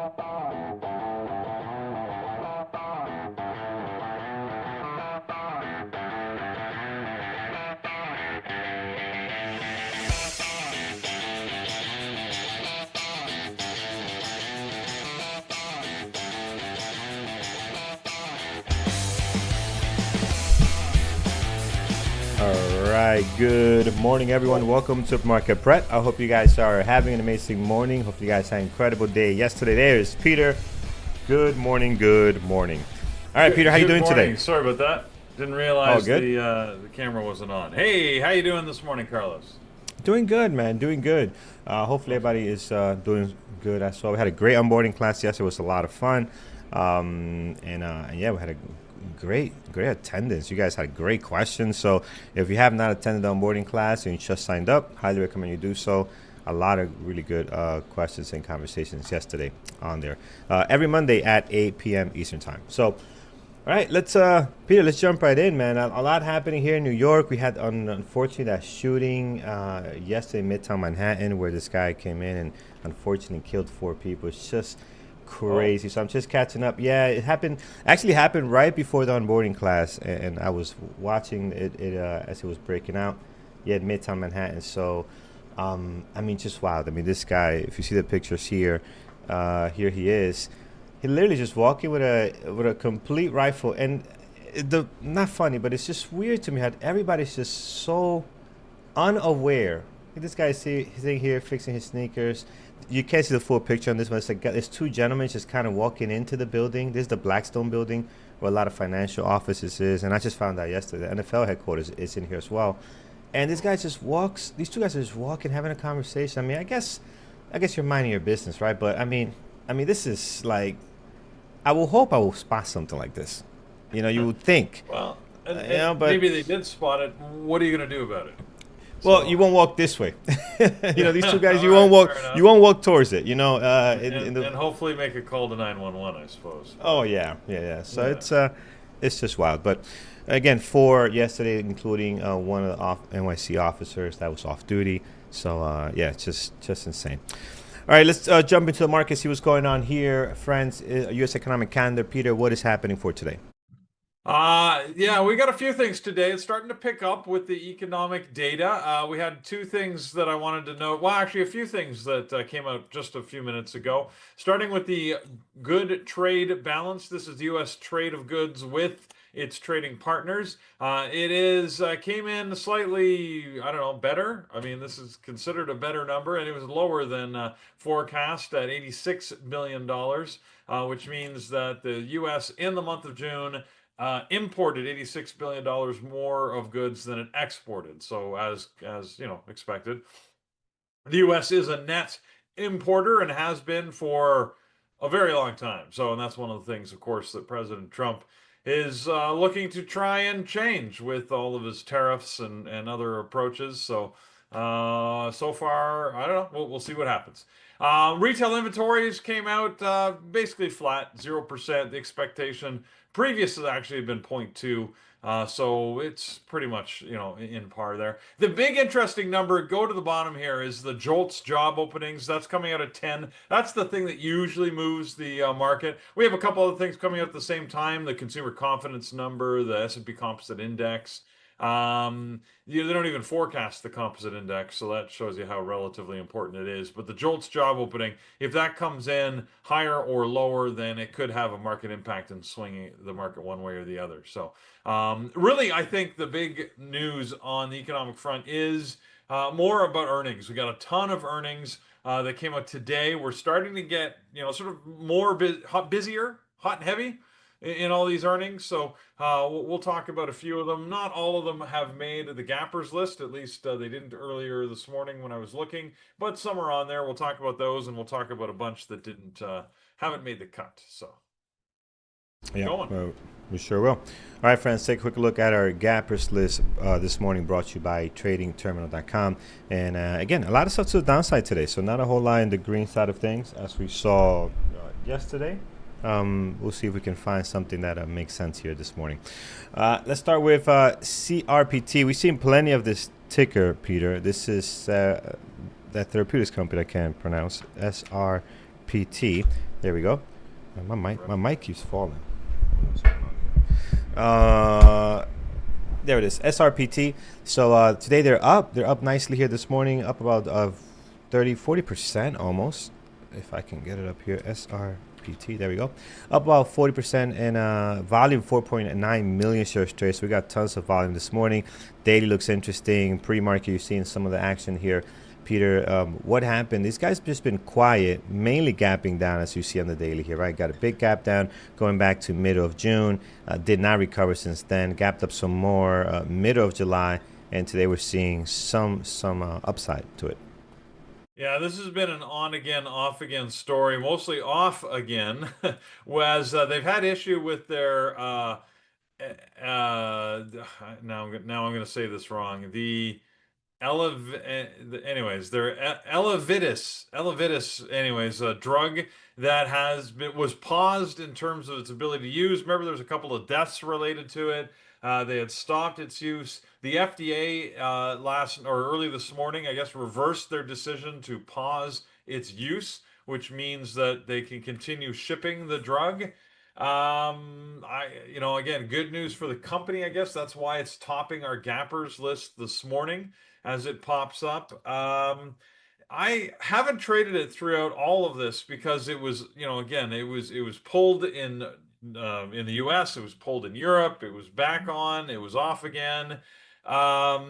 All right, good morning, everyone. Welcome to Market Prep. I hope you guys are having an amazing morning. Hope you guys had an incredible day yesterday. There's Peter. Good morning, good morning. All right, Peter, how you doing today? Sorry about that. Didn't realize the camera wasn't on. Hey, how you doing this morning, Carlos? Doing good, man. Doing good. Hopefully everybody is doing good as well. We had a great onboarding class yesterday. It was a lot of fun. And yeah, we had a great attendance. You guys had great questions. So if you have not attended the onboarding class and you just signed up, highly recommend you do so. A lot of really good questions and conversations yesterday on there. Every Monday at 8 p.m. Eastern time. So, all right, Peter, let's jump right in, man. A lot happening here in New York. We had, unfortunately, that shooting yesterday in Midtown Manhattan where this guy came in and unfortunately killed 4 people. It's just crazy. So I'm just catching up. Yeah, it actually happened right before the onboarding class, and I was watching it as it was breaking out. Yeah, Midtown Manhattan. So, I mean, just wild. I mean, this guy, if you see the pictures here he is. He literally just walking with a complete rifle, and not funny, but it's just weird to me how everybody's just so unaware. This guy is sitting here fixing his sneakers. You can't see the full picture on this one. It's like there's 2 gentlemen just kind of walking into the building. This is the Blackstone building where a lot of financial offices is, and I just found out yesterday the NFL headquarters is in here as well. And this guy just walks. These 2 guys are just walking, having a conversation. I mean, I guess you're minding your business, right? But I mean, this is like. I will spot something like this. You know, you would think. Well, but maybe they did spot it. What are you going to do about it? Well, you won't walk this way. You know, these 2 guys, you won't walk towards it. You know, and hopefully make a call to 911, I suppose. Oh yeah. So it's just wild. But again, 4 yesterday, including one of the NYC officers that was off duty. So yeah, it's just insane. All right, let's jump into the market, see what's going on here. Friends, U.S. economic calendar. Peter, what is happening for today? Yeah, we got a few things today. It's starting to pick up with the economic data. We had 2 things that I wanted to note. Well, actually, a few things that came out just a few minutes ago. Starting with the good trade balance. This is the U.S. trade of goods with its trading partners. It came in slightly, I don't know, better. I mean, this is considered a better number, and it was lower than forecast at $86 billion, which means that the U.S. in the month of June imported $86 billion more of goods than it exported. So as you know, expected, the U.S. is a net importer and has been for a very long time. So, and that's one of the things, of course, that President Trump is looking to try and change with all of his tariffs and other approaches. So, so far, I don't know. We'll see what happens. Retail inventories came out basically flat, 0%. The expectation previous has actually been 0.2. So it's pretty much, you know, in par there. The big interesting number, go to the bottom here, is the JOLTS job openings. That's coming out at 10. That's the thing that usually moves the market. We have a couple other things coming out at the same time. The consumer confidence number, the S&P Composite Index. They don't even forecast the composite index, so that shows you how relatively important it is. But the JOLTS job opening, if that comes in higher or lower, then it could have a market impact in swinging the market one way or the other. So really, I think the big news on the economic front is more about earnings. We got a ton of earnings that came out today. We're starting to get, you know, sort of more busier, hot and heavy in all these earnings. So we'll talk about a few of them. Not all of them have made the gappers list. At least they didn't earlier this morning when I was looking. But some are on there. We'll talk about those, and we'll talk about a bunch that haven't made the cut. So yeah, well, we sure will. All right, friends, take a quick look at our gappers list this morning, brought to you by tradingterminal.com. And again, a lot of stuff to the downside today. So not a whole lot in the green side of things as we saw yesterday. We'll see if we can find something that makes sense here this morning. Let's start with CRPT. We've seen plenty of this ticker, Peter. This is that therapeutics company I can't pronounce, SRPT. There we go. My mic keeps falling. Uh, there it is. SRPT. So today they're up. They're up nicely here this morning. Up about 30, 40% almost. If I can get it up here. SRPT. There we go. Up about 40% in volume. 4.9 million shares traded. So we got tons of volume this morning. Daily looks interesting. Pre-market, you're seeing some of the action here. Peter, what happened? These guys just been quiet, mainly gapping down as you see on the daily here, right? Got a big gap down going back to middle of June. Did not recover since then. Gapped up some more middle of July, and today we're seeing some upside to it. Yeah, this has been an on again, off again story, mostly off again, was they've had issue with their now I'm going to say this wrong. The anyways, they're Elevidus, anyways, a drug that was paused in terms of its ability to use. Remember, there's a couple of deaths related to it. They had stopped its use. The FDA last or early this morning, I guess, reversed their decision to pause its use, which means that they can continue shipping the drug. Again, good news for the company, I guess. That's why it's topping our gappers list this morning as it pops up. I haven't traded it throughout all of this because it was, again, it was pulled in the U.S., it was pulled in Europe, it was back on, it was off again. Yeah,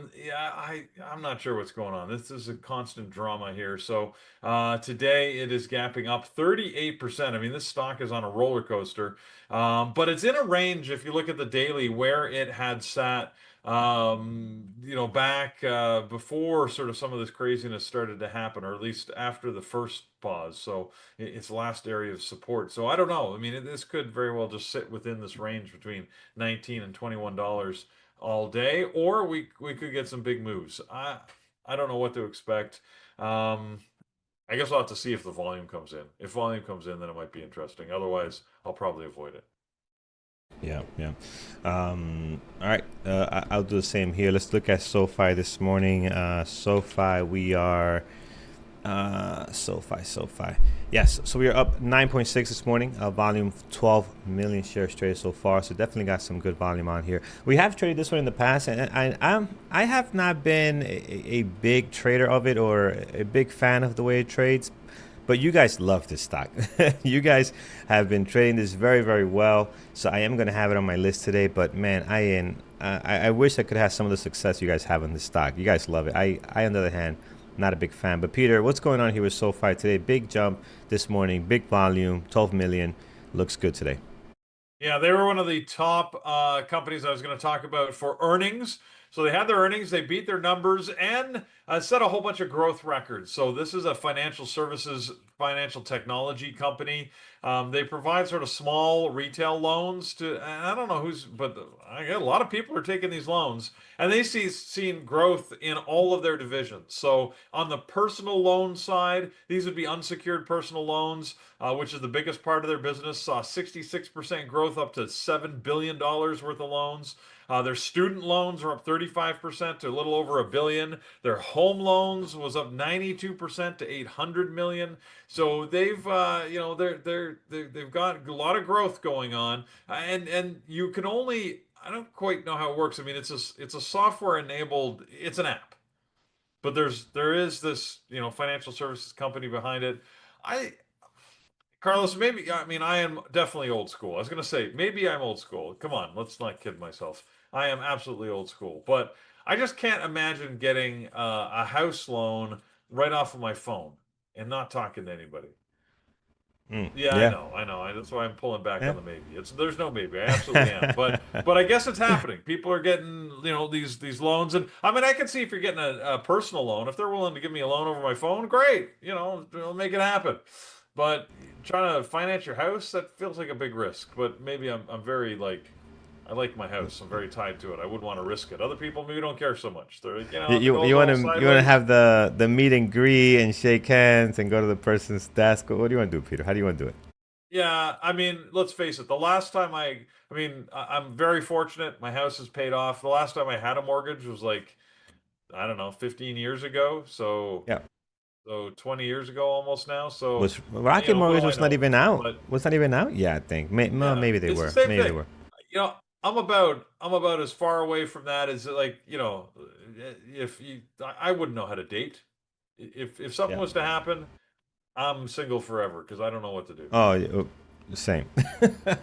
I'm not sure what's going on. This is a constant drama here. So today it is gapping up 38%. I mean, this stock is on a roller coaster, but it's in a range if you look at the daily where it had sat back before sort of some of this craziness started to happen, or at least after the first pause. So its last area of support. So I don't know. I mean, this could very well just sit within this range between 19 and $21 all day, or we could get some big moves. I don't know what to expect. I guess I'll have to see if the volume comes in. If volume comes in, then it might be interesting. Otherwise, I'll probably avoid it. Yeah, yeah. All right, I'll do the same here. Let's look at SoFi this morning. SoFi, we are SoFi. Yes, so we are up 9.6 this morning. Volume 12 million shares traded so far. So definitely got some good volume on here. We have traded this one in the past, and I have not been a big trader of it or a big fan of the way it trades. But you guys love this stock. You guys have been trading this very, very well. So I am going to have it on my list today. But man, I wish I could have some of the success you guys have on this stock. You guys love it. I on the other hand, not a big fan. But Peter, what's going on here with SoFi today? Big jump this morning, big volume, 12 million. Looks good today. Yeah, they were one of the top companies I was going to talk about for earnings. So they had their earnings, they beat their numbers, and set a whole bunch of growth records. So this is a financial services, financial technology company. They provide sort of small retail loans to, and I don't know but I get a lot of people are taking these loans, and they seen growth in all of their divisions. So on the personal loan side, these would be unsecured personal loans, which is the biggest part of their business. Saw 66% growth up to $7 billion worth of loans. Their student loans are up 35% to a little over a billion. Their home loans was up 92% to 800 million. So they've they've got a lot of growth going on, and you can only, I don't quite know how it works. I mean, it's a software enabled, it's an app, but there is this financial services company behind it. I Carlos, maybe, I mean, I am definitely old school. I was going to say, maybe I'm old school. Come on, let's not kid myself. I am absolutely old school. But I just can't imagine getting a house loan right off of my phone and not talking to anybody. Yeah, I Yeah. know, I know. That's why I'm pulling back Yeah. on the maybe. There's no maybe. I absolutely am. But I guess it's happening. People are getting, these loans, and I mean, I can see if you're getting a personal loan, if they're willing to give me a loan over my phone, great. We'll make it happen. But trying to finance your house, that feels like a big risk. But maybe I'm very like, I like my house. I'm very tied to it. I wouldn't want to risk it. Other people maybe don't care so much. They're like, You, if it you goes you want all to you want to sideways. have the meet and greet and shake hands and go to the person's desk. What do you want to do, Peter? How do you want to do it? Yeah, I mean, let's face it. The last time I mean, I'm very fortunate. My house is paid off. The last time I had a mortgage was like, I don't know, 15 years ago. So Yeah. so 20 years ago almost now. So, Was Rocket what do Mortgage I was not know? even out? But Was not even out? Yeah, I think. Well, yeah, maybe they it's the were. same Maybe they thing. were. You know, I'm about as far away from that as like, if I wouldn't know how to date. If something Yeah. was to happen, I'm single forever because I don't know what to do. Oh, yeah, same. Yeah.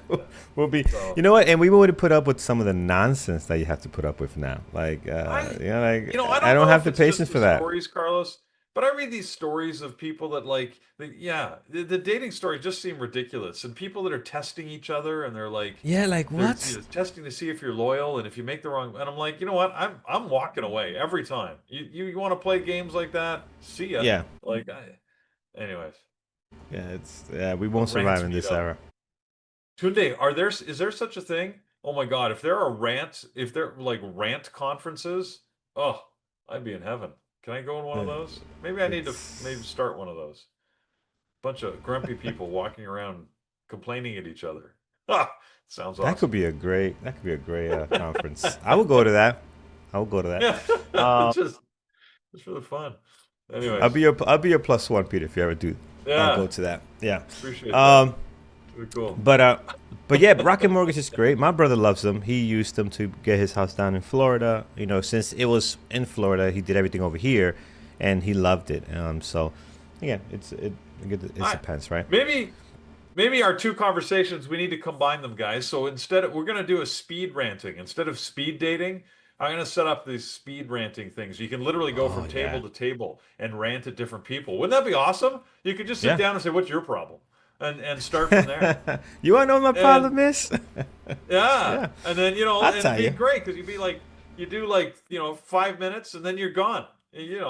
We'll be. You So know what? And we would put up with some of the nonsense that you have to put up with now. Like, I, I I don't don't know have if the it's just patience the for that. stories, Carlos, but I read these stories of people that like, yeah, the dating stories just seem ridiculous, and people that are testing each other, and they're like, Yeah, like they're what? testing to see if you're loyal, and if you make the wrong, and I'm like, you know what, I'm walking away every time. You want to play games like that? See ya. Yeah, Like, anyways, yeah. Yeah. We the won't survive rants in meet this up. era. Tunde, is there such a thing? Oh my God, if there like rant conferences, oh, I'd be in heaven. Can I go in one of Uh, those? Maybe I need to maybe It's start one of those. Bunch of grumpy people walking around complaining at each other. Ah, sounds awesome. that could be a great conference. I will go to that. I will go to that. Yeah, Um, it's just for the fun. Anyways, I'll be your plus one, Peter, if you ever do go yeah, to that. Yeah. appreciate that. Um, Very cool. but uh, but yeah, Rocket Mortgage is great. My brother loves them. He used them to get his house down in Florida. You know, since it was in Florida, he did everything over here, and he loved it. So, again, it I depends, right? maybe maybe our two conversations, we need to combine them, guys. So we're going to do a speed ranting instead of speed dating. I'm going to set up these speed ranting things. You can literally go Oh from table yeah, to table and rant at different people. Wouldn't that be awesome? You could just sit yeah. down and say, "What's your problem?" and start from there. You wanna know what my And problem is? yeah, Yeah, and then I'll and it'd tell be you. great because you'd be like, you do like 5 minutes and then you're gone.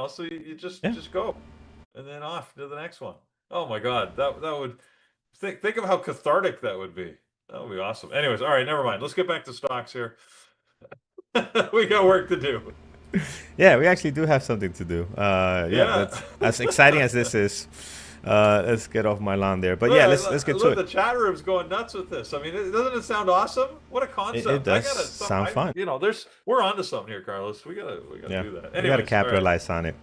So you Yeah. just go, and then off to the next one. Oh my God, that would think of how cathartic that would be. That would be awesome. Anyways, all right, never mind. Let's get back to stocks here. We got work to do. Yeah, we actually do have something to do. Yeah, Yeah. that's as exciting as this is. Let's get off my lawn there. But yeah, let's get to Look, it. the chat room's going nuts with this. I mean, doesn't it sound awesome? What a It concept! I does gotta some. sound fun. We're onto something here, Carlos. We gotta Yeah, do that. we got to Anyways, all right. capitalize on it.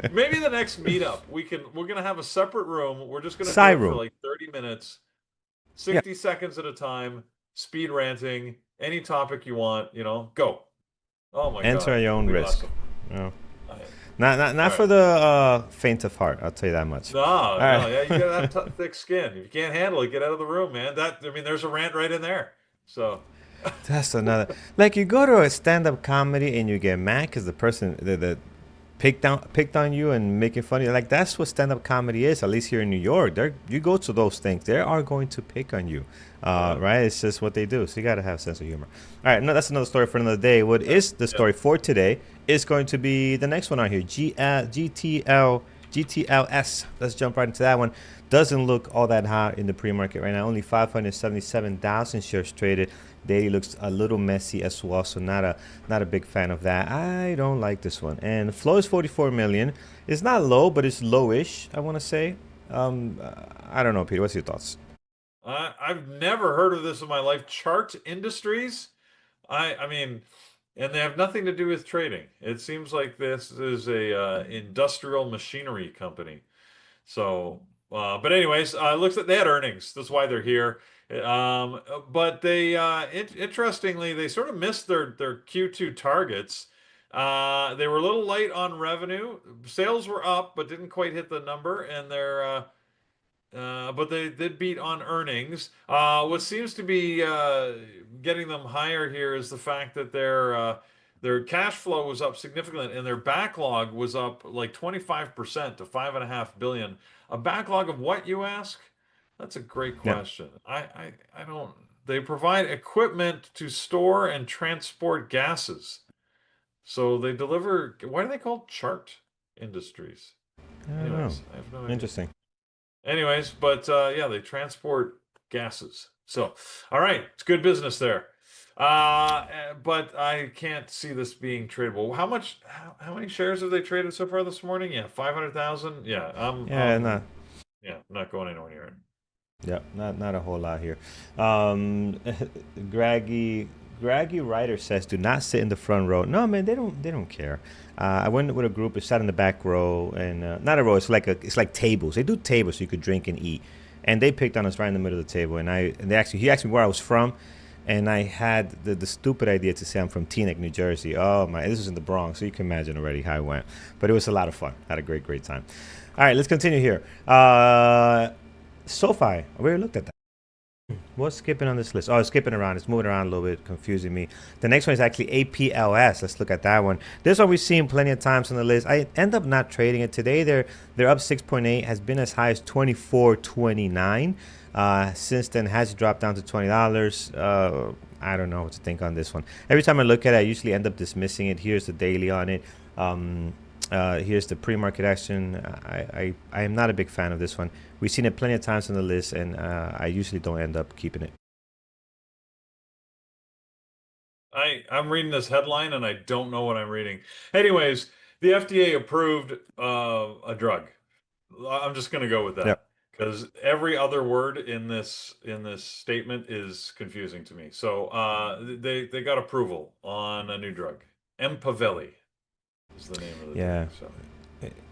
Maybe the next meetup we're gonna have a separate room. We're just gonna do Side it for room. like 30 minutes, Yeah, 60 seconds at a time, speed ranting, any topic you want. Go. Oh my enter God, at your it'll own be risk. awesome. No, All right. not All for right. the faint of heart. I'll tell you that much. No, All no, right. yeah, you gotta have thick skin. If you can't handle it, get out of the room, man. I mean, there's a rant right in there. So, That's another. Like you go to a stand-up comedy and you get mad because the person that picked on you and making fun of you. Like that's what stand-up comedy is. At least here in New York, you go to those things, they are going to pick on you, yeah, right? It's just what they do. So you gotta have a sense of humor. All right, no, that's another story for another day. What is the yeah. story for today is going to be the next one on here. GTLS. Let's jump right into that one. Doesn't look all that hot in the pre-market right now. Only 577,000 shares traded. Daily looks a little messy as well, so not a big fan of that. I don't like this one. And flow is 44 million. It's not low, but it's lowish, I want to say. I don't know, Peter. What's your thoughts? I've never heard of this in my life. Chart Industries. I mean, and they have nothing to do with trading. It seems like this is a industrial machinery company. So, but anyways, looks like they had earnings. That's why they're here. But interestingly, they sort of missed their Q2 targets. They were a little light on revenue. Sales were up, but didn't quite hit the number, and but they did beat on earnings. What seems to be getting them higher here is the fact that their cash flow was up significantly and their backlog was up like 25% to 5.5 billion. A backlog of what, you ask? That's a great Yeah. question. I don't. They provide equipment to store and transport gases. So they deliver. Why are they called Chart Industries? I don't know. Anyways, I have no idea. Interesting. Anyways, but yeah, they transport gases. So, all right, it's good business there. But I can't see this being tradable. How many shares have they traded so far this morning? Yeah, 500,000. Yeah, Yeah, not. yeah, I'm not going anywhere near it. Yeah, not a whole lot here. Um, Graggy Graggy Writer says, "Do not sit in the front row." No, man, they don't care. I went with a group. We sat in the back row, and not a row. It's like tables. They do tables so you could drink and eat, and they picked on us right in the middle of the table. And they actually he asked me where I was from, and I had the stupid idea to say I'm from Teaneck, New Jersey. Oh my, this was in the Bronx, so you can imagine already how it went. But it was a lot of fun. Had a great time. All right, let's continue here. SoFi. We already looked at that. What's skipping on this list? Oh, it's skipping around. It's moving around a little bit, confusing me. The next one is actually APLS. Let's look at that one. This one we've seen plenty of times on the list. I end up not trading it today. They're up 6.8. Has been as high as 24.29. Since then has dropped down to $20. I don't know what to think on this one. Every time I look at it, I usually end up dismissing it. Here's the daily on it. Here's the pre-market action. I am not a big fan of this one. We've seen it plenty of times on the list, and I usually don't end up keeping it. I'm reading this headline and I don't know what I'm reading. Anyways, the FDA approved a drug. I'm just going to go with that Yep. because every other word in this statement is confusing to me. So they got approval on a new drug. Empaveli is the name of the Yeah. drug. So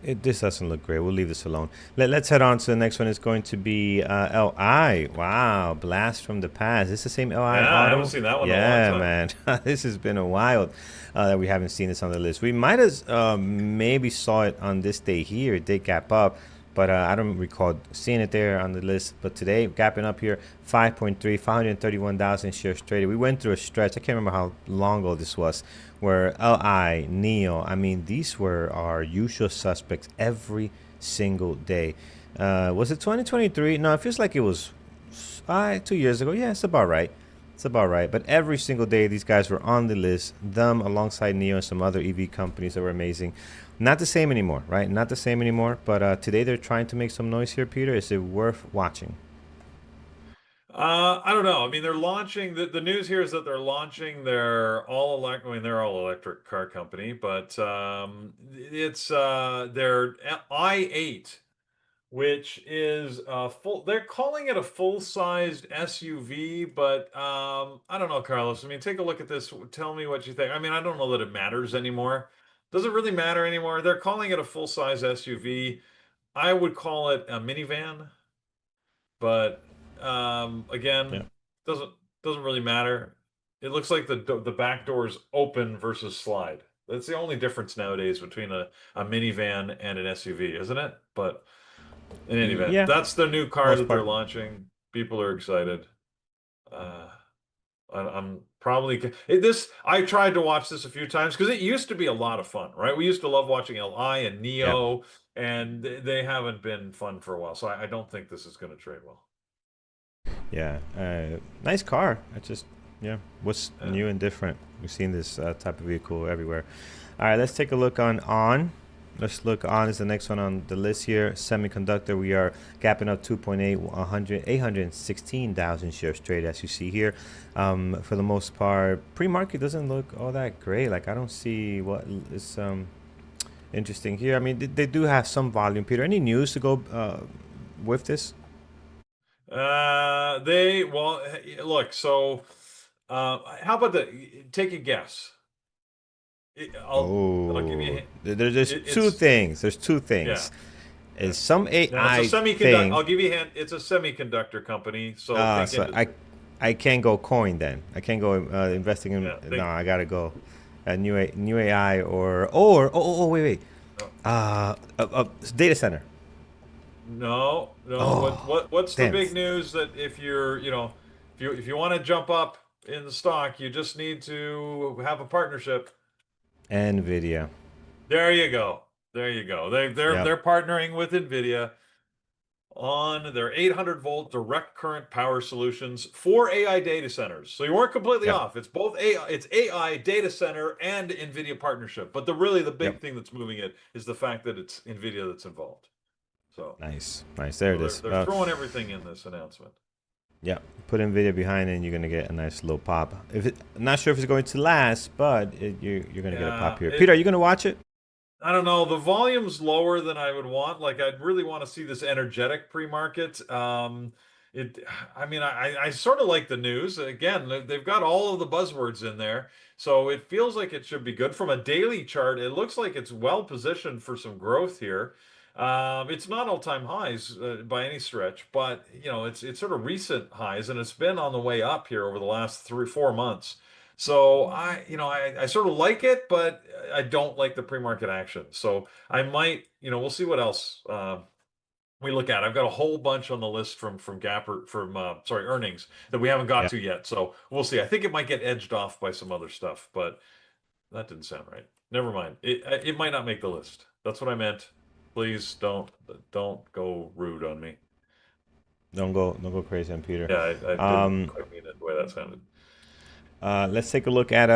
This doesn't look great. We'll leave this alone. Let's head on to the next one. It's going to be LI. Wow, blast from the past. Is this the same LI yeah, I auto? haven't seen that one in a Yeah, long time. man. This has been a while that we haven't seen this on the list. We might have maybe saw it on this day here. It did gap up, but I don't recall seeing it there on the list. But today, gapping up here, 5.3, 531,000 shares traded. We went through a stretch. I can't remember how long ago this was, where LI, NEO, I mean, these were our usual suspects every single day. Was it 2023? No, it feels like it was 2 years ago. Yeah, it's about right. It's about right. But every single day, these guys were on the list. Them alongside NEO and some other EV companies that were amazing. Not the same anymore, right? Not the same anymore. But today they're trying to make some noise here, Peter. Is it worth watching? I don't know. I mean, they're launching the news here is that they're launching their all electric. I mean, they're all electric car company, but it's their i8, which is full. They're calling it a full-sized SUV, but I don't know, Carlos. I mean, take a look at this. Tell me what you think. I mean, I don't know that it matters anymore. Does it really matter anymore? They're calling it a full-size SUV. I would call it a minivan, but Yeah. again, doesn't doesn't really matter. It looks like the back doors open versus slide. That's the only difference nowadays between a minivan and an SUV, isn't it? But in any event, Yeah, that's the new car most that they're part. launching. People are excited. Uh, I'm probably this. I tried to watch this a few times because it used to be a lot of fun, right? We used to love watching Li and Yeah. Neo, and they haven't been fun for a while. So I don't think this is going to trade well. Yeah, nice car. I just, yeah, what's Yeah. new and different? We've seen this type of vehicle everywhere. All right, let's take a look on. Let's look on is the next one on the list here. Semiconductor, we are gapping up 2.8, 816,000 shares traded, as you see here. For the most part, pre-market doesn't look all that great. Like, I don't see what is interesting here. I mean, they do have some volume, Peter. Any news to go with this? They well look. So, how about take a guess. I'll give you a Oh, hint. there's two It's things. There's two yeah. things. Yeah. Is some Now it's a AI semiconductor. thing? I'll give you a hint. It's a semiconductor company. So think So industry. I can't go coin then. I can't go investing in. Yeah. No, Think. I gotta go new AI or wait. No, Data center. no, no. Oh, What's the damn big it. news that if you're if you want to jump up in the stock, you just need to have a partnership. Nvidia. There you go. There you go. Yep. They're partnering with NVIDIA on their 800 volt direct current power solutions for AI data centers. So you weren't completely Yep. off. It's both AI, it's AI data center and NVIDIA partnership. But the big Yep. thing that's moving it is the fact that it's NVIDIA that's involved. So Nice. Nice. There so it is. they're throwing everything in this announcement. Yeah, put Nvidia behind it, and you're gonna get a nice little pop. If it, not sure if it's going to last, but you're gonna get a pop Yeah, here. Peter, are you gonna watch it? I don't know. The volume's lower than I would want. Like I'd really want to see this energetic pre-market. it, I mean, I sort of like the news. Again, they've got all of the buzzwords in there. So it feels like it should be good. From a daily chart, it looks like it's well positioned for some growth here. It's not all-time highs by any stretch, but it's sort of recent highs, and it's been on the way up here over the last 3, 4 months. So I sort of like it, but I don't like the pre-market action. So I might, we'll see what else we look at. I've got a whole bunch on the list from Gap or from sorry, earnings that we haven't got Yeah. to yet. So we'll see. I think it might get edged off by some other stuff, but that didn't sound right. Never mind. It might not make the list. That's what I meant. Please don't go rude on me. Don't go crazy on Peter. Yeah, I didn't Um, quite mean it the way that sounded. let's take a look at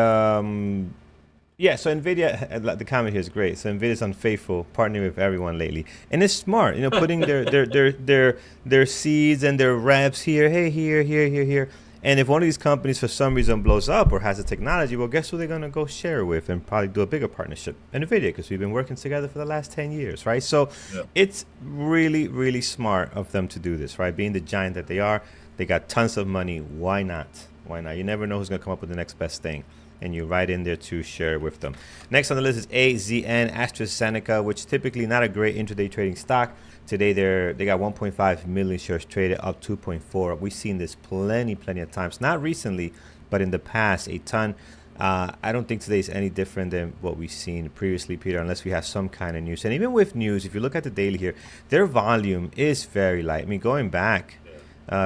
yeah, so Nvidia, the comment here is great. So Nvidia's unfaithful, partnering with everyone lately, and it's smart. Putting their seeds and their reps here, hey, here. And if one of these companies for some reason blows up or has the technology, well, guess who they're gonna go share with and probably do a bigger partnership? Nvidia, because we've been working together for the last 10 years, right? So Yeah. it's really, really smart of them to do this, right? Being the giant that they are, they got tons of money. Why not? Why not? You never know who's gonna come up with the next best thing, and you're right in there to share with them. Next on the list is AZN, AstraZeneca, which typically not a great intraday trading stock. Today they got 1.5 million shares traded, up 2.4. We've seen this plenty of times. Not recently, but in the past, a ton. I don't think today is any different than what we've seen previously, Peter, unless we have some kind of news. And even with news, if you look at the daily here, their volume is very light. I mean, going back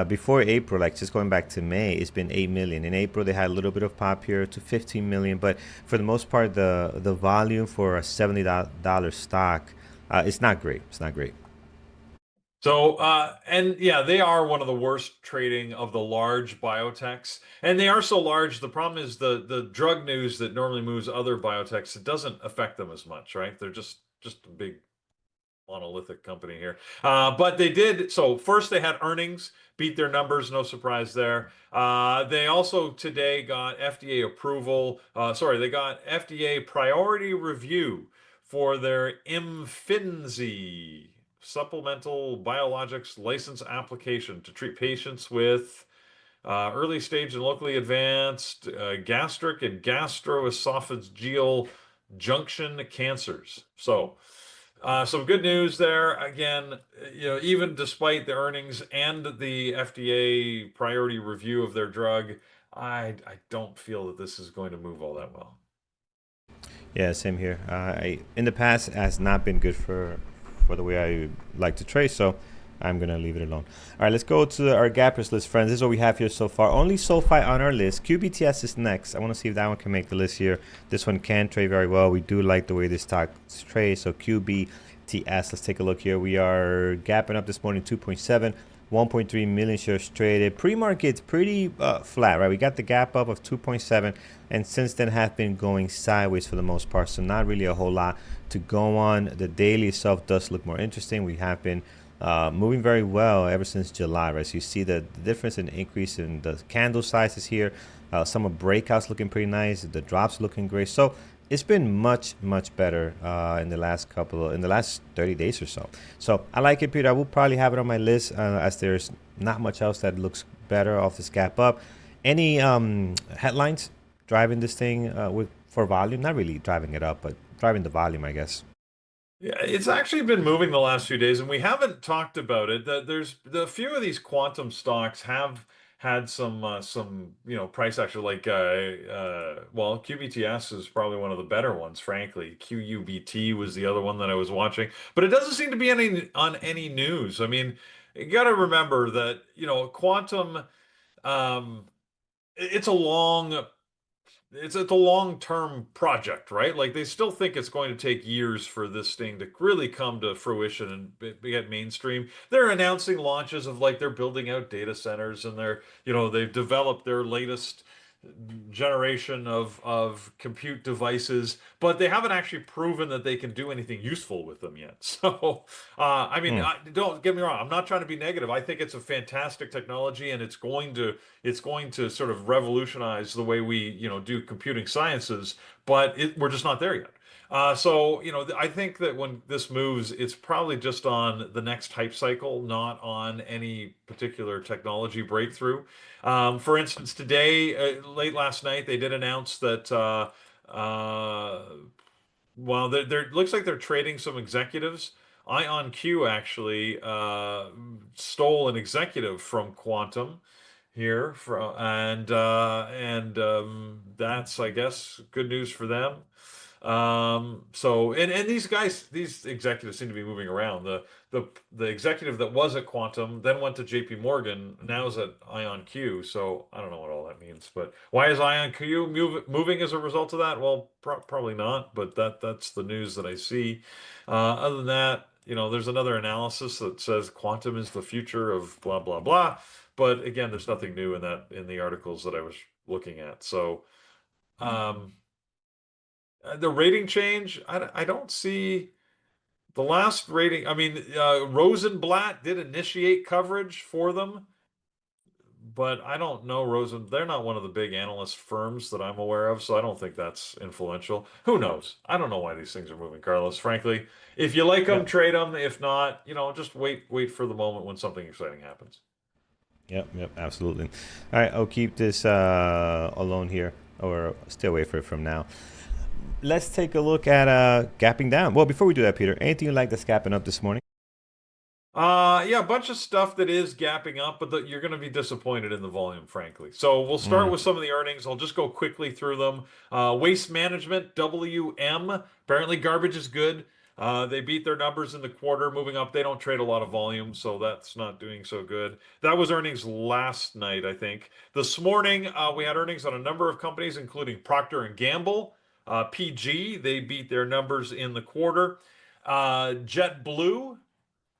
before April, like just going back to May, it's been 8 million. In April, they had a little bit of pop here to 15 million, but for the most part, the volume for a $70 stock, it's not great. It's not great. So, and yeah, they are one of the worst trading of the large biotechs, and they are so large. The problem is the drug news that normally moves other biotechs, it doesn't affect them as much, right? They're just a big monolithic company here. But they did. So first they had earnings, beat their numbers, no surprise there. They also today got FDA approval. Sorry, they got FDA priority review for their Imfinzi supplemental biologics license application to treat patients with early stage and locally advanced gastric and gastroesophageal junction cancers. So, some good news there. Again, even despite the earnings and the FDA priority review of their drug, I don't feel that this is going to move all that well. Yeah, same here. In the past, it has not been good for the way I like to trade, so I'm gonna leave it alone. All right, let's go to our gappers list, friends. This is what we have here so far. Only SoFi on our list. QBTS is next. I want to see if that one can make the list here. This one can trade very well. We do like the way this stock trades. So QBTS. Let's take a look here. We are gapping up this morning 2.7. 1.3 million shares traded. Pre-market's pretty flat, right? We got the gap up of 2.7, and since then have been going sideways for the most part. So not really a whole lot to go on. The daily itself does look more interesting. We have been moving very well ever since July, right? So you see the difference in increase in the candle sizes here. Some of breakouts looking pretty nice. The drops looking great. So it's been much better in the last 30 days or so. So I like it, Peter. I will probably have it on my list as there's not much else that looks better off this gap up. Any headlines driving this thing for volume? Not really driving it up, but driving the volume, I guess. Yeah, it's actually been moving the last few days, and we haven't talked about it. That there's the few of these quantum stocks have had some price action. Like well, QBTS is probably one of the better ones, frankly. QUBT was the other one that I was watching, but it doesn't seem to be any on any news. I mean, you got to remember that quantum. Um, it's a long it's a long-term project, right? Like they still think it's going to take years for this thing to really come to fruition and get mainstream. They're announcing launches of like they're building out data centers and they've developed their latest generation of compute devices, but they haven't actually proven that they can do anything useful with them yet. So, I mean, Hmm. don't get me wrong. I'm not trying to be negative. I think it's a fantastic technology, and it's going to sort of revolutionize the way we do computing sciences. But we're just not there yet. So, I think that when this moves, it's probably just on the next hype cycle, not on any particular technology breakthrough. For instance, today, late last night, they did announce that, well, looks like they're trading some executives. IonQ actually stole an executive from Quantum here, and that's, I guess, good news for them. So and these guys, these executives seem to be moving around. The executive that was at Quantum then went to JP Morgan, now is at IonQ. So I don't know what all that means, but why is IonQ moving as a result of that? Well, probably not, but that's the news that I see. Other than that, there's another analysis that says quantum is the future of blah blah blah. But again, there's nothing new in the articles that I was looking at. So um, the rating change, I don't see the last rating. I mean, Rosenblatt did initiate coverage for them, but I don't know They're not one of the big analyst firms that I'm aware of, so I don't think that's influential. Who knows? I don't know why these things are moving, Carlos. Frankly, if you like them, Yep. trade them. If not, just wait for the moment when something exciting happens. Yep. Yep. Absolutely. All right. I'll keep this alone here, or stay away from now. Let's take a look at gapping down. Well, before we do that, Peter, anything you like that's gapping up this morning? Yeah, a bunch of stuff that is gapping up, but you're going to be disappointed in the volume, frankly. So we'll start Mm. with some of the earnings. I'll just go quickly through them. Waste Management, WM. Apparently, garbage is good. They beat their numbers in the quarter, moving up. They don't trade a lot of volume, so that's not doing so good. That was earnings last night, I think. This morning, we had earnings on a number of companies, including Procter and Gamble, PG. They beat their numbers in the quarter. JetBlue.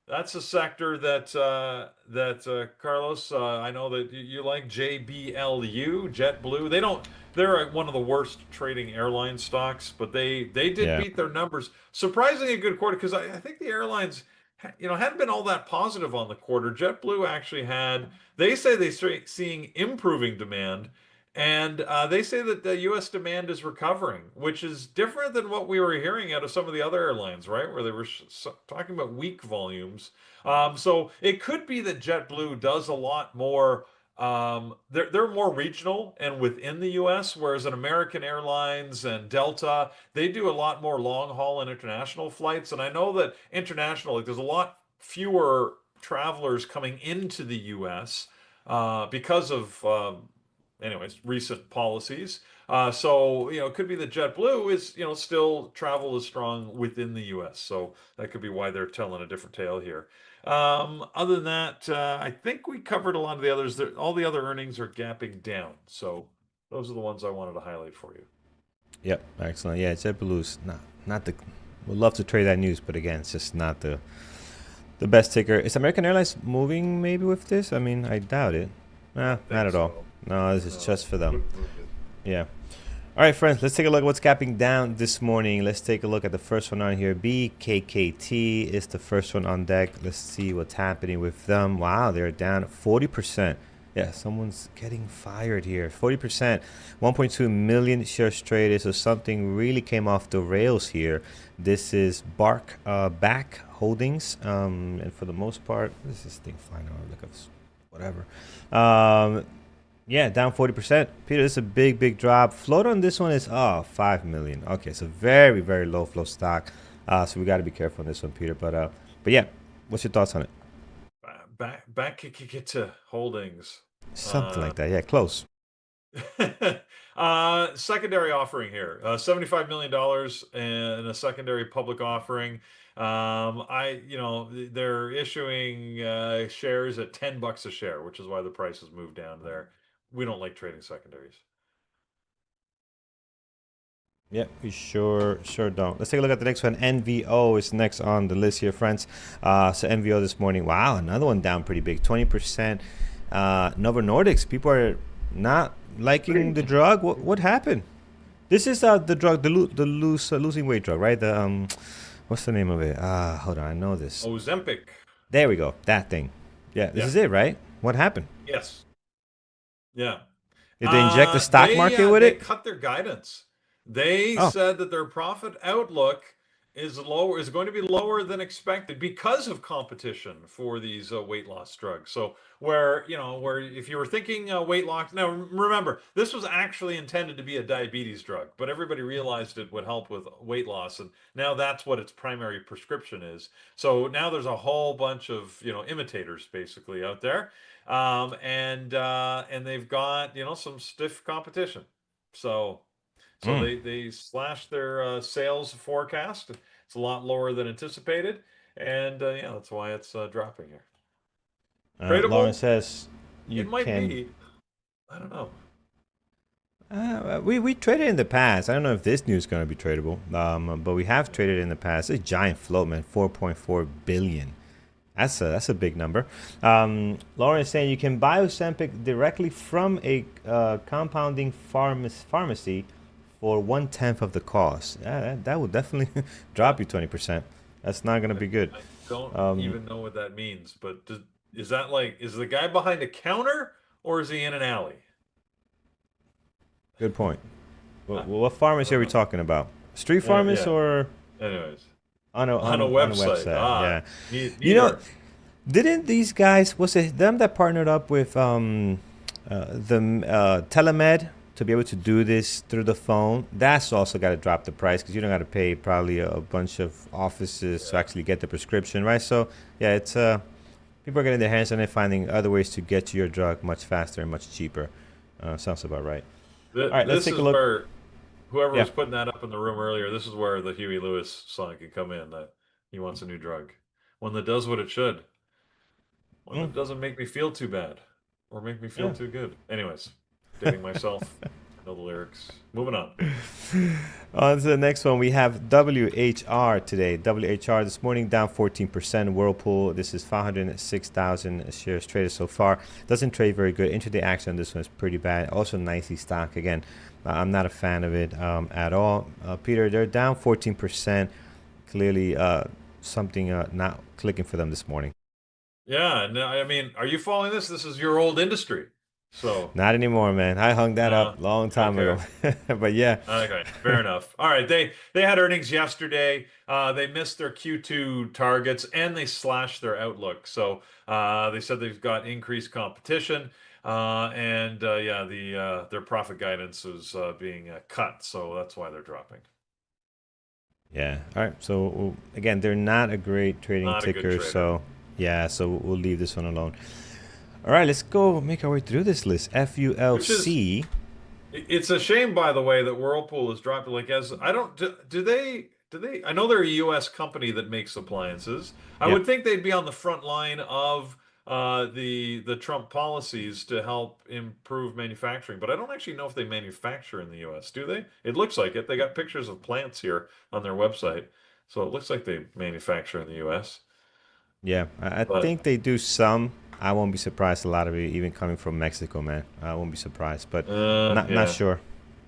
That's a sector that Carlos, I know that you like JBLU, JetBlue. They're one of the worst trading airline stocks, but they did Yeah. beat their numbers. Surprisingly a good quarter because I think the airlines, hadn't been all that positive on the quarter. JetBlue actually had. They say they're seeing improving demand. And they say that the U.S. demand is recovering, which is different than what we were hearing out of some of the other airlines, right? Where they were talking about weak volumes. So it could be that JetBlue does a lot more. They're more regional and within the U.S., whereas an American Airlines and Delta, they do a lot more long haul and international flights. And I know that international, like there's a lot fewer travelers coming into the U.S. Because of anyways, recent policies. So, it could be that JetBlue is, still travel is strong within the US. So that could be why they're telling a different tale here. Other than that, I think we covered a lot of the others. All the other earnings are gapping down. So those are the ones I wanted to highlight for you. Yep. Excellent. Yeah, JetBlue's not the. Would love to trade that news, but again, it's just not the best ticker. Is American Airlines moving maybe with this? I mean, I doubt it. I Nah, don't not think at all. so. No, this is No, just for them. wouldn't move it. Yeah. All right, friends, let's take a look at what's capping down this morning. Let's take a look at the first one on here. BKKT is the first one on deck. Let's see what's happening with them. Wow, they're down 40%. Yeah, someone's getting fired here. 40%, 1.2 million shares traded. So something really came off the rails here. This is Bark Back Holdings. And for the most part, this is this thing flying around like whatever. Yeah, down 40%. Peter, this is a big drop. Float on this one is 5 million. Okay, so very, very low flow stock. So we got to be careful on this one, Peter. But yeah, what's your thoughts on it? Back to holdings. Something like that. Yeah, close. Secondary offering here, $75 million in a secondary public offering. They're issuing shares at $10 a share, which is why the price has moved down there. We don't like trading secondaries. Yeah, we sure don't. Let's take a look at the next one. NVO is next on the list here, friends. So NVO this morning. Wow, another one down pretty big, 20%. Novo Nordics. People are not liking the drug. What happened? This is the drug, losing weight drug, right? The what's the name of it? Hold on, I know this. Ozempic. There we go, that thing. Yeah, this Yeah. is it, right? What happened? Yes. Yeah. Did they inject the stock market with They it? cut their guidance. They Oh, said that their profit outlook is going to be lower than expected because of competition for these weight loss drugs. So where if you were thinking weight loss, now remember this was actually intended to be a diabetes drug, but everybody realized it would help with weight loss, and now that's what its primary prescription is. So now there's a whole bunch of imitators basically out there, and they've got some stiff competition. So. So mm. they slashed their sales forecast. It's a lot lower than anticipated, and yeah, that's why it's dropping here. Lauren Tradable? says you It might can. be. I don't know. We traded in the past. I don't know if this news is going to be tradable, but we have traded in the past. It's a giant float, man. 4.4 billion. That's a big number. Lauren is saying you can buy Ozempic directly from a compounding pharmacy for 1/10 of the cost. That would definitely drop you 20%. That's not going to I, be good. I don't Um, even know what that means. But is that like is the guy behind a counter or is he in an alley? Good point. I What pharmacy are don't we know. talking about? Street pharmacy Yeah. or Anyways, on a on a on a website. website? Yeah. You know, Neither. didn't these guys, was it them that partnered up with the telemed to be able to do this through the phone? That's also got to drop the price because you don't got to pay probably a bunch of offices to Yeah. actually get the prescription, right? So yeah, it's people are getting their hands on it, finding other ways to get to your drug much faster and much cheaper. Sounds about right. All right, let's This take a is look. where whoever Yeah. was putting that up in the room earlier, this is where the Huey Lewis song could come in that he wants a new drug. One that does what it should. One Mm, that doesn't make me feel too bad or make me feel yeah. too good. Anyways, dating myself. I know the lyrics. Moving on. On to the next one, we have WHR today. WHR this morning down 14%. Whirlpool, this is 506,000 shares traded so far. Doesn't trade very good. Intraday action on this one is pretty bad. Also, nicely stock again. I'm not a fan of it at all. Peter, they're down 14%. Clearly, something not clicking for them this morning. Yeah, no, I mean, are you following this? This is your old industry. So, Not anymore, man. I hung that no, up long you don't time ago. care. But yeah, Okay, fair enough. All right, they had earnings yesterday. They missed their Q2 targets and they slashed their outlook. So they said they've got increased competition, and yeah, their profit guidance is being cut. So that's why they're dropping. yeah. All right. So again, they're not a great trading Not a good ticker. trader. So yeah. So we'll leave this one alone. All right. Let's go make our way through this list. Which is FULC. It's a shame, by the way, that Whirlpool is dropping. Like, as I don't do they? I know they're a U.S. company that makes appliances. I Yep. would think they'd be on the front line of the Trump policies to help improve manufacturing, but I don't actually know if they manufacture in the U.S. Do they? It looks like it. They got pictures of plants here on their website, so it looks like they manufacture in the U.S. Yeah. I But think they do some. I won't be surprised. A lot of it even coming from Mexico, man. I won't be surprised, but not yeah, sure.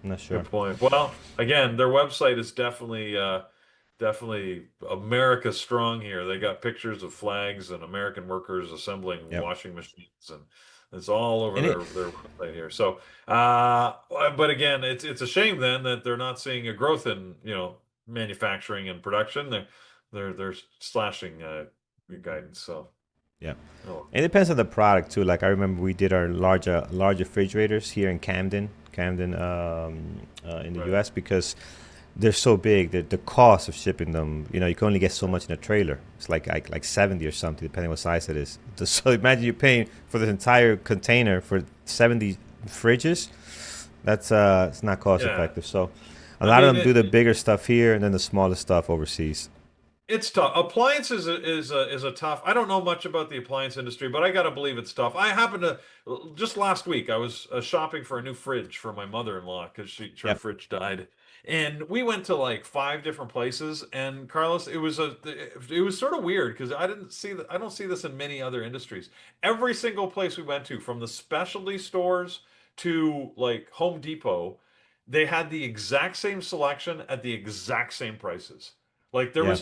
Not good sure. point. Well, again, their website is definitely America strong here. They got pictures of flags and American workers assembling Yep. washing machines, and it's all over And it their website here. So, but again, it's a shame then that they're not seeing a growth in manufacturing and production. They're slashing guidance. So, Yeah. oh, It depends on the product too. Like I remember we did our large refrigerators here in Camden, in the right, U.S. because they're so big. The cost of shipping them, you can only get so much in a trailer. It's like 70 or something, depending what size it is. So imagine you're paying for the entire container for 70 fridges. That's it's not cost yeah. effective. So a I lot of mean, them do the bigger stuff here and then the smaller stuff overseas. it's tough. Appliances is a tough. I don't know much about the appliance industry, but I gotta believe it's tough. I happened to just last week I was shopping for a new fridge for my mother-in-law because her Yep. fridge died, and we went to like five different places. And Carlos, it was sort of weird because I don't see this in many other industries. Every single place we went to, from the specialty stores to like Home Depot, they had the exact same selection at the exact same prices. Like Yeah.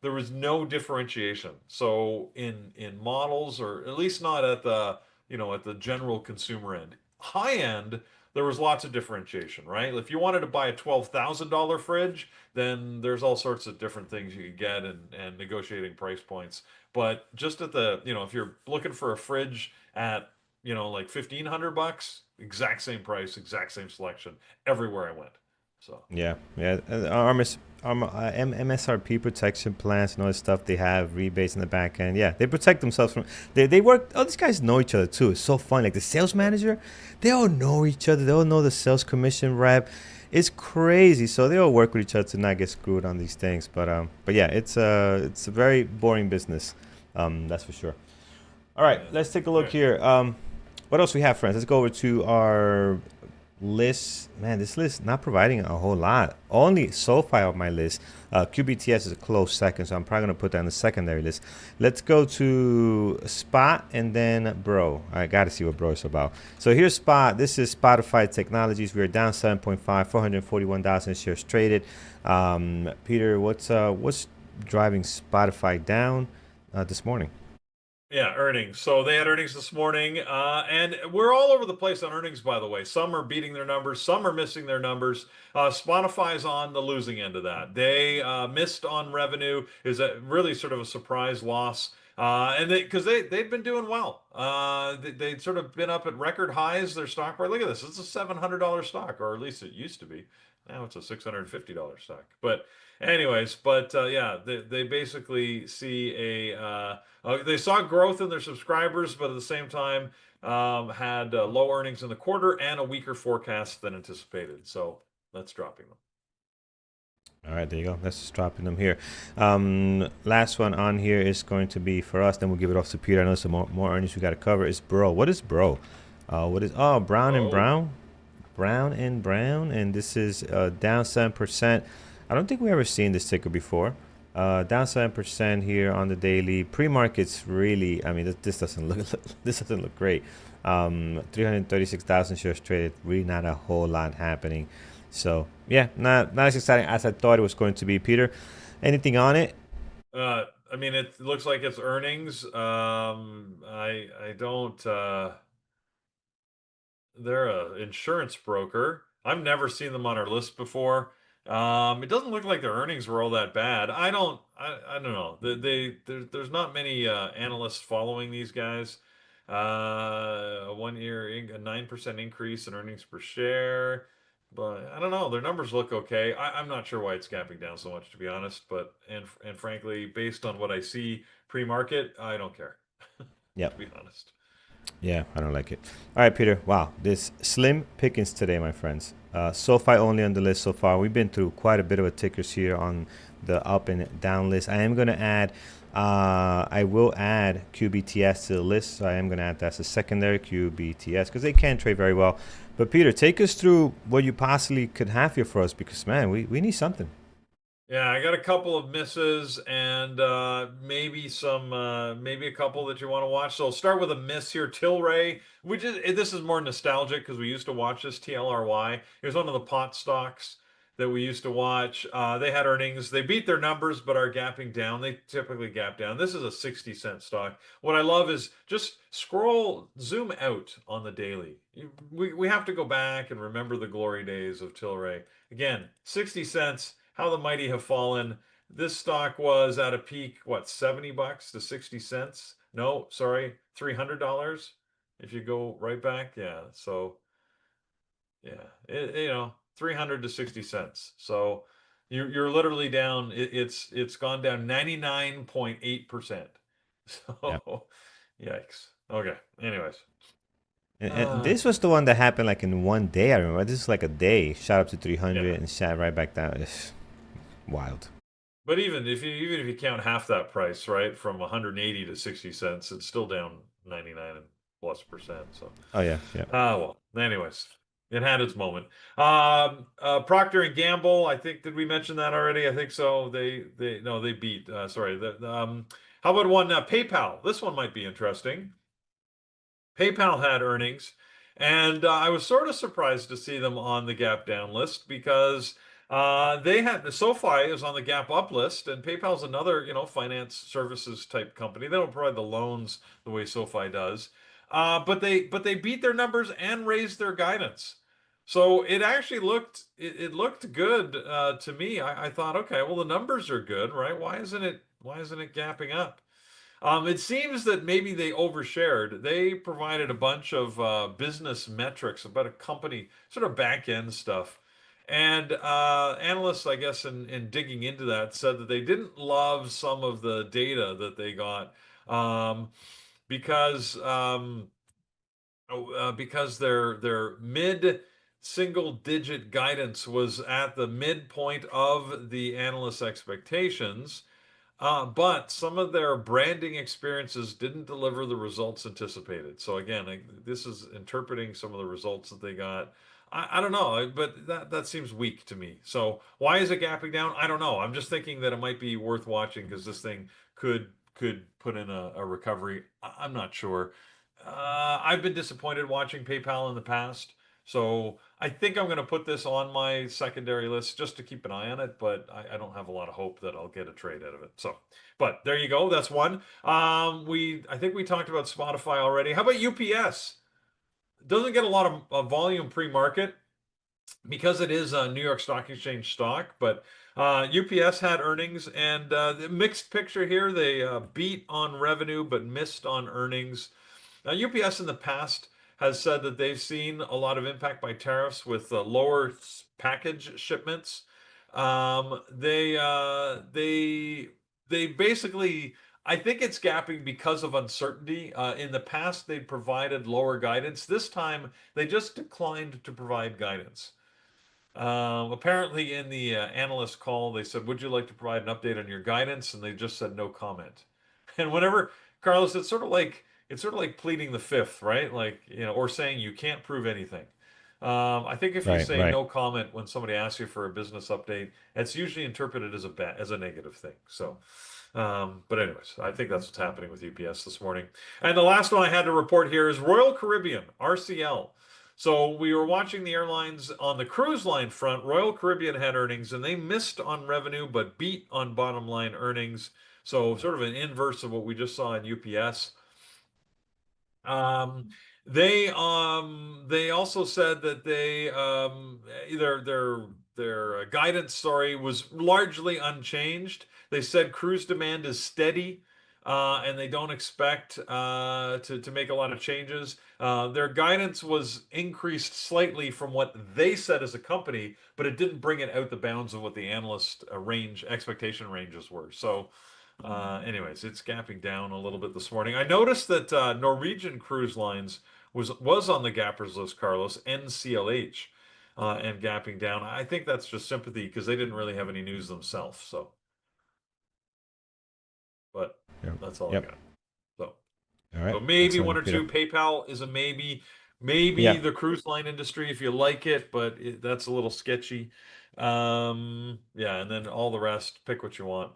there was no differentiation. So in models, or at least not at the general consumer end. High end, there was lots of differentiation, right? If you wanted to buy a $12,000 fridge, then there's all sorts of different things you could get and negotiating price points. But just at the, if you're looking for a fridge at, like $1,500, exact same price, exact same selection everywhere I went. So. Yeah, yeah. MSRP protection plans and all this stuff. They have rebates in the back end. Yeah, they protect themselves from. They work. All these guys know each other too. It's so fun. Like the sales manager, they all know each other. They all know the sales commission rep. It's crazy. So they all work with each other to not get screwed on these things. But yeah, it's a very boring business. That's for sure. All right, Yeah. let's take a look Yeah. here. What else we have, friends? Let's go over to our list. Man, this list not providing a whole lot. Only SoFi on my list. QBTS is a close second, so I'm probably gonna put that on the secondary list. Let's go to Spot and then Bro. I gotta see what Bro is about. So here's Spot. This is Spotify Technologies. We are down 7.5, 441,000 shares traded. Peter, what's driving Spotify down this morning? Yeah, earnings. So they had earnings this morning, and we're all over the place on earnings, by the way. Some are beating their numbers, some are missing their numbers. Spotify's on the losing end of that. They missed on revenue, is a really sort of a surprise loss. And they'd been doing well. They'd sort of been up at record highs. Their stock price. Look at this. It's a $700 stock, or at least it used to be. Now it's a $650 stock. But anyways, yeah, they basically see they saw growth in their subscribers, but at the same time, had low earnings in the quarter and a weaker forecast than anticipated. So that's dropping them. All right, there you go. Let's just dropping them here. Last one on here is going to be for us. Then we'll give it off to Peter. I know some more earnings we got to cover. Is Bro? What is Bro? What is Brown and Oh, Brown? Brown and Brown, and this is down 7%. I don't think we ever seen this ticker before. Down 7% here on the daily. Pre-market's really, I mean, this doesn't look this doesn't look great. 336,000 shares traded. Really not a whole lot happening. So yeah, not as exciting as I thought it was going to be. Peter, anything on it? I mean, it looks like it's earnings. I don't. They're a insurance broker. I've never seen them on our list before. It doesn't look like their earnings were all that bad. I don't know. There's not many analysts following these guys. One year, a 9% increase in earnings per share. But I don't know. Their numbers look okay. I'm not sure why it's gapping down so much, to be honest. But and frankly, based on what I see pre-market, I don't care, to Yep. be honest. Yeah, I don't like it. All right, Peter. Wow, this slim pickings today, my friends. SoFi only on the list so far. We've been through quite a bit of a tickers here on the up and down list. I am going to add, I will add QBTS to the list. So I am going to add that as a secondary QBTS because they can trade very well. But Peter, take us through what you possibly could have here for us because, man, we need something. Yeah, I got a couple of misses and maybe a couple that you want to watch. So I'll start with a miss here. Tilray, this is more nostalgic because we used to watch this TLRY. It was one of the pot stocks that we used to watch. They had earnings. They beat their numbers, but are gapping down. They typically gap down. This is a 60-cent stock. What I love is just zoom out on the daily. We have to go back and remember the glory days of Tilray. Again, 60 cents. How the mighty have fallen. This stock was at a peak, what, $70 to 60 cents? No, sorry, $300 if you go right back. Yeah, so yeah, 300 to 60 cents. So you're literally down. It's gone down 99.8%. Yeah. So yikes. Okay. Anyways. And Uh, this was the one that happened like in one day. I remember this is like a day, shot up to 300 yeah. and shot right back down. It's wild. But even if you count half that price, right, from 180 to 60 cents, it's still down 99 and plus percent. So, Oh yeah, yeah, well, anyways, it had its moment. Procter and Gamble, I think, did we mention that already? I think so. They no, they beat. Sorry. How about one PayPal? This one might be interesting. PayPal had earnings, and I was sort of surprised to see them on the gap down list because they had SoFi is on the gap up list, and PayPal's another finance services type company. They don't provide the loans the way SoFi does, but they beat their numbers and raised their guidance. So it actually it looked good to me. I thought, okay, well the numbers are good, right? Why isn't it gapping up? It seems that maybe they overshared. They provided a bunch of business metrics about a company, sort of back end stuff. And analysts, I guess, in digging into that, said that they didn't love some of the data that they got um, because because their mid single digit guidance was at the midpoint of the analysts' expectations, but some of their branding experiences didn't deliver the results anticipated. So again, this is interpreting some of the results that they got. I don't know, but that seems weak to me. So why is it gapping down? I don't know. I'm just thinking that it might be worth watching because this thing could put in a recovery. I'm not sure. I've been disappointed watching PayPal in the past. So I think I'm going to put this on my secondary list just to keep an eye on it, but I don't have a lot of hope that I'll get a trade out of it. So, but there you go. That's one. I think we talked about Spotify already. How about UPS? Doesn't get a lot of volume pre-market because it is a New York Stock Exchange stock, but UPS had earnings and the mixed picture here. They beat on revenue but missed on earnings. Now, UPS in the past has said that they've seen a lot of impact by tariffs with lower package shipments. They basically, I think it's gapping because of uncertainty. In the past, they provided lower guidance. This time, they just declined to provide guidance. Apparently, in the analyst call, they said, "Would you like to provide an update on your guidance?" And they just said no comment. And whenever Carlos, it's sort of like pleading the fifth, right? Like, or saying you can't prove anything. I think if you Right, say right. no comment when somebody asks you for a business update, it's usually interpreted as a negative thing. So, but anyways, I think that's what's happening with UPS this morning. And the last one I had to report here is Royal Caribbean, RCL. So we were watching the airlines on the cruise line front. Royal Caribbean had earnings and they missed on revenue but beat on bottom line earnings. So sort of an inverse of what we just saw in UPS. Um, they also said that their guidance, sorry, was largely unchanged. They said cruise demand is steady, and they don't expect to make a lot of changes. Their guidance was increased slightly from what they said as a company, but it didn't bring it out the bounds of what the analyst range expectation ranges were. So. Anyways, it's gapping down a little bit this morning. I noticed that Norwegian Cruise Lines was on the gappers list, Carlos, NCLH, and gapping down. I think that's just sympathy because they didn't really have any news themselves. So, but Yep. that's all I Yep. got. So, All right. so maybe one Excellent, or Peter. two. PayPal is a maybe. Maybe Yeah. the cruise line industry if you like it, but that's a little sketchy. Yeah, and then all the rest, pick what you want.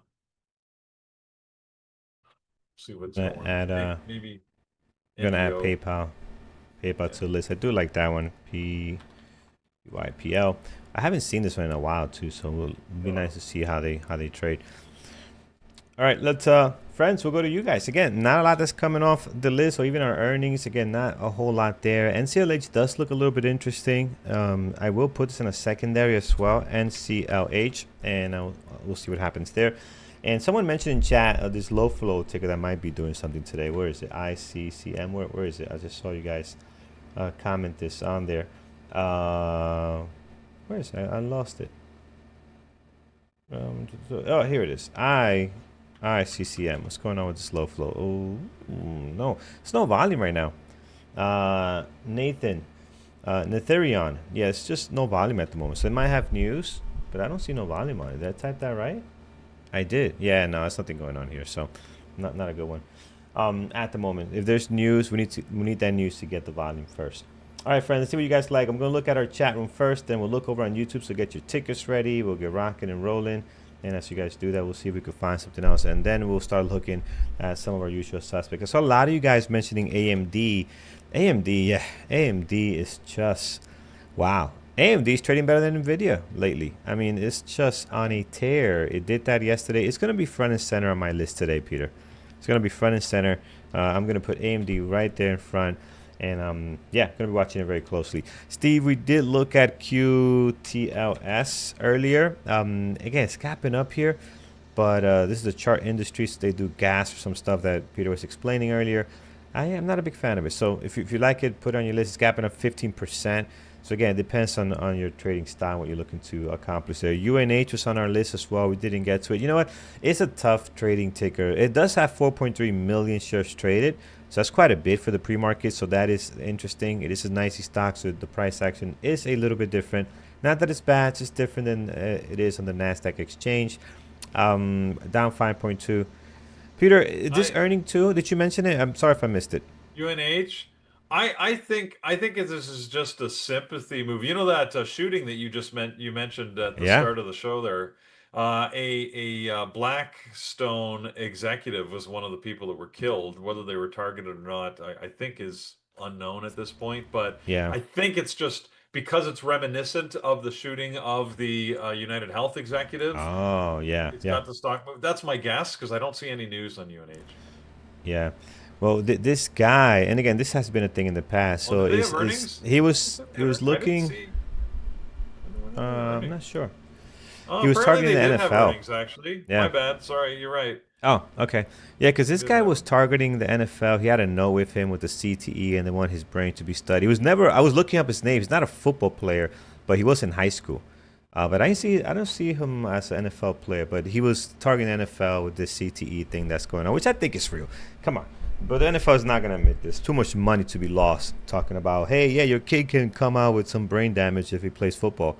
See what's Gonna going. add Maybe gonna add NVO. PayPal. PayPal Yeah. to the list. I do like that one. PYPL. I haven't seen this one in a while too, so it'll be nice to see how they trade. All right, let's friends, we'll go to you guys. Again, not a lot that's coming off the list or even our earnings. Again, not a whole lot there. NCLH does look a little bit interesting. I will put this in a secondary as well, NCLH, and we'll see what happens there. And someone mentioned in chat this low flow ticker that might be doing something today. Where is it? ICCM. Where is it? I just saw you guys comment this on there. Where is it? I lost it. Oh, here it is. ICCM. What's going on with the slow flow? Oh, no. It's no volume right now. Nathan. Netherion. Yeah, it's just no volume at the moment. So it might have news, but I don't see no volume on it. Did I type that right? I did. Yeah, no, there's nothing going on here. So not a good one. At the moment. If there's news, we need that news to get the volume first. All right, friends, let's see what you guys like. I'm going to look at our chat room first, then we'll look over on YouTube, so get your tickets ready. We'll get rocking and rolling. And as you guys do that, we'll see if we can find something else. And then we'll start looking at some of our usual suspects. I saw a lot of you guys mentioning AMD. AMD, yeah, AMD is just, wow. AMD is trading better than NVIDIA lately. I mean, it's just on a tear. It did that yesterday. It's going to be front and center on my list today, Peter. It's going to be front and center. I'm going to put AMD right there in front. And yeah, gonna be watching it very closely. Steve, we did look at QTLS earlier. Again, it's gapping up here, but this is the chart industry, so they do gas for some stuff that Peter was explaining earlier. I am not a big fan of it. So if you like it, put it on your list. It's gapping up 15%. So again, it depends on your trading style, what you're looking to accomplish there. UNH was on our list as well. We didn't get to it. You know what? It's a tough trading ticker. It does have 4.3 million shares traded. So that's quite a bit for the pre-market. So that is interesting. It is a nicey stock. So the price action is a little bit different. Not that it's bad. It's just different than it is on the NASDAQ exchange. Down 5.2. Peter, is this earning too? Did you mention it? I'm sorry if I missed it. UNH. I think this is just a sympathy move. You know that shooting that you mentioned at the Yeah. start of the show there. A Blackstone executive was one of the people that were killed. Whether they were targeted or not, I think is unknown at this point. But Yeah. I think it's just because it's reminiscent of the shooting of the United Health executive. Oh, yeah. It's Yeah. got the stock move. That's my guess because I don't see any news on UNH. Yeah. Well, this guy, and again, this has been a thing in the past. Oh, So did they have is earnings? he Was was it he was I didn't looking. see. When were the I'm not earnings? sure. Oh, He was apparently targeting they the did have NFL. earnings, actually. My Yeah. bad. Sorry, you're right. Oh, okay. Yeah, because They this did guy have was earnings. targeting the NFL. He had a note with him with the CTE, and they want his brain to be studied. He was never. I was looking up his name. He's not a football player, but he was in high school. But I don't see him as an NFL player. But he was targeting the NFL with this CTE thing that's going on, which I think is real. Come on. But the NFL is not going to admit this. Too much money to be lost talking about, hey, yeah, your kid can come out with some brain damage if he plays football.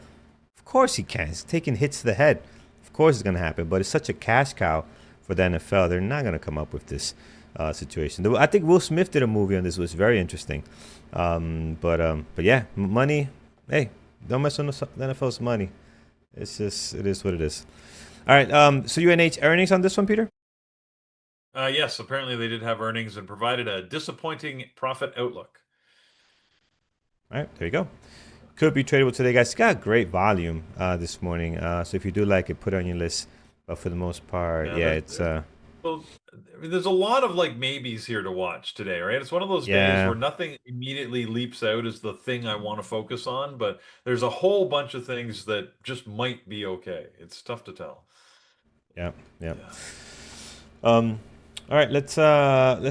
Of course he can. He's taking hits to the head. Of course it's going to happen. But it's such a cash cow for the NFL. They're not going to come up with this situation. I think Will Smith did a movie on this. It was very interesting. But yeah, money. Hey, don't mess with the NFL's money. It's just it is what it is. All right. So UNH earnings on this one, Peter? Yes, apparently they did have earnings and provided a disappointing profit outlook. All right, there you go. Could be tradable today, guys. It's got great volume this morning. So if you do like it, put it on your list. But for the most part, Yeah, yeah, it's well, I mean, there's a lot of like maybes here to watch today, right? It's one of those days yeah, where nothing immediately leaps out as the thing I want to focus on, but there's a whole bunch of things that just might be okay. It's tough to tell. yeah, yeah. Yeah. All right, let's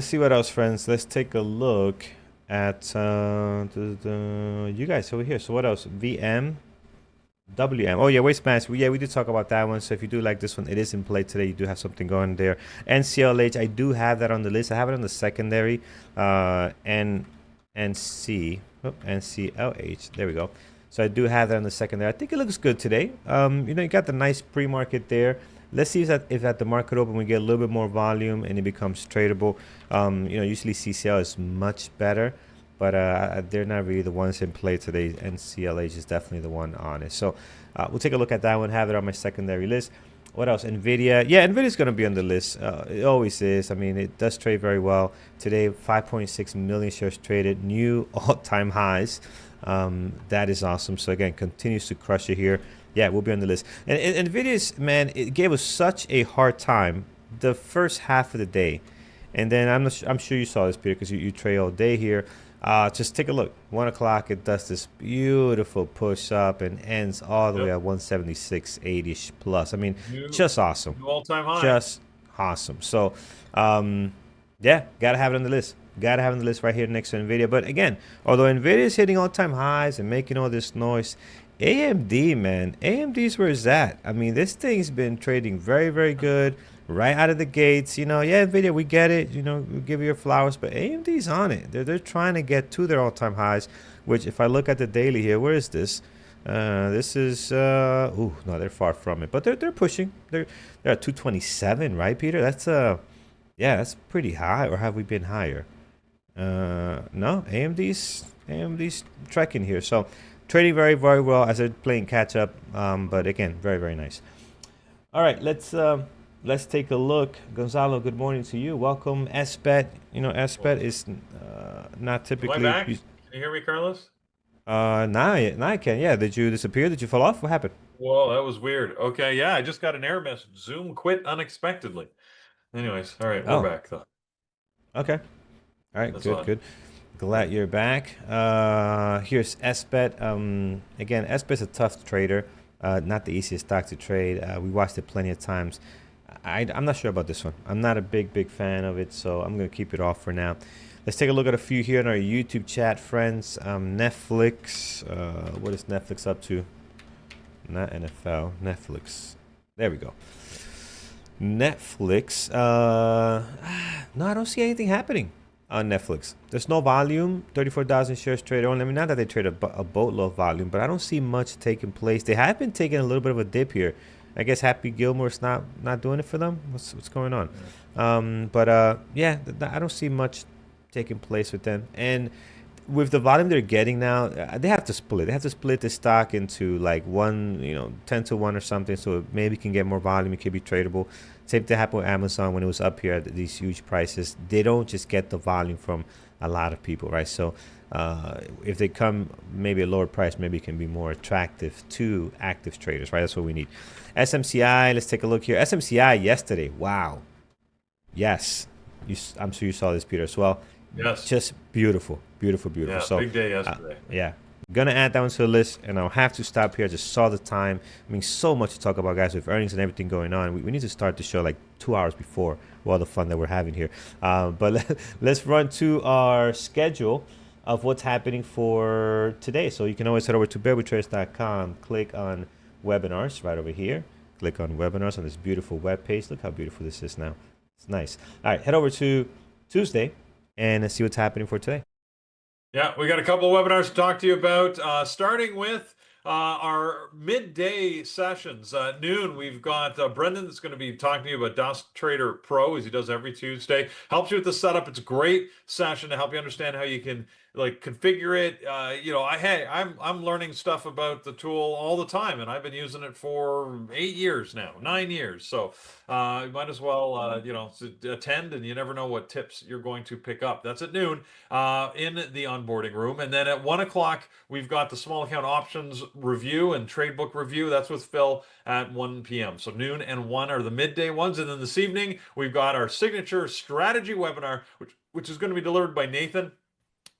see what else, friends. Let's take a look at you guys over here. So what else? VM, WM. Oh yeah, waste management. Yeah, we did talk about that one. So if you do like this one, it is in play today. You do have something going there. NCLH, I do have that on the list. I have it on the secondary. And NC, NCLH. There we go. So I do have that on the secondary. I think it looks good today. You got the nice pre-market there. Let's see if at the market open we get a little bit more volume and it becomes tradable. Usually CCL is much better, but they're not really the ones in play today. NCLH is definitely the one on it. So we'll take a look at that one, have it on my secondary list. What else? NVIDIA. Yeah, NVIDIA is going to be on the list. It always is. I mean, it does trade very well. Today, 5.6 million shares traded, new all-time highs. That is awesome. So, again, continues to crush it here. Yeah, we'll be on the list. And NVIDIA's, man, it gave us such a hard time the first half of the day. And then I'm sure you saw this, Peter, because you trade all day here. Just take a look. 1 o'clock, it does this beautiful push up and ends all the way Yep. at 176.80 plus. I mean, New, just awesome. new all-time high. Just awesome. So, yeah, gotta have it on the list. Gotta have it on the list right here next to Nvidia. But again, although Nvidia is hitting all-time highs and making all this noise, AMD, man, AMD is where it's at. I mean, this thing's been trading very, very good right out of the gates. Yeah, Nvidia, we get it. We give you your flowers, but AMD's on it. They're trying to get to their all-time highs. Which, if I look at the daily here, where is this? This is no, they're far from it, but they're pushing. They're at 227, right, Peter? That's yeah, that's pretty high. Or have we been higher? No, AMD's trekking here. So trading very, very well as they're playing catch up. But again, very, very nice. All right, let's take a look. Gonzalo, good morning to you. Welcome, SBET. SBET is not Am I typically. back? Can you hear me, Carlos? Now I can. Yeah, did you disappear? Did you fall off? What happened? Whoa, that was weird. Okay, yeah, I just got an error message. Zoom quit unexpectedly. Anyways, all right, we're Oh, back though. okay. All right, That's good, odd. good. Glad you're back. Here's SBET. Again, SBET's a tough trader. Not the easiest stock to trade. We watched it plenty of times. I'm not sure about this one. I'm not a big fan of it, so I'm gonna keep it off for now. Let's take a look at a few here in our YouTube chat, friends. Netflix. What is Netflix up to? Not NFL. Netflix. There we go. Netflix. No, I don't see anything happening on Netflix. There's no volume. 34,000 shares traded on. I mean, not that they trade a boatload of volume, but I don't see much taking place. They have been taking a little bit of a dip here. I guess Happy Gilmore's not doing it for them. What's going on? Yeah, I don't see much taking place with them. And with the volume they're getting now, they have to split. They have to split the stock into like one, 10 to 1 or something, so it maybe can get more volume. It can be tradable. Same thing happened with Amazon when it was up here at these huge prices. They don't just get the volume from a lot of people, right? So if they come maybe a lower price, maybe it can be more attractive to active traders, right? That's what we need. SMCI, let's take a look here. SMCI yesterday, wow. Yes, I'm sure you saw this, Peter, as well. Yes. Just beautiful, beautiful, beautiful. Yeah, So big day yesterday. yeah, gonna add that one to the list, and I'll have to stop here. I just saw the time. I mean, so much to talk about, guys, with earnings and everything going on. We need to start the show like 2 hours before all the fun that we're having here. But let's run to our schedule of what's happening for today. So you can always head over to bearwithtraders.com, click on webinars right over here. Click on webinars on this beautiful web page. Look how beautiful this is now. It's nice. All right, head over to Tuesday and see what's happening for today. Yeah, we got a couple of webinars to talk to you about, starting with our midday sessions. Noon, we've got Brendan that's going to be talking to you about DOS Trader Pro, as he does every Tuesday. Helps you with the setup. It's a great session to help you understand how you can configure it. I'm learning stuff about the tool all the time, and I've been using it for 8 years now, 9 years. So you might as well attend, and you never know what tips you're going to pick up. That's at noon in the onboarding room, and then at 1 o'clock we've got the small account options review and trade book review. That's with Phil at 1 p.m. So noon and 1 are the midday ones, and then this evening we've got our signature strategy webinar, which is going to be delivered by Nathan.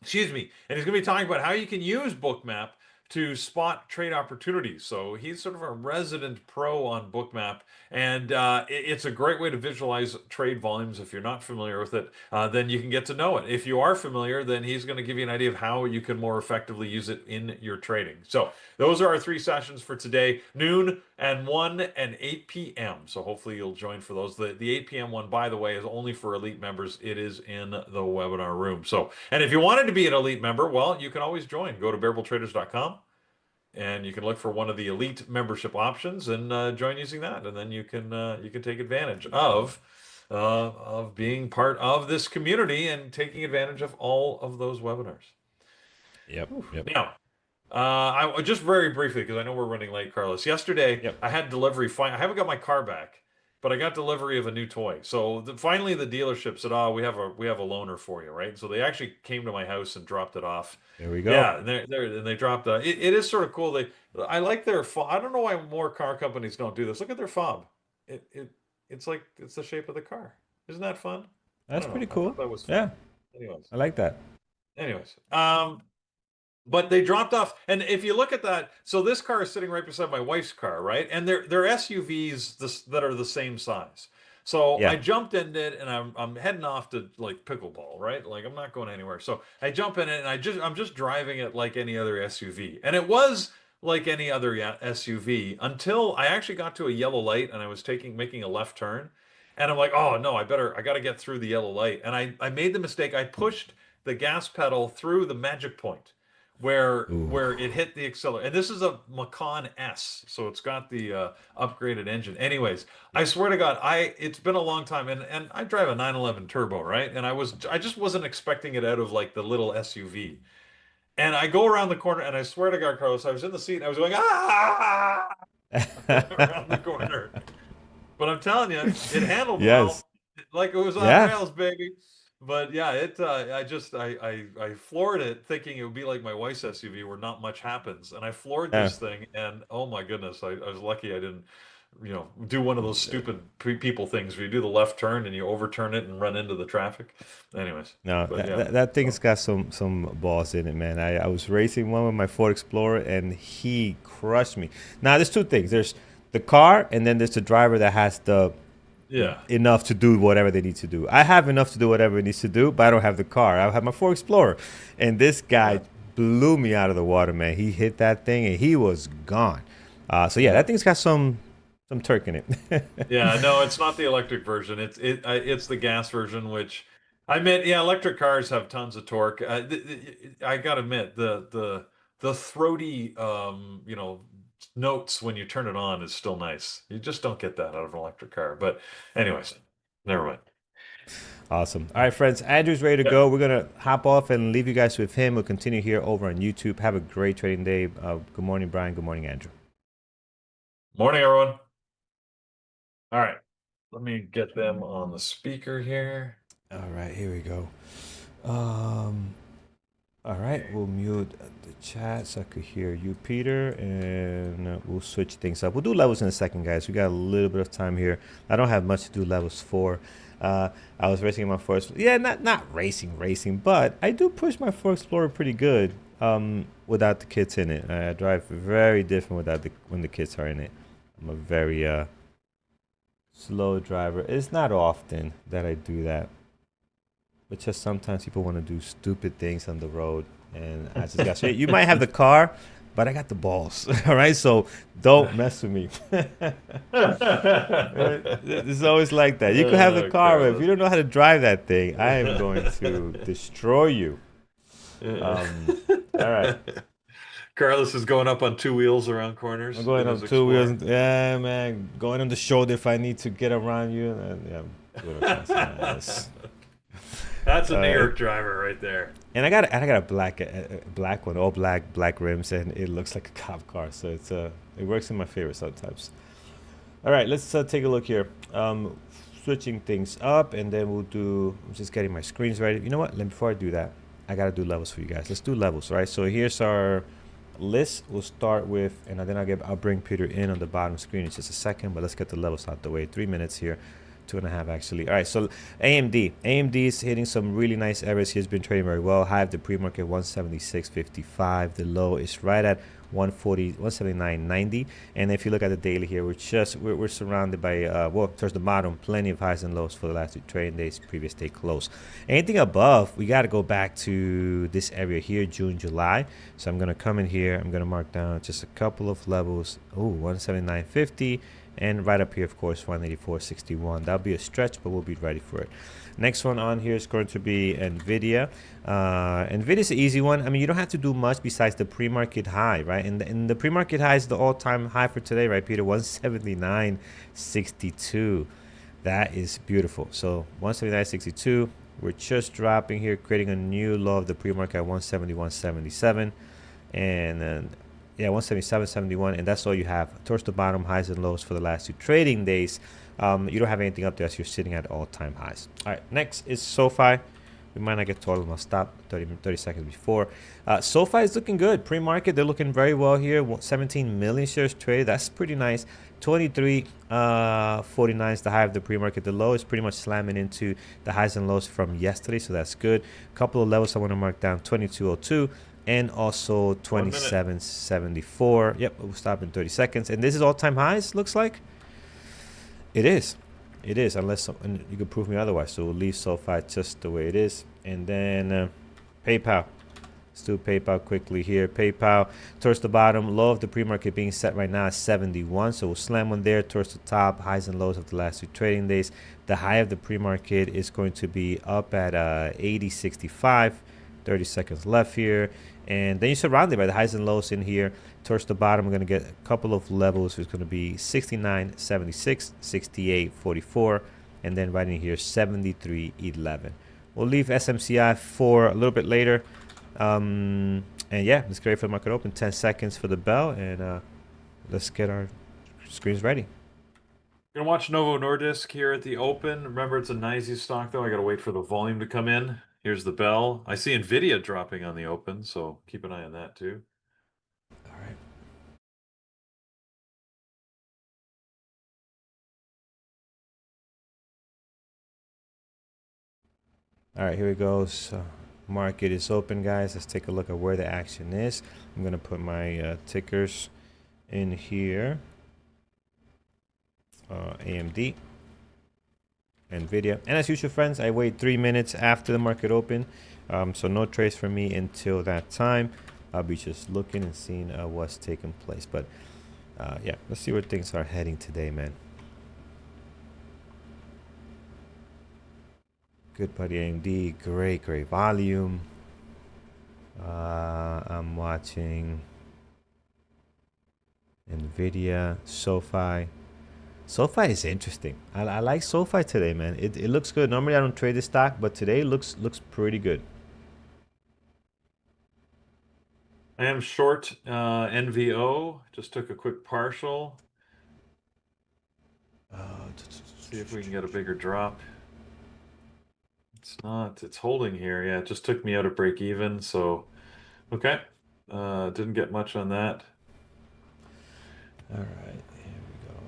Excuse me. And he's going to be talking about how you can use Bookmap to spot trade opportunities. So he's sort of a resident pro on Bookmap, and it's a great way to visualize trade volumes. If you're not familiar with it, then you can get to know it. If you are familiar, then he's going to give you an idea of how you can more effectively use it in your trading. So those are our 3 sessions for today: noon and 1 and 8 p.m. So hopefully you'll join for those. The 8 p.m. one, by the way, is only for elite members. It is in the webinar room. So, and if you wanted to be an elite member, well, you can always join. Go to bearwithtraders.com. and you can look for one of the elite membership options and join using that, and then you can take advantage of being part of this community and taking advantage of all of those webinars. Yep. Now, I just very briefly, because I know we're running late, Carlos. Yesterday, Yep. I had delivery. I haven't got my car back, but I got delivery of a new toy. So finally, the dealership said, "Oh, we have a loaner for you," right? So they actually came to my house and dropped it off. There we go. Yeah, and they dropped. It is sort of cool. I like their fob. I don't know why more car companies don't do this. Look at their fob. It's like it's the shape of the car. Isn't that fun? That's pretty cool. That was fun. Yeah. Anyways, I like that. But they dropped off, and if you look at that, so this car is sitting right beside my wife's car, right? And they're SUVs that are the same size. So Yeah. I jumped in it, and I'm heading off to like pickleball, right? Like I'm not going anywhere. So I jump in it, and I'm just driving it like any other SUV, and it was like any other SUV until I actually got to a yellow light, and I was making a left turn, and I'm like, oh no, I got to get through the yellow light, and I made the mistake. I pushed the gas pedal through the magic point where it hit the accelerator. And this is a Macan S, so it's got the upgraded engine. Anyways, I swear to God, it's been a long time, and I drive a 911 turbo, right? And I just wasn't expecting it out of like the little SUV. And I go around the corner, and I swear to God, Carlos, I was in the seat, and I was going around the corner. But I'm telling you, it handled well, like it was on rails, baby. But yeah, I floored it thinking it would be like my wife's SUV where not much happens, and I floored this thing, and oh my goodness, I was lucky I didn't do one of those stupid people things where you do the left turn and you overturn it and run into the traffic. Anyways, No, but that, yeah. that, that thing's So got some balls in it, man. I was racing one with my Ford Explorer and he crushed me. Now there's two things. There's the car and then there's the driver that has the yeah. enough to do whatever they need to do. I have enough to do whatever it needs to do, but I don't have the car. I have my Ford Explorer, and this Yeah. guy blew me out of the water, man. He hit that thing and he was gone. So yeah, Yeah. that thing's got some Turk in it. Yeah, no, it's not the electric version. It's the gas version, which I meant. Yeah, electric cars have tons of torque. I gotta admit, the throaty notes when you turn it on is still nice. You just don't get that out of an electric car. But anyways, never mind. Awesome. All right, friends. Andrew's ready to Yeah. go. We're gonna hop off and leave you guys with him. We'll continue here over on YouTube. Have a great trading day. Good morning, Brian. Good morning, Andrew. Morning, everyone. All right, let me get them on the speaker here. All right, here we go. Um, All right, we'll mute the chat so I could hear you, Peter, and we'll switch things up. We'll do levels in a second, guys. We got a little bit of time here. I don't have much to do levels for. I was racing in my first, yeah, not racing, but I do push my Ford Explorer pretty good without the kids in it. I drive very different without when the kids are in it. I'm a very slow driver. It's not often that I do that. But just sometimes people want to do stupid things on the road, and I just got to say, you might have the car, but I got the balls. All right, so don't mess with me. It's always like that. You could have the car, but if you Carlos. don't know how to drive that thing, I am going to destroy you. Yeah. Um, all right, Carlos is going up on two wheels around I'm corners going in on his two wheels. Explorer. Yeah, man, going on the shoulder if I need to get around you. And, yeah, doing all kinds of madness. That's a New Uh, York driver right there. And I got a black one, all black rims, and it looks like a cop car. So it works in my favor sometimes. All right, let's take a look here. Switching things up, and then we'll do. I'm just getting my screens ready. You know what? Before I do that, I gotta do levels for you guys. Let's do levels, right? So here's our list. We'll start with, and then I'll bring Peter in on the bottom screen in just a second. But let's get the levels out the way. 3 minutes here. 2.5 actually. All right, so AMD is hitting some really nice areas. He's been trading very well. High of the pre-market 176.55. The low is right at 140, 179.90. And if you look at the daily here, we're surrounded by well, towards the bottom, plenty of highs and lows for the last two trading days, previous day close. Anything above, we got to go back to this area here, June, July. So I'm gonna come in here. I'm gonna mark down just a couple of levels. Oh, 179.50. And right up here, of course, 184.61. That'll be a stretch, but we'll be ready for it. Next one on here is going to be NVIDIA. NVIDIA is an easy one. I mean, you don't have to do much besides the pre-market high, right? And the pre-market high is the all-time high for today, right, Peter? 179.62. That is beautiful. So 179.62. We're just dropping here, creating a new low of the pre-market at 171.77. And then yeah, 177.71, and that's all you have. Towards the bottom, highs and lows for the last two trading days. You don't have anything up there, so you're sitting at all-time highs. All right, next is SoFi. We might not get total. I'll stop 30 seconds before. SoFi is looking good. Pre-market, they're looking very well here. 17 million shares traded. That's pretty nice. 23.49 is the high of the pre-market. The low is pretty much slamming into the highs and lows from yesterday, so that's good. A couple of levels I want to mark down. 22.02. And also 27.74. Yep, we'll stop in 30 seconds. And this is all-time highs, looks like. It is. It is, unless you can prove me otherwise. So we'll leave SoFi just the way it is. And then PayPal. Let's do PayPal quickly here. PayPal towards the bottom. Low of the pre-market being set right now is 71. So we'll slam one there towards the top. Highs and lows of the last two trading days. The high of the pre-market is going to be up at 80.65. 30 seconds left here. And then you're surrounded by the highs and lows in here. Towards the bottom, we're going to get a couple of levels. It's going to be 69.76, 68.44, and then right in here, 73.11. We'll leave SMCI for a little bit later. And yeah, let's get ready for the market open. 10 seconds for the bell, and let's get our screens ready. Gonna watch Novo Nordisk here at the open. Remember, it's a NYSE stock, though. I gotta wait for the volume to come in. Here's the bell. I see NVIDIA dropping on the open, so keep an eye on that, too. All right. All right, here we go. So market is open, guys. Let's take a look at where the action is. I'm gonna put my tickers in here. AMD, Nvidia, and as usual, friends, I wait 3 minutes after the market open, so no trades for me until that time. I'll be just looking and seeing what's taking place. But yeah, let's see where things are heading today, man. Good buddy AMD, great volume. I'm watching Nvidia, SoFi. SoFi is interesting. I like SoFi today, man. It looks good. Normally I don't trade this stock, but today looks pretty good. I am short NVO. Just took a quick partial. See if we can get a bigger drop. It's not. It's holding here. Yeah, it just took me out of break even. So, okay. Didn't get much on that. All right, here we go.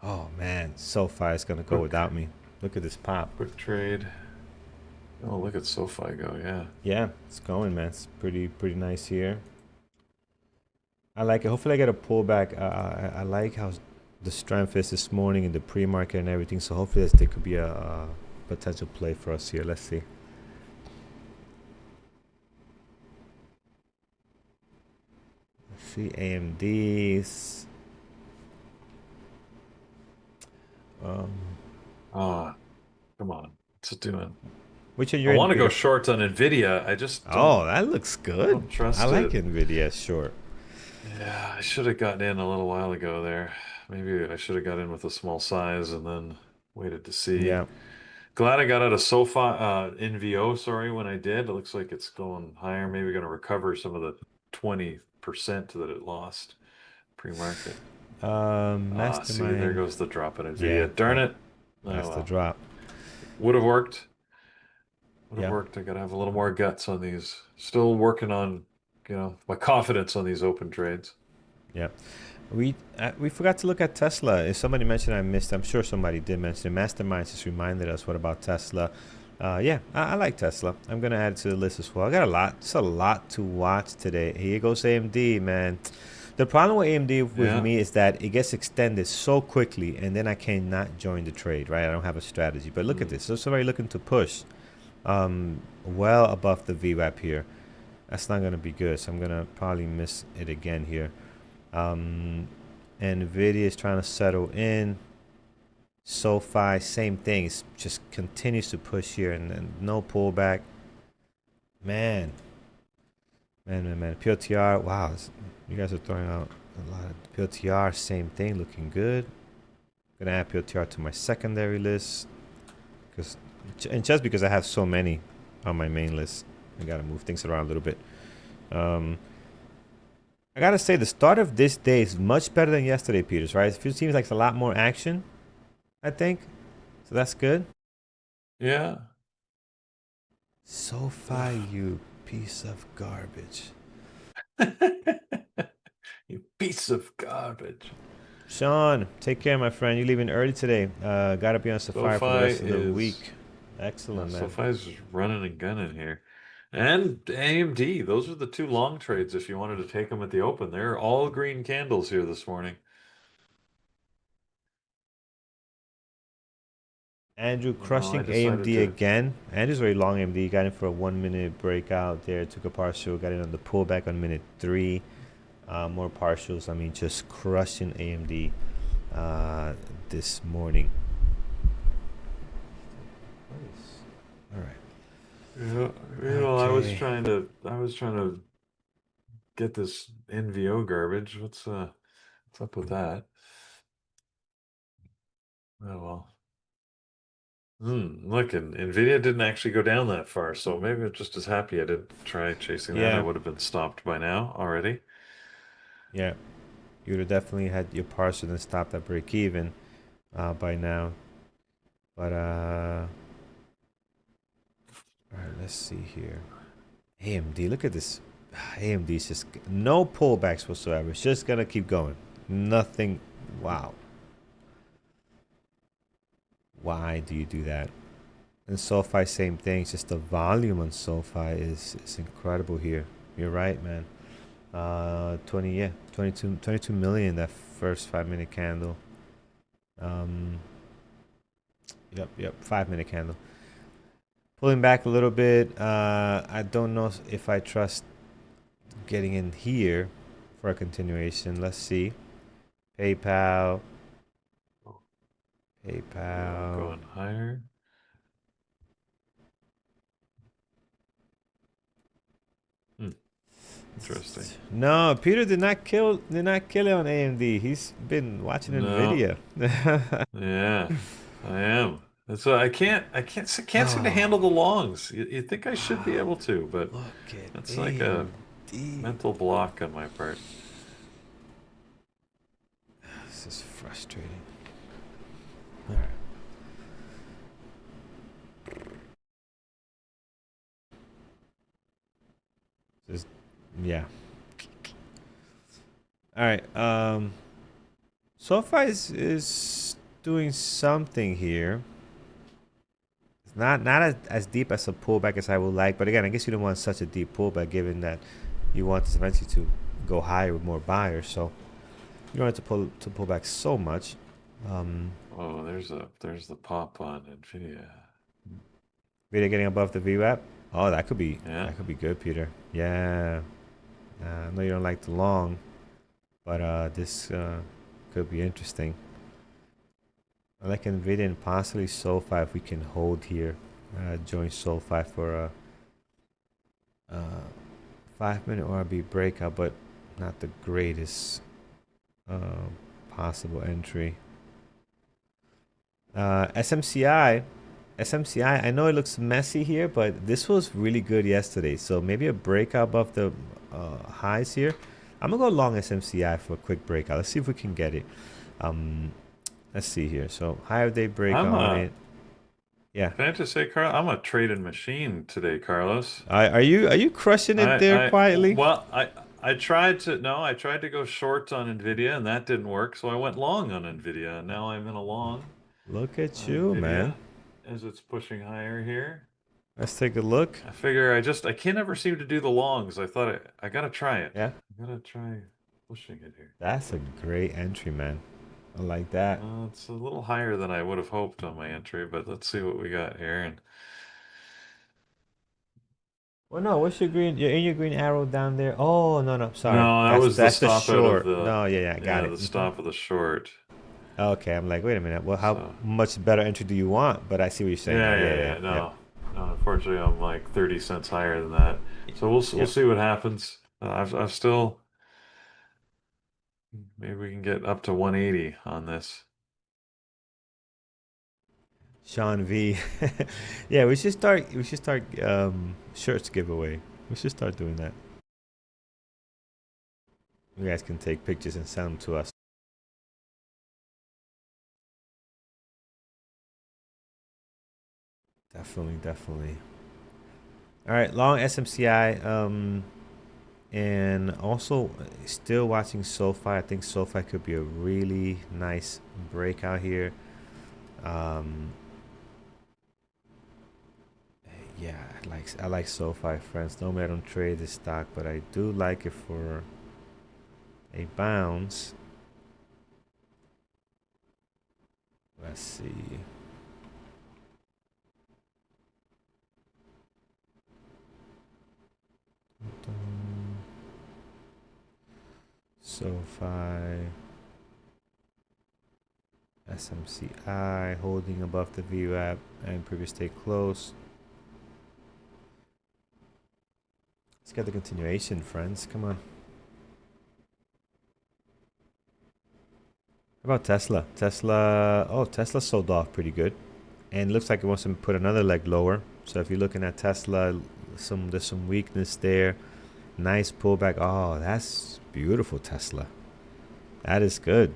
Oh man, SoFi is gonna go without me. Look at this pop. Quick trade. Oh, look at SoFi go. Yeah. Yeah, it's going, man. It's pretty nice here. I like it. Hopefully I get a pullback. I like how the strength is this morning in the pre-market and everything. So hopefully there could be a potential play for us here. Let's see. Let's see AMD's. Come on. What's it doing? Which are I your? want to go short on Nvidia. I just Oh, that looks good. don't trust I like it. Nvidia short. Yeah, I should have gotten in a little while ago there. Maybe I should have got in with a small size and then waited to see. Yeah. Glad I got out of SoFi, NVO, sorry, when I did. It looks like it's going higher. Maybe going to recover some of the 20% that it lost pre-market. See, there Mastermind. goes the drop in Yeah, Nvidia. Darn it. Oh, that's the well. drop. Would have worked. Would have Yeah. worked. I gotta have a little more guts on these. Still working on, my confidence on these open trades. Yeah. We forgot to look at Tesla. If somebody mentioned, I missed. I'm sure somebody did mention it. Masterminds just reminded us. What about Tesla? Yeah, I like Tesla. I'm gonna add it to the list as well. I got a lot. It's a lot to watch today. Here goes AMD, man. The problem with AMD with Yeah. me is that it gets extended so quickly, and then I cannot join the trade. Right? I don't have a strategy. But look at this. So somebody looking to push, well above the VWAP here. That's not gonna be good. So I'm gonna probably miss it again here. Nvidia is trying to settle in. SoFi, same thing. It just continues to push here and no pullback. Man. PLTR, wow. You guys are throwing out a lot of PLTR, same thing, looking good. Gonna add PLTR to my secondary list. Just because I have so many on my main list, I gotta move things around a little bit. I gotta say, the start of this day is much better than yesterday, Peters, right? It seems like it's a lot more action, I think. So that's good. Yeah. SoFi, you piece of garbage. You piece of garbage. Sean, take care, my friend. You're leaving early today. Gotta be on Safari for the rest of the week. Excellent, man. SoFi's running and gunning here. And AMD, those are the two long trades if you wanted to take them at the open. They're all green candles here this morning. Andrew I crushing decided AMD to- again. Andrew's very long AMD. Got in for a 1 minute breakout there. Took a partial. Got in on the pullback on minute 3. More partials. I mean, just crushing AMD this morning. All right. Yeah, I was trying to get this NVO garbage. What's up with that? Oh well. Look, and Nvidia didn't actually go down that far, so maybe I'm just as happy I didn't try chasing that. Yeah. I would have been stopped by now already. Yeah. You would have definitely had your partial and stopped at break even by now. But all right, let's see here. AMD, look at this. AMD's just no pullbacks whatsoever. It's just gonna keep going. Nothing. Wow. Why do you do that? And SoFi, same thing. It's just the volume on SoFi is incredible here. You're right, man. 20, yeah, 22 million that first 5 minute candle. Um, yep, 5 minute candle. Pulling back a little bit. I don't know if I trust getting in here for a continuation. Let's see. PayPal. Going higher. Interesting. No, Peter did not kill it on AMD. He's been watching No. Nvidia. Yeah, I am. That's why I can't seem to handle the Oh, longs. You think I should be able wow. to, but Look at that's like a AMD. mental block on my part. This is frustrating. All right. Just, yeah. All right. SoFi is doing something here. It's not as deep as a pullback as I would like, but again, I guess you don't want such a deep pullback, given that you want this eventually to go higher with more buyers. So you don't have to pull back so much. Oh, there's the pop on Nvidia. Really getting above the VWAP. Oh, Yeah. that could be good, Peter. Yeah. I know you don't like the long, but this could be interesting. I like Nvidia and possibly SoFi if we can hold here. Join SoFi for a 5 minute RB breakout, but not the greatest possible entry. SMCI. I know it looks messy here, but this was really good yesterday. So maybe a breakout above the highs here. I'm gonna go long SMCI for a quick breakout. Let's see if we can get it. Um, let's see here. So higher day break I'm on a it. Yeah. Can I just say, Carl, I'm a trading machine today, Carlos. Are you crushing it there I quietly? well, I tried to no, I tried to go short on Nvidia and that didn't work, so I went long on Nvidia. And now I'm in a long Look at on you, man. Nvidia as it's pushing higher here. Let's take a look. I figure I can't ever seem to do the longs. I thought I gotta try it. Yeah. I gotta try pushing it here. That's a great entry, man. I like that. It's a little higher than I would have hoped on my entry, but let's see what we got here. And Well, no, what's your green? You're in your green arrow down there. Oh, no, no, sorry. no, that That's was the that's the stop out of short. the No, yeah, got yeah, it. the stop of the short. Okay, I'm like, wait a minute. Well, how So much better entry do you want? But I see what you're saying now. yeah, Yeah, yeah, yeah, yeah. yep. No, no. Unfortunately, I'm like 30 cents higher than that. So we'll Yep. see what happens. I've still maybe we can get up to 180 on this. Sean V. Yeah, we should start shirts giveaway. We should start doing that. You guys can take pictures and send them to us. Definitely, definitely. All right, long SMCI. And also still watching SoFi. I think SoFi could be a really nice breakout here. Um, yeah, I like SoFi, friends. Normally I don't trade this stock, but I do like it for a bounce. Let's see. SoFi, SMCI holding above the VWAP and previous stay close. Let's get the continuation, friends. Come on. How about Tesla? Tesla sold off pretty good. And it looks like it wants to put another leg lower. So if you're looking at Tesla, there's some weakness there. Nice pullback. Oh, that's beautiful, Tesla. That is good.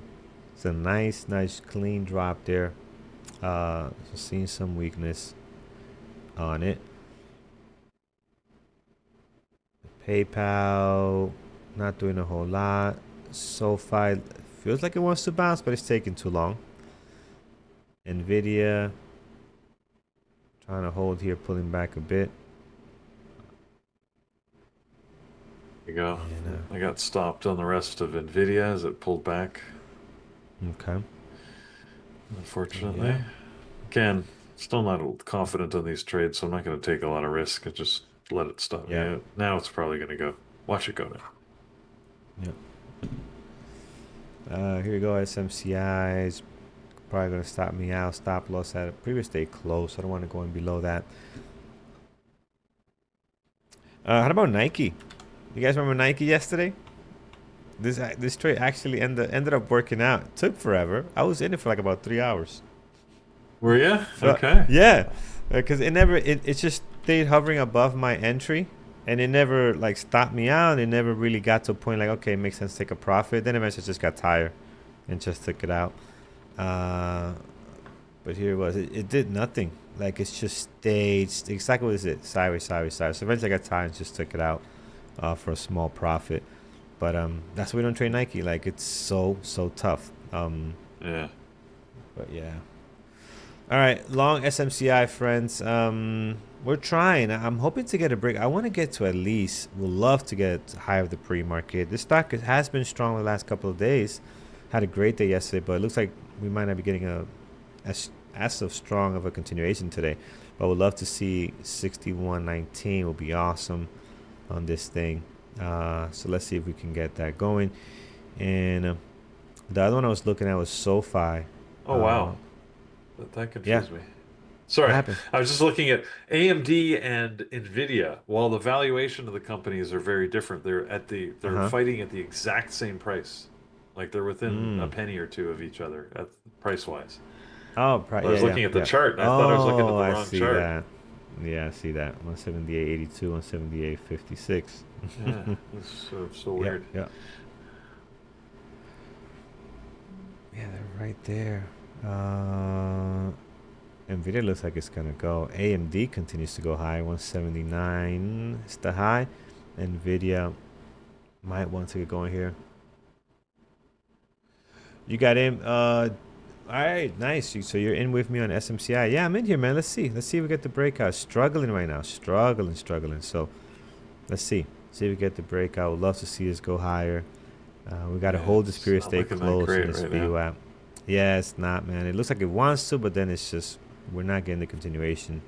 It's a nice clean drop there. So seeing some weakness on it. PayPal, not doing a whole lot. SoFi feels like it wants to bounce, but it's taking too long. Nvidia, Trying to hold here, pulling back a bit. There you go. And, I got stopped on the rest of Nvidia as it pulled back, okay. unfortunately. Yeah. Again, still not confident on these trades, so I'm not going to take a lot of risk. I just let it stop me Yeah. out. Now it's probably going to go. Watch it go now. Yeah. Here we go. SMCI's probably gonna stop me out. Stop loss at a previous day close. I don't want to go in below that. How about Nike? You guys remember Nike yesterday? This trade actually ended up working out. It took forever. I was in it for like about 3 hours. Were you? So, Okay. yeah, because it just stayed hovering above my entry, and it never like stopped me out. It never really got to a point like, okay, it makes sense to take a profit. Then eventually just got tired and just took it out. But here it was. It did nothing. Like it's just stayed exactly what is it? Sideways, sideways, sideways. So eventually I got tired and just took it out for a small profit. But that's why we don't trade Nike. Like it's so tough. Yeah. But yeah. All right, long SMCI friends. We're trying. I'm hoping to get a break. I want to get to at least. We'll love to get higher of the pre-market. This stock has been strong the last couple of days. Had a great day yesterday, but it looks like we might not be getting as of strong of a continuation today. But we'd love to see 61.19. Will be awesome on this thing. So let's see if we can get that going. And the other one I was looking at was SoFi. Oh, wow. That confused Yeah. me. Sorry, What happened? I was just looking at AMD and Nvidia. While the valuation of the companies are very different, they're Uh-huh. fighting at the exact same price. Like they're within a Mm. penny or two of each other at price wise. Oh, I was yeah, yeah, looking at the yeah. chart and I thought I was looking at Oh, the I wrong see chart. that. Yeah, I see that. 178.82, 178.56. Yeah, it's so Yeah, weird. yeah. Yeah, they're right there. Nvidia looks like it's gonna go. AMD continues to go high. 179 is the high. Nvidia might want to get going here. You got him. All right, nice. So you're in with me on SMCI. Yeah, I'm in here, man. Let's see. Let's see if we get the breakout. Struggling right now. Struggling. So let's see. See if we get the breakout. Would love to see us go higher. We got to Yeah, hold this it's period, not stay looking that close great in this right now. VWAP. Yeah, it's not, man. It looks like it wants to, but then it's just we're not getting the continuation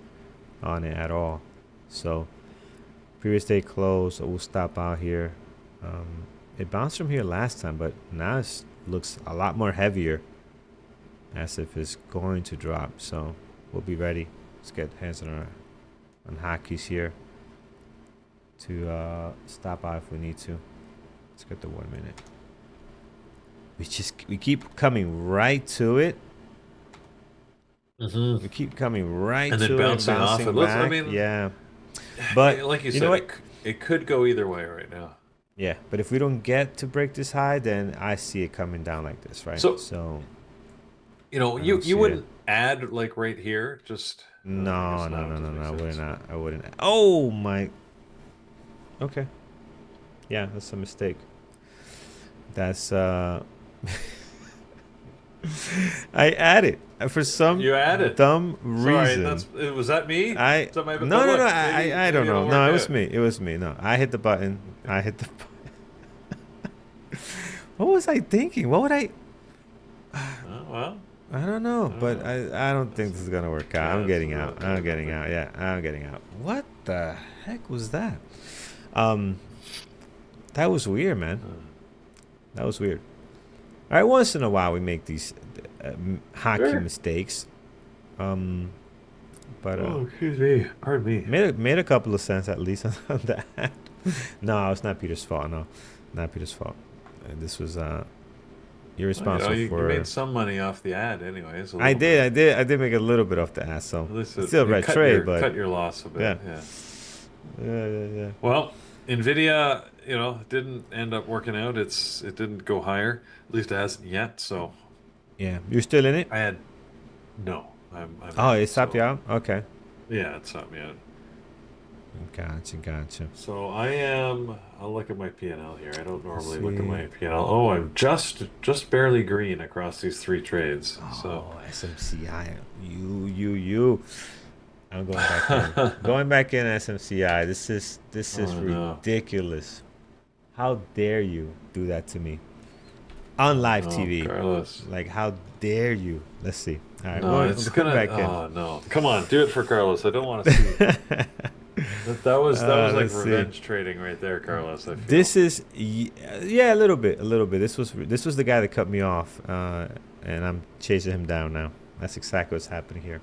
on it at all. So previous day close. So we'll stop out here. It bounced from here last time, but now it looks a lot more heavier, as if it's going to drop. So we'll be ready. Let's get hands on hotkeys here to stop out if we need to. Let's get the 1 minute. We keep coming right to it. Mm-hmm. We keep coming right And to then it, bouncing off. bouncing It looks, I back. mean, Yeah, but like you you said, know what? it could go either way right now. Yeah, but if we don't get to break this high, then I see it coming down like this, right? So, So I you don't see you it. wouldn't add like right here, just I No, guess no, not. no, It no, doesn't no. I make wouldn't. sense. I wouldn't. Oh my. Okay. Yeah, that's a mistake. That's I added for some You added. dumb Sorry, reason. was that me? I So maybe, but no no no. look, maybe I don't maybe know. it'll No, work it was out. me. It was me. No, I hit the button. I hit the. What was I thinking? What would I? Oh, well, I don't know, but uh, I don't think this is gonna work out. I'm yeah, getting out. I'm there's getting nothing. out. Yeah, I'm getting out. What the heck was that? That was weird, man. Uh, That was weird. All right, once in a while we make these hockey Sure. mistakes. Um, but Oh, excuse me. Pardon me. made a couple of cents at least on that. No, it's not Peter's fault. No, not Peter's fault. This was you're Well, responsible you for. made some money off the ad, anyways. A I little bit. did, I did make a little bit off the ass. So At least it's still a red trade, but cut your loss a bit. yeah, Yeah. yeah. Well, Nvidia, didn't end up working out. It didn't go higher. At least it hasn't yet. So Yeah, you're still in it. I had no. I'm Oh, out. it stopped you So out. Okay, yeah, it stopped me out. gotcha. So I am. I'll look at my P&L here. I don't Let's normally look at see. my P&L. Oh, I'm just barely green across these three trades. So Oh, SMCI. You. I'm going back in. Going back in SMCI. This is Oh no. ridiculous. How dare you do that to me on Oh live no, TV? Carlos. Like, how dare you? Let's see. All right, No, I'm it's going gonna. back in. Oh no. Come on, do it for Carlos. I don't want to see. That was like Let's see. revenge trading right there, Carlos, I feel. This is yeah, a little bit, a little bit. This was the guy that cut me off, and I'm chasing him down now. That's exactly what's happening here.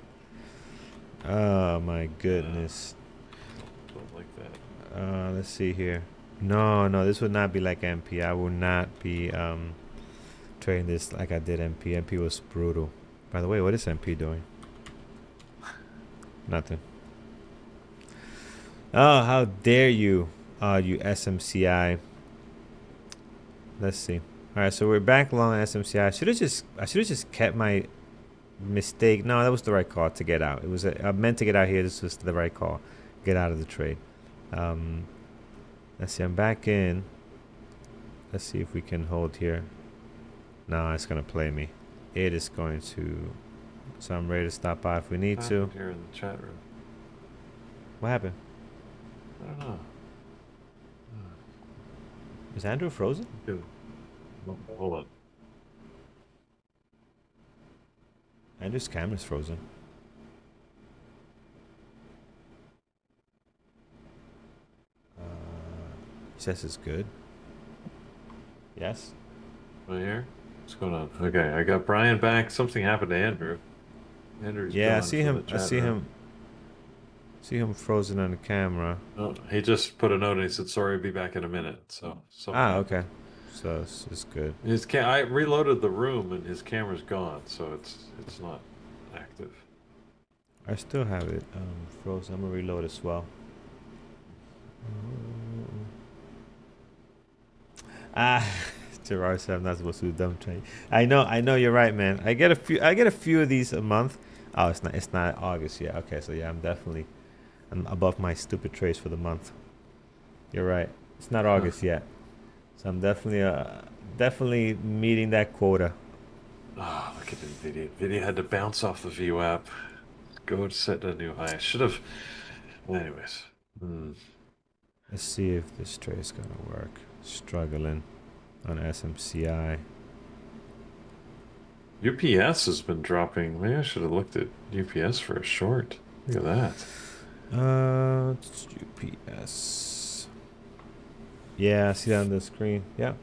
Oh my Yeah, goodness. don't like that. Let's see here. No, no, this would not be like MP. I will not be trading this like I did MP. MP was brutal. By the way, what is MP doing? Nothing. Oh, how dare you, you SMCI. Let's see. All right, so we're back long SMCI. I should have just kept my mistake. No, that was the right call to get out. I meant to get out here. This was the right call. Get out of the trade. Um, let's see. I'm back in. Let's see if we can hold here. No, it's gonna play me. It is going to. So I'm ready to stop by if we need What to. happened here in the chat room? What happened? I don't know. Is Andrew frozen? Good. Hold on. Andrew's camera's frozen. He says it's good. Yes. Right here. What's going on? Okay, I got Brian back. Something happened to Andrew. Andrew's Yeah, I gone see from the him. I chat see room. him. See him frozen on the camera. Oh, he just put a note and he said, "Sorry, be back in a minute." So something Ah, happened. okay. So it's good. I reloaded the room and his camera's gone, so it's not active. I still have it frozen. I'm gonna reload as well. Ah, Gerard said I'm not supposed to do dumb trade. I know. You're right, man. I get a few of these a month. Oh, it's not August yet. Okay, so yeah, I'm above my stupid trades for the month. You're right. It's not Huh. August yet, so I'm definitely meeting that quota. Oh, look at Nvidia. Nvidia had to bounce off the VWAP, go to set a new high. I should have. Well, anyways. Hmm. Let's see if this trade is gonna work. Struggling on SMCI. UPS has been dropping. Maybe I should have looked at UPS for a short. Look at that. It's UPS. Yeah, I see that on the screen. Yeah,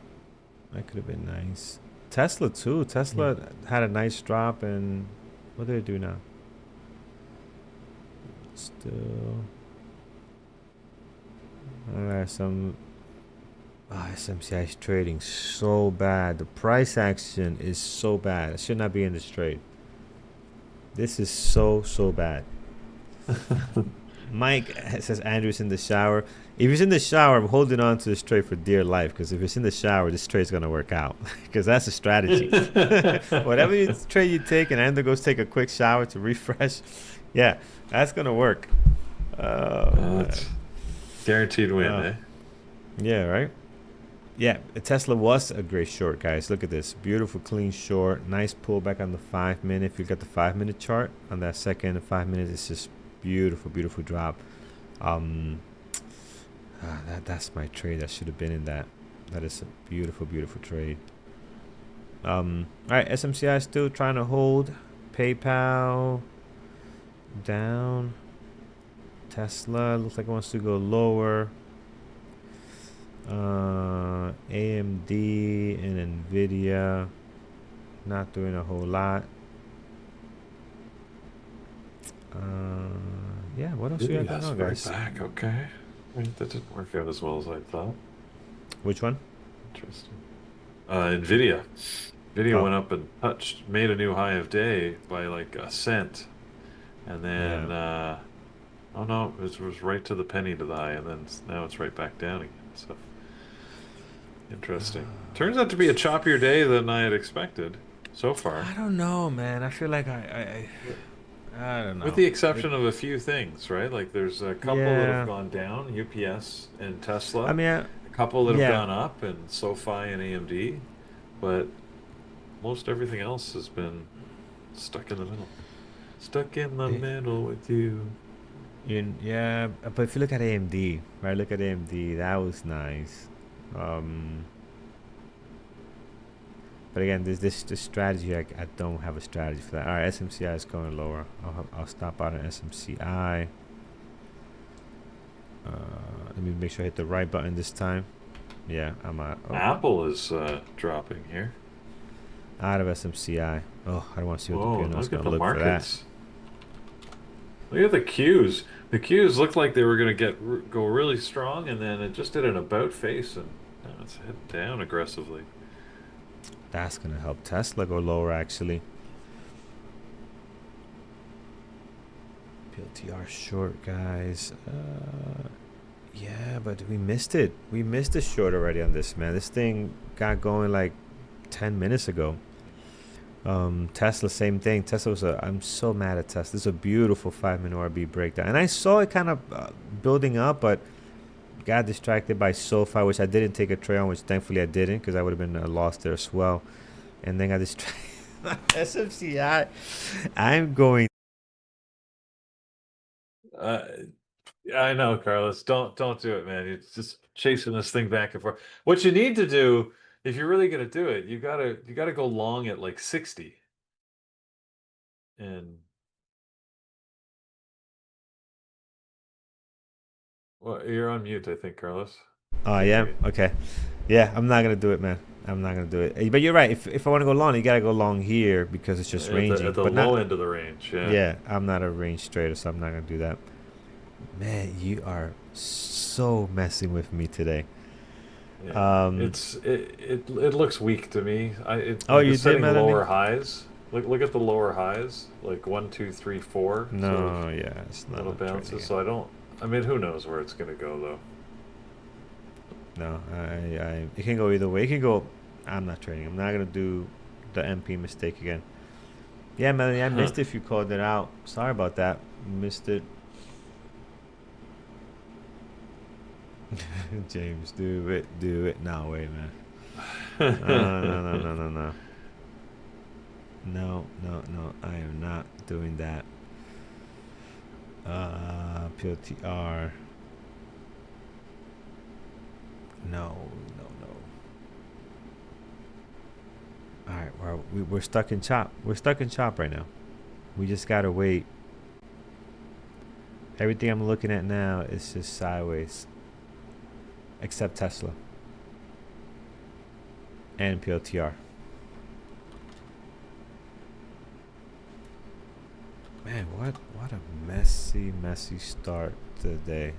that could have been nice. Tesla too. Hmm. Tesla had a nice drop, and what do they do now? Still, alright. SMCI is trading so bad. The price action is so bad. I should not be in this trade. This is so bad. Mike says Andrew's in the shower. If he's in the shower, I'm holding on to this trade for dear life because if it's in the shower, this trade's gonna work out because that's a strategy. Whatever trade you take, and Andrew goes take a quick shower to refresh. Yeah, that's gonna work. Oh man. That's guaranteed win, Oh, eh? yeah, right. Yeah, Tesla was a great short, guys. Look at this. Beautiful, clean short. Nice pullback on the 5 minute. If you got the 5 minute chart on that second 5 minutes, it's just beautiful, beautiful drop. Um, that's my trade. That should have been in that. That is a beautiful, beautiful trade. All right, SMCI still trying to hold. PayPal down. Tesla looks like it wants to go lower. AMD and Nvidia not doing a whole lot. Yeah, what else you got going Yes, on, right guys? back. Okay. Right, that didn't work out as well as I thought. Which one? Interesting. Nvidia. Nvidia Oh, went up and made a new high of day by like a cent, and yeah. then oh no, it was right to the penny to the high, and then now it's right back down again. So interesting. Turns out to be a choppier day than I had expected so far. I don't know, man. I feel like I don't With know. the It, exception of a few things, right? Like there's a couple that have yeah. gone down, UPS and I Tesla, mean, a couple that have yeah. gone up, and SoFi and AMD, but most everything else has been stuck in the middle. Stuck in the It, middle with you. Yeah, but if you look at AMD, right? Look at AMD. That was nice. Um, but again, this strategy. I don't have a strategy for that. All right, SMCI is going lower. I'll stop out on SMCI. Let me make sure I hit the right button this time. Yeah, I'm out. Oh, Apple is dropping here. out of SMCI. Oh, I don't want to see what the Whoa, P&L is look at going to the look for that. markets. Look at the Qs. The Qs looked like they were going to go really strong, and then it just did an about face, and now it's heading down aggressively. That's going to help Tesla go lower, actually. PLTR short, guys. Yeah, but we missed it. We missed the short already on this, man. This thing got going like 10 minutes ago. Tesla, same thing. Tesla was I'm so mad at Tesla. This is a beautiful 5-minute RB breakdown. And I saw it kind of building up, but got distracted by SoFi, which I didn't take a trade on, which thankfully I didn't because I would have been lost there as well. And then got distracted. SMCI. I'm going. Uh, I know, Carlos. Don't do it, man. You're just chasing this thing back and forth. What you need to do, if you're really going to do it, you gotta go long at like 60. And well, you're on mute, I think, Carlos. Oh, Can't yeah. hear you. Okay. Yeah, I'm not going to do it, man. I'm not going to do it. But you're right. If I want to go long, you got to go long here because it's just At ranging. the But low not. end of the range, yeah. Yeah, I'm not a range trader, so I'm not going to do that. Man, you are so messing with me today. Yeah. Um, It looks weak to me. oh, Like you it's did, setting Melanie? lower highs. Look at the lower highs, like 1, 2, 3, 4, sort of No, yeah, it's not little a trading bounces. it. So I don't. I mean, who knows where it's gonna go though. No, it can go either way. It can go. I'm not trading. I'm not gonna do the MP mistake again. Yeah, Melanie, I missed it if you called it out. Sorry about that. Missed it. James, do it, do it. No, wait, man. No. No, no, no. I am not doing that. PLTR. No, no, no. All right, we're stuck in chop. We're stuck in chop right now. We just gotta wait. Everything I'm looking at now is just sideways, except Tesla and PLTR. Man, what a messy start to the day.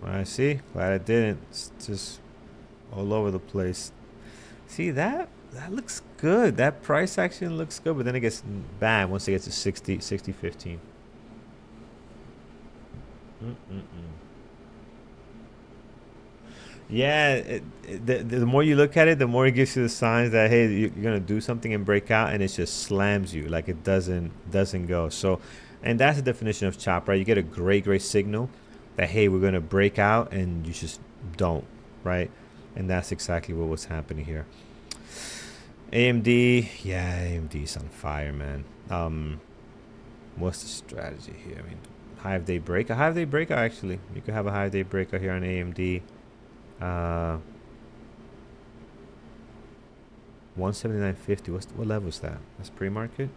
I see. Glad I didn't. It's just all over the place. See that? That looks good. That price action looks good, but then it gets bad once it gets to 60, 15. Mm-mm-mm. Yeah, the more you look at it, the more it gives you the signs that hey, you're gonna do something and break out, and it just slams you like it doesn't go. So, and that's the definition of chop, right? You get a great signal that hey, we're gonna break out, and you just don't, right? And that's exactly what was happening here. AMD, yeah, AMD's on fire, man. What's the strategy here? I mean, hive day breaker, hive day breaker. Actually, you could have a hive day breaker here on AMD. 179.50. What level is that? That's pre-market?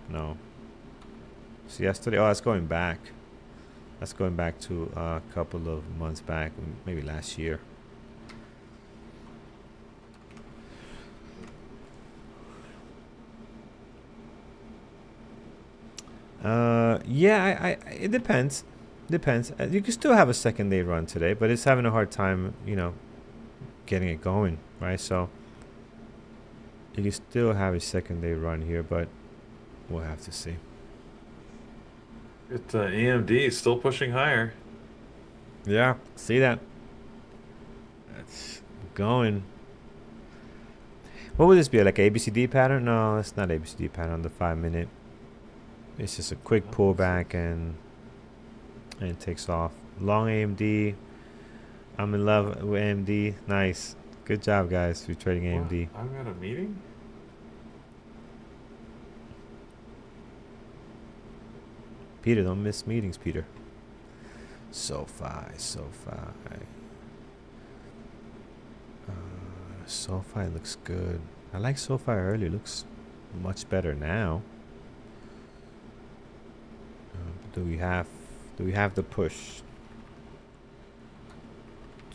No. So yesterday. Oh, that's going back. That's going back to a couple of months back, maybe last year. Yeah, it depends. Depends. You can still have a second day run today, but it's having a hard time, getting it going, right? So you can still have a second day run here, but we'll have to see. It's AMD is still pushing higher. Yeah, see that? That's going. What would this be? Like a ABCD pattern? No, it's not ABCD pattern on the 5-minute. It's just a quick pullback and it takes off. Long AMD. I'm in love with AMD. Nice. Good job, guys, for trading AMD. What? I've got a meeting? Peter, don't miss meetings, Peter. SoFi, SoFi. SoFi looks good. I like SoFi earlier. Looks much better now. Do we have the push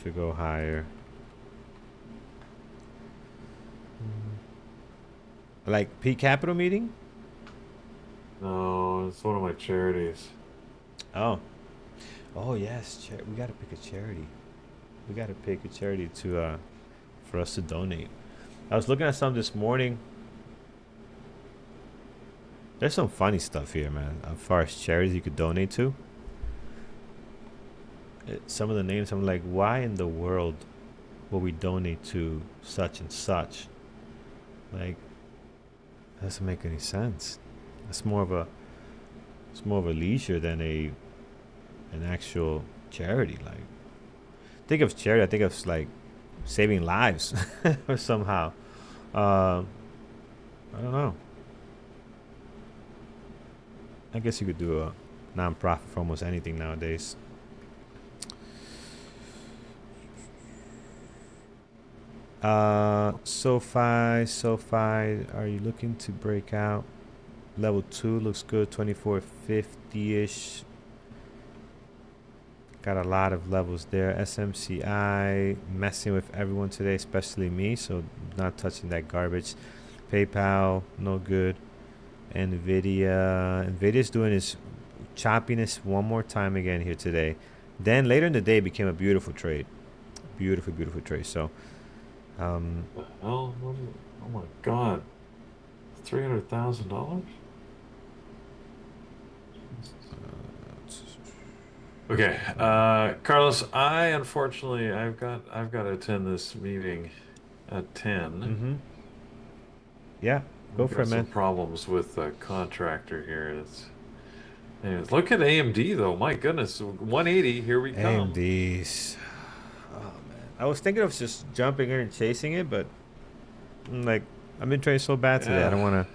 to go higher? Like P Capital meeting? No, it's one of my charities. Oh. Oh yes, we gotta pick a charity. We gotta pick a charity to for us to donate. I was looking at some this morning. There's some funny stuff here, man. As far as charities you could donate to. Some of the names, I'm like, why in the world will we donate to such and such? Like, that doesn't make any sense. It's more of a leisure than an actual charity. Like, think of charity, I think of like saving lives or somehow. I don't know. I guess you could do a non-profit for almost anything nowadays. SoFi, are you looking to break out? Level 2 looks good, 2450-ish. Got a lot of levels there. SMCI, messing with everyone today, especially me, so not touching that garbage. PayPal, no good. Nvidia's doing its choppiness one more time again here today. Then later in the day, it became a beautiful trade. Beautiful trade. So, The hell? Oh my God. $300,000? Okay, Carlos, unfortunately I've got to attend this meeting at 10. Yeah, go for it, Some man. problems with the contractor here. Anyways, look at AMD though. My goodness, 180. Here we come. AMD's. Oh man, I was thinking of just jumping in and chasing it, but like I've been trading so bad today. I don't want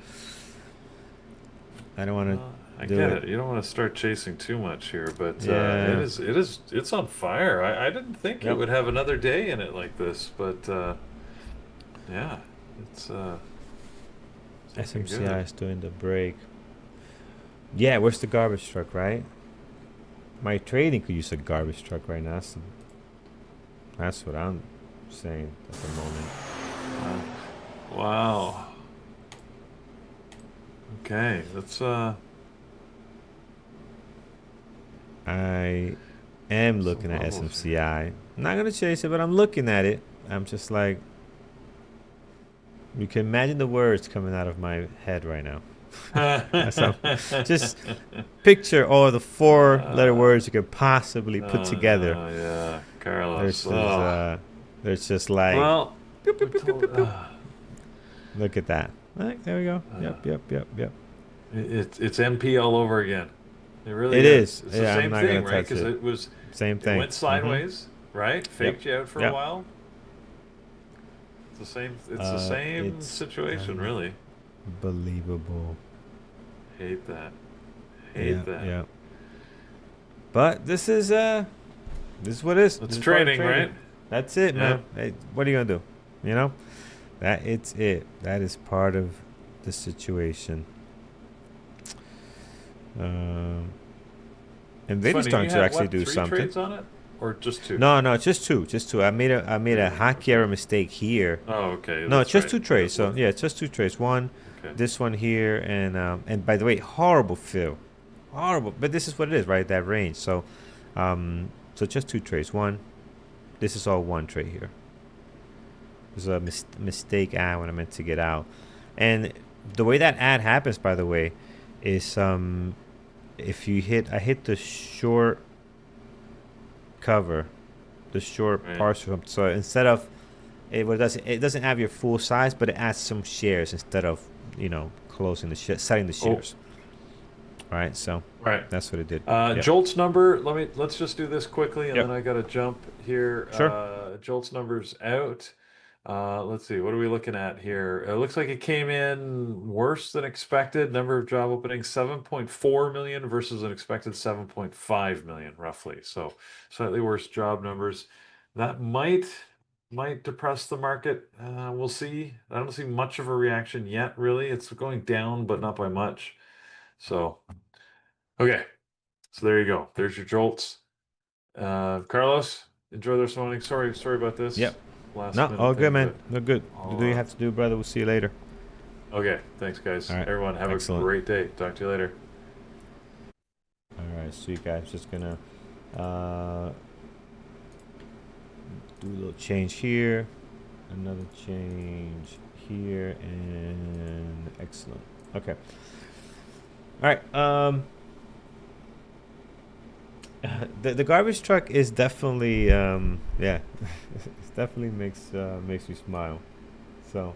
to. I get it. You don't want to start chasing too much here, but Yeah. it's on fire. I didn't think it Yep. would have another day in it like this, but yeah, it's looking SMCI good. is doing the break. Yeah, where's the garbage truck, right? My trading could use a garbage truck right now. That's what I'm saying at the moment. Wow. Okay, let's I am looking at levels here. SMCI. I'm not gonna chase it, but I'm looking at it. I'm just like, you can imagine the words coming out of my head right now. So just picture all the four-letter words you could possibly put together. Yeah, Carlos. There's just like, Well, pew, pew, we pew, pew, pew, told- pew. Look at that. All right, there we go. Yep. it's NP all over again. It really It is. It's Yeah, the I'm same not thing, gonna right? touch Because it. Same it thing. went sideways, right? Faked you out for a Yep. while. It's the same. It's the same It's situation, really. unbelievable. Hate that. Yeah, Hate that. yeah. But this is what it is. It's This is part of trading, right? That's it, Yeah. man. Hey, what are you gonna do? You know, it's it. That is part of the situation. And It's they're funny. starting You to had actually what, do three something. trades on it, or just two? No, just two. I made a hockey error mistake here. Oh, okay. No, That's it's just right. two trades. So That's yeah, it's just two trades. One, okay. this one here, and by the way, horrible fill, horrible. But this is what it is, right? That range. So, so just two trades. One, this is all one trade here. There's a mistake ad when I meant to get out, and the way that ad happens, by the way, is if you I hit the short cover, the short Right. partial. So instead of it doesn't have your full size, but it adds some shares instead of closing setting the shares. Right, so Right. that's what it did. Yep. Jolt's number. Let's just do this quickly, and Yep. then I got to jump here. Sure. Jolt's number's out. Let's see, what are we looking at here? It looks like it came in worse than expected. Number of job openings, 7.4 million versus an expected 7.5 million, roughly. So slightly worse job numbers. That might depress the market. We'll see. I don't see much of a reaction yet, really. It's going down, but not by much. So, okay. So there you go. There's your jolts. Carlos, enjoy the rest of the morning. Sorry about this Yep. last No, minute all good, thing, man. but No good. I'll, Do you have to do, brother? We'll see you later. okay. Thanks, guys. All right. Everyone, have a Excellent. great day. Talk to you later. All right. So you guys just gonna uh, do a little change here, another change here, and excellent. Okay. All right. The garbage truck is definitely yeah, it definitely makes me smile. So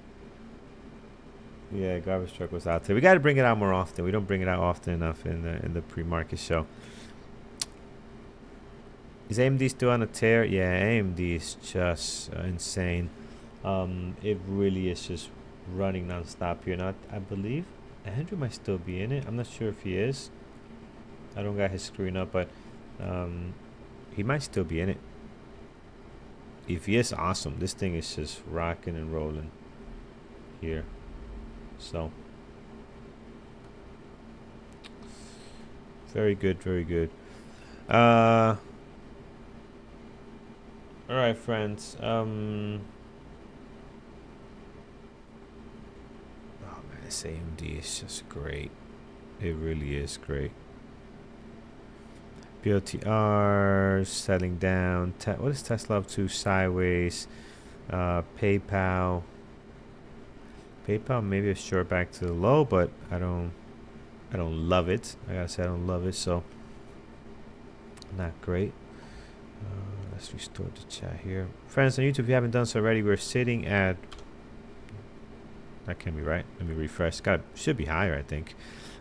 yeah, garbage truck was out there. We got to bring it out more often. We don't bring it out often enough in the pre-market show. Is AMD still on a tear? Yeah, AMD is just insane. It really is just running nonstop here. Now I believe Andrew might still be in it. I'm not sure if he is. I don't got his screen up, but um, he might still be in it. If he is, awesome. This thing is just rocking and rolling here. So very good, very good. All right, friends. Oh man, this AMD is just great. It really is great. BOTR settling down. What is Tesla up to? Sideways. PayPal. PayPal maybe a short back to the low, but I don't love it. I gotta say I don't love it, so not great. Let's restore the chat here. Friends on YouTube, if you haven't done so already, we're sitting at, that can't be right. Let me refresh. Should be higher, I think.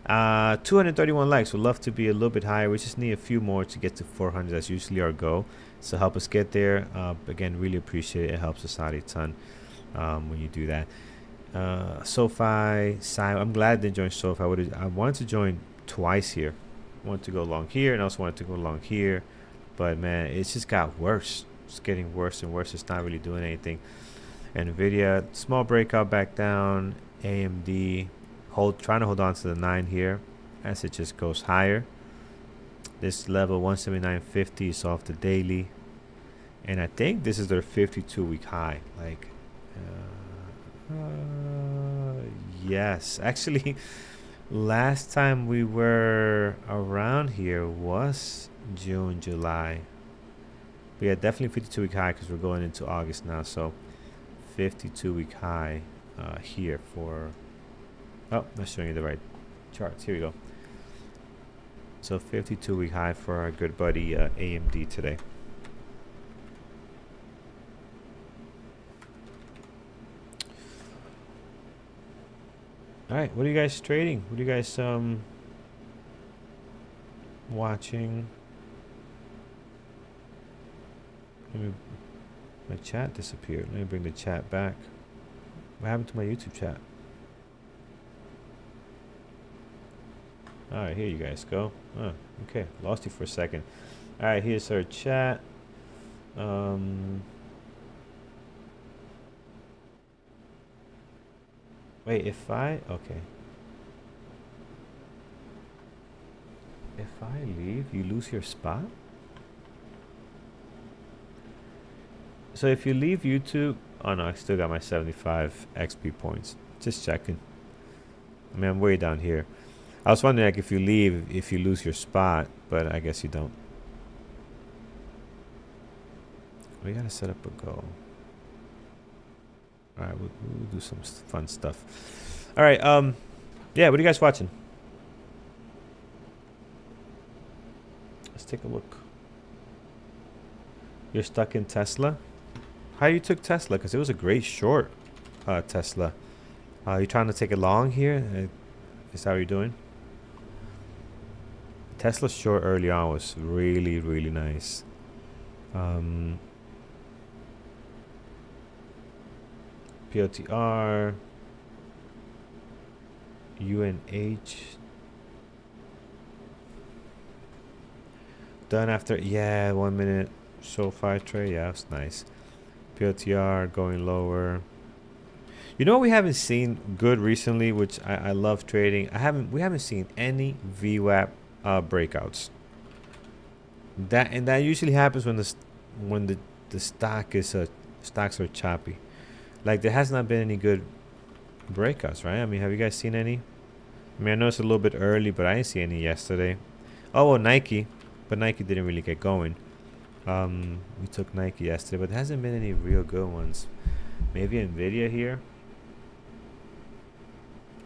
231 likes. Would love to be a little bit higher. We just need a few more to get to 400. That's usually our goal. So help us get there. Again, really appreciate it. It helps us out a ton when you do that. SoFi, I'm glad I didn't join SoFi. I wanted to join twice here. I wanted to go long here and also wanted to go long here. But man, it's just got worse. It's getting worse and worse. It's not really doing anything. NVIDIA, small breakout back down. AMD, trying to hold on to the 9 here as it just goes higher. This level 179.50 is off the daily. And I think this is their 52-week high. Like, yes. Actually, last time we were around here was June, July. But yeah, definitely 52-week high because we're going into August now. So 52-week high here for, oh, not showing you the right charts. Here we go. So 52-week high for our good buddy AMD today. All right, what are you guys trading? What are you guys watching? My chat disappeared. Let me bring the chat back. What happened to my YouTube chat? All right, here you guys go. Oh, okay, lost you for a second. All right, here's our chat. Wait, if I leave, you lose your spot? So if you leave YouTube, oh no, I still got my 75 XP points. Just checking. I mean, I'm way down here. I was wondering, like, if you leave, if you lose your spot, but I guess you don't. We gotta set up a goal. All right, we'll do some fun stuff. All right, yeah, what are you guys watching? Let's take a look. You're stuck in Tesla? How you took Tesla? Because it was a great short, Tesla. You trying to take it long here? Is that what you're doing? Tesla short early on was really, really nice. PLTR, UNH. Done after, yeah, 1 minute. So far trade, yeah, that's nice. PLTR going lower. You know what we haven't seen good recently, which I love trading. We haven't seen any VWAP breakouts. That usually happens when the stock is stocks are choppy. Like there has not been any good breakouts, right? I mean, have you guys seen any? I mean, I know it's a little bit early, but I didn't see any yesterday. Oh, well, Nike, but Nike didn't really get going. We took Nike yesterday, but there hasn't been any real good ones. Maybe Nvidia here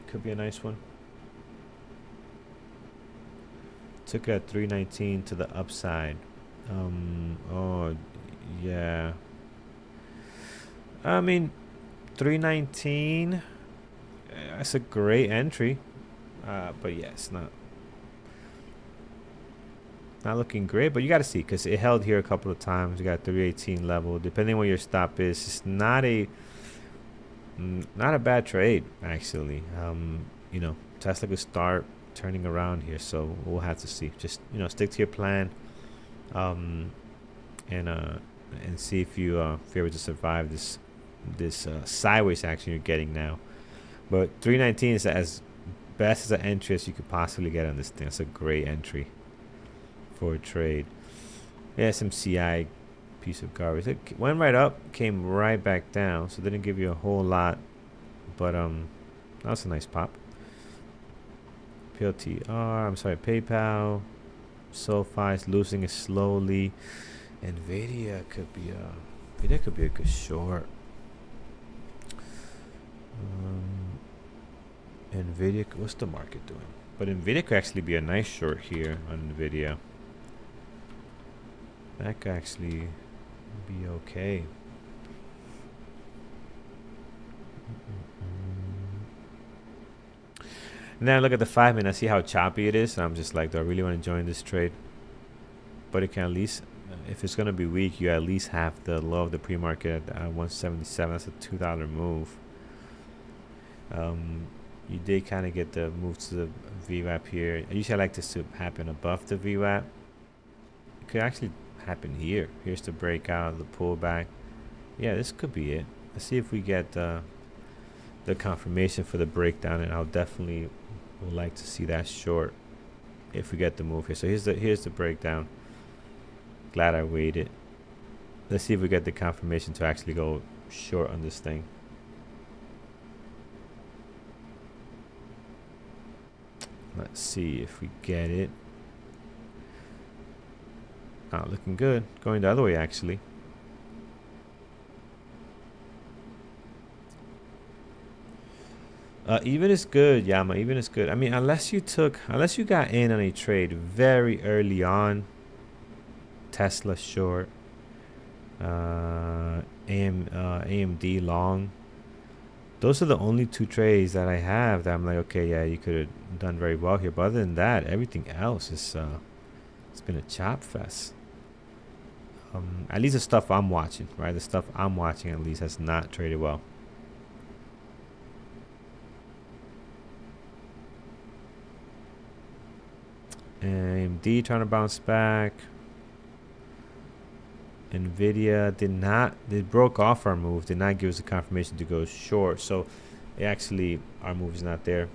could be a nice one. Took it at 319 to the upside. Oh, yeah. I mean, 319. That's a great entry. But yeah, it's not looking great. But you got to see because it held here a couple of times. You got 318 level. Depending on where your stop is, it's not a bad trade actually. You know, Tesla could start turning around here, so we'll have to see. Just stick to your plan, and see if you're able to survive this sideways action you're getting now. But 319 is as best as an entry as you could possibly get on this thing. It's a great entry for a trade. Yeah, some CI piece of garbage. It went right up, came right back down, so didn't give you a whole lot, but that was a nice pop. PLTR, I'm sorry, PayPal, SoFi is losing it slowly. Nvidia could be a good short. Nvidia, what's the market doing? But Nvidia could actually be a nice short here on Nvidia. That could actually be okay. And then I look at the 5 minute, I see how choppy it is, and I'm just like, do I really want to join this trade? But it can at least, if it's going to be weak, you at least have the low of the pre-market at 177. That's a $2 move. You did kind of get the move to the VWAP here. Usually I like this to happen above the VWAP. It could actually happen here. Here's the breakout, the pullback. Yeah, this could be it. Let's see if we get the confirmation for the breakdown, and I'll definitely would like to see that short if we get the move here. So here's the breakdown. Glad I waited. Let's see if we get the confirmation to actually go short on this thing. Let's see if we get it. Oh, looking good. Going the other way actually. Even is good, Yama. Even is good. I mean, unless you got in on a trade very early on. Tesla short. AMD long. Those are the only two trades that I have that I'm like, okay, yeah, you could have done very well here. But other than that, everything else is it's been a chop fest. At least the stuff I'm watching, right? The stuff I'm watching at least has not traded well. AMD trying to bounce back. Nvidia they broke off our move, did not give us a confirmation to go short, so actually our move is not there.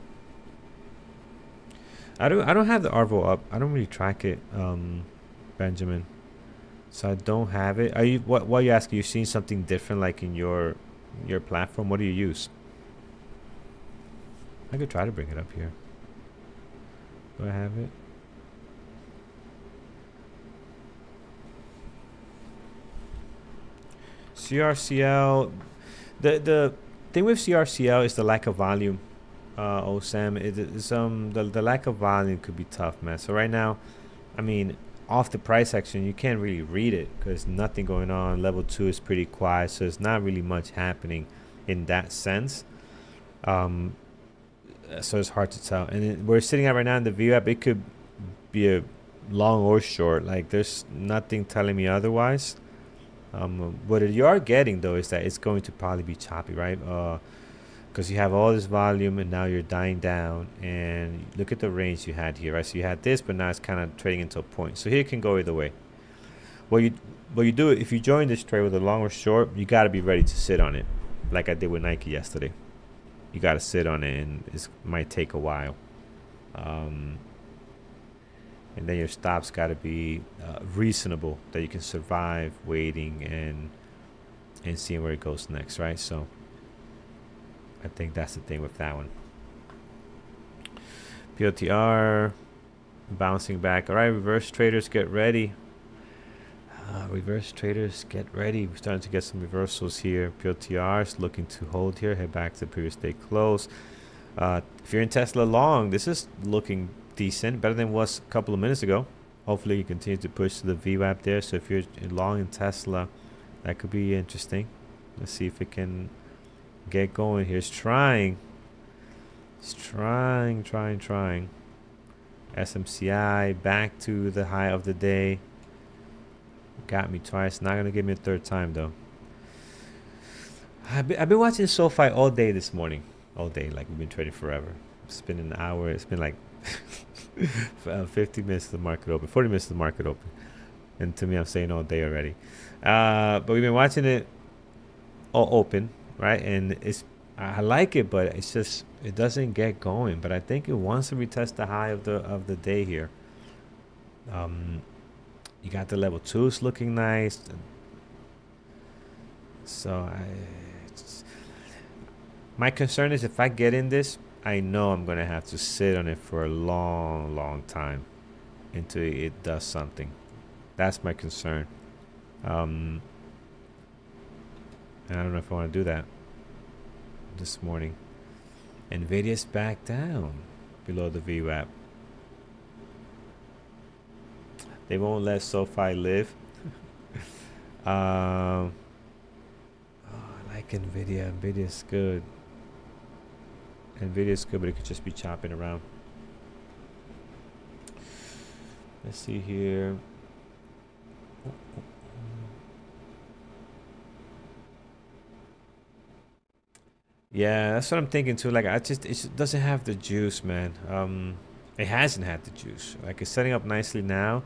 I don't have the ARVO up. I don't really track it, Benjamin, so I don't have it. Are you what are you asking? You seen something different like in your platform? What do you use? I could try to bring it up here. Do I have it? CRCL, the thing with CRCL is the lack of volume. OSAM, the lack of volume could be tough, man. So right now, I mean, off the price action, you can't really read it because nothing going on. Level 2 is pretty quiet, so it's not really much happening in that sense. So it's hard to tell. And we're sitting at right now in the VWAP. It could be a long or short. Like there's nothing telling me otherwise. What you are getting though is that it's going to probably be choppy, right? Because you have all this volume and now you're dying down, and look at the range you had here, right? So you had this, but now it's kind of trading into a point. So here it can go either way. What you what you do if you join this trade with a long or short, you got to be ready to sit on it, like I did with Nike yesterday. You got to sit on it, and it might take a while. Um, and then your stops got to be reasonable, that you can survive waiting and seeing where it goes next, right? So I think that's the thing with that one. PLTR bouncing back. All right, reverse traders, get ready. Reverse traders, get ready. We're starting to get some reversals here. PLTR is looking to hold here. Head back to the previous day close. If you're in Tesla long, this is looking decent, better than it was a couple of minutes ago. Hopefully you continue to push to the VWAP there. So if you're long in Tesla, that could be interesting. Let's see if it can get going here. It's trying. It's trying. SMCI back to the high of the day. Got me twice. Not gonna give me a third time though. I've been watching SoFi all day this morning. All day, like we've been trading forever. It's been an hour. It's been like 50 minutes to the market open, 40 minutes to the market open. And to me, I'm saying all day already. But we've been watching it all open, right? And I like it, but it's just it doesn't get going. But I think it wants to retest the high of the day here. You got the level 2s looking nice. So my concern is if I get in this, I know I'm gonna have to sit on it for a long time until it does something. That's my concern. And I don't know if I want to do that this morning. Nvidia's back down below the VWAP. They won't let SoFi live. I like Nvidia. Nvidia's good. Nvidia's good, but it could just be chopping around. Let's see here. Yeah, that's what I'm thinking too. Like, it just doesn't have the juice, man. It hasn't had the juice. Like, it's setting up nicely now.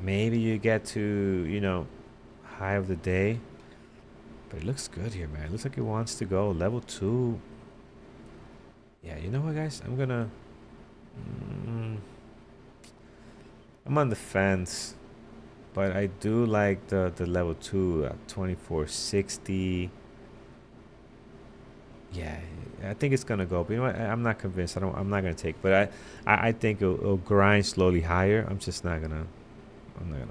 Maybe you get to, high of the day. But it looks good here, man. It looks like it wants to go. Level 2. Yeah, you know what, guys? I'm gonna... I'm on the fence. But I do like the level 2 at 2460. Yeah, I think it's gonna go. But you know what? I'm not convinced. I'm not gonna take. But I think it'll grind slowly higher. I'm not gonna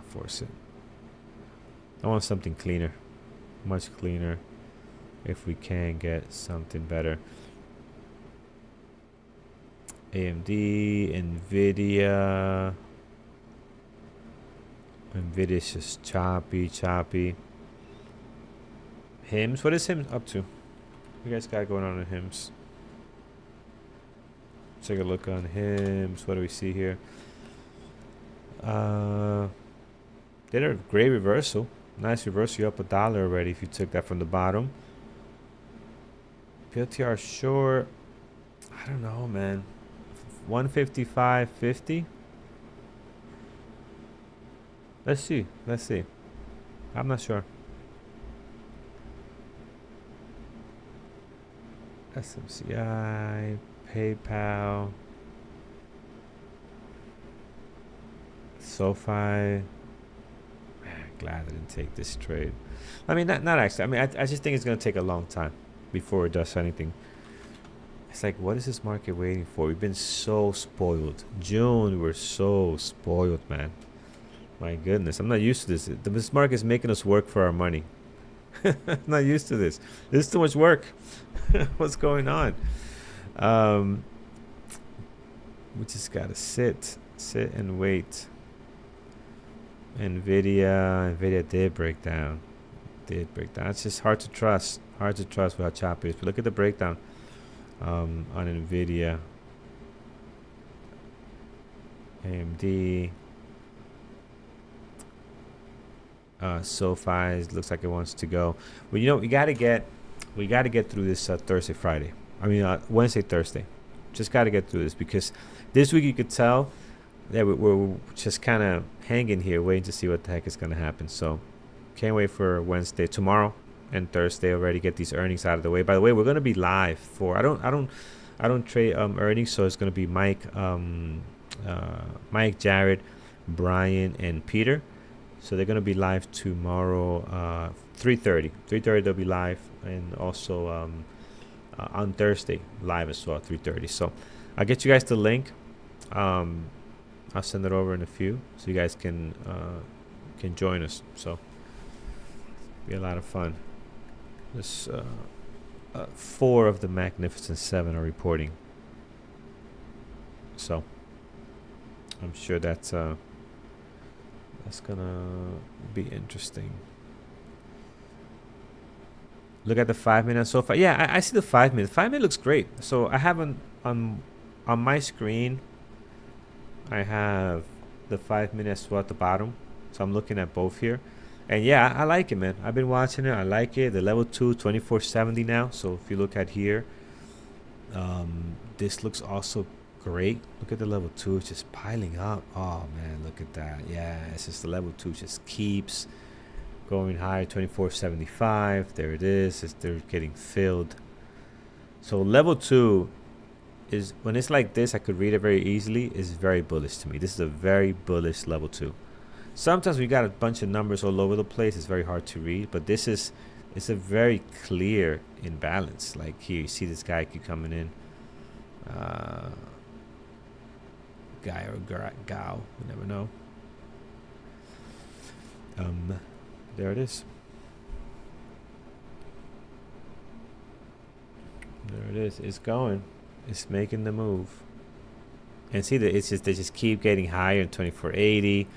force it. I want something cleaner, much cleaner. If we can get something better. AMD, Nvidia's just choppy. HIMS, what is HIMS up to? What you guys got going on in HIMS? Take a look on HIMS. What do we see here? Did a great reversal. Nice reversal. You're up $1 already if you took that from the bottom. PLTR short. I don't know, man. 155.50. Let's see. I'm not sure. SMCI, PayPal, SoFi. Man, glad I didn't take this trade. I mean, not actually. I mean, I just think it's gonna take a long time before it does anything. It's like, what is this market waiting for? We've been so spoiled. June, we were so spoiled, man. My goodness, I'm not used to this. This market is making us work for our money. I'm not used to this. This is too much work. What's going on? We just gotta sit and wait. Nvidia did break down. It's just hard to trust. With how choppy it is. But look at the breakdown on Nvidia. AMD. SoFi looks like it wants to go. Well, we got to get through this Thursday, Friday. I mean, Wednesday, Thursday. Just got to get through this because this week you could tell that we're just kind of hanging here, waiting to see what the heck is going to happen. So, can't wait for Wednesday, tomorrow, and Thursday already. Get these earnings out of the way. By the way, we're going to be live for. I don't trade earnings, so it's going to be Mike, Jared, Brian, and Peter. So they're going to be live tomorrow, 3:30. 3:30 they'll be live, and also on Thursday live as well, 3:30. So I'll get you guys the link. I'll send it over in a few, so you guys can join us. So be a lot of fun. This 4 of the Magnificent 7 are reporting, so I'm sure that's gonna be interesting. Look at the 5-minute so far. Yeah, I see the 5-minute. 5-minute looks great. So I have on my screen, I have the 5-minute as well at the bottom. So I'm looking at both here. And yeah, I like it, man. I've been watching it. I like it. The level 2, 2470 now. So if you look at here, this looks also great. Look at the level 2. It's just piling up. Oh, man, look at that. Yeah, it's just the level 2 just keeps going higher. 2475. There it is. They're getting filled. So level 2 is, when it's like this, I could read it very easily, is very bullish to me. This is a very bullish level 2. Sometimes we got a bunch of numbers all over the place. It's very hard to read, but it's a very clear imbalance. Like here, you see this guy keep coming in. Guy or gal, you never know. There it is. There it is. It's going. It's making the move. And see that they just keep getting higher in 2480.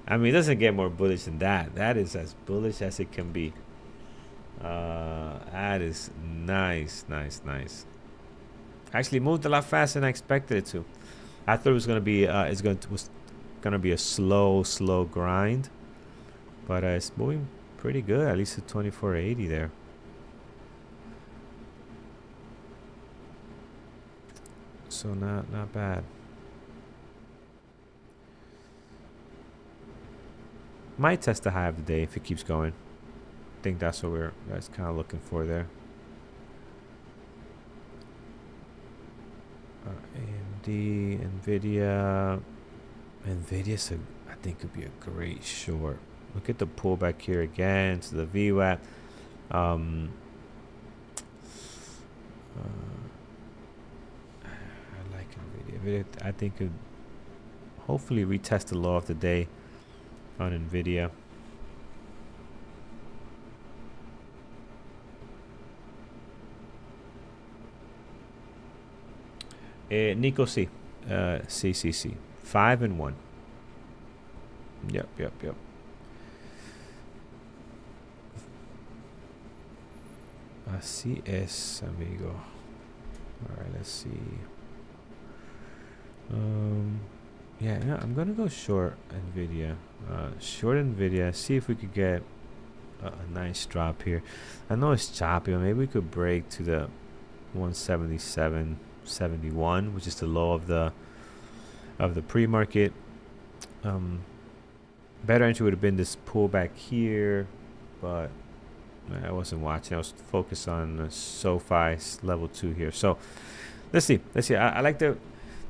I mean, it doesn't get more bullish than that. That is as bullish as it can be. That is nice. Actually moved a lot faster than I expected it to. I thought it was gonna be was gonna be a slow grind, but it's moving pretty good. At least at 2480 there. So not bad. Might test the high of the day if it keeps going. I think that's what we're kind of looking for there. AMD, Nvidia. Nvidia, I think could be a great short. Look at the pullback here again to the VWAP. I like Nvidia. I think could hopefully retest the low of the day on Nvidia. Nico C. CCC 5 and 1. Yep. CS amigo. All right, let's see. Yeah, I'm gonna go short Nvidia. Short Nvidia. See if we could get a nice drop here. I know it's choppy, but maybe we could break to the 177.71, which is the low of the pre-market. Better entry would have been this pullback here, but I wasn't watching. I was focused on SoFi's level 2 here. So let's see. I like the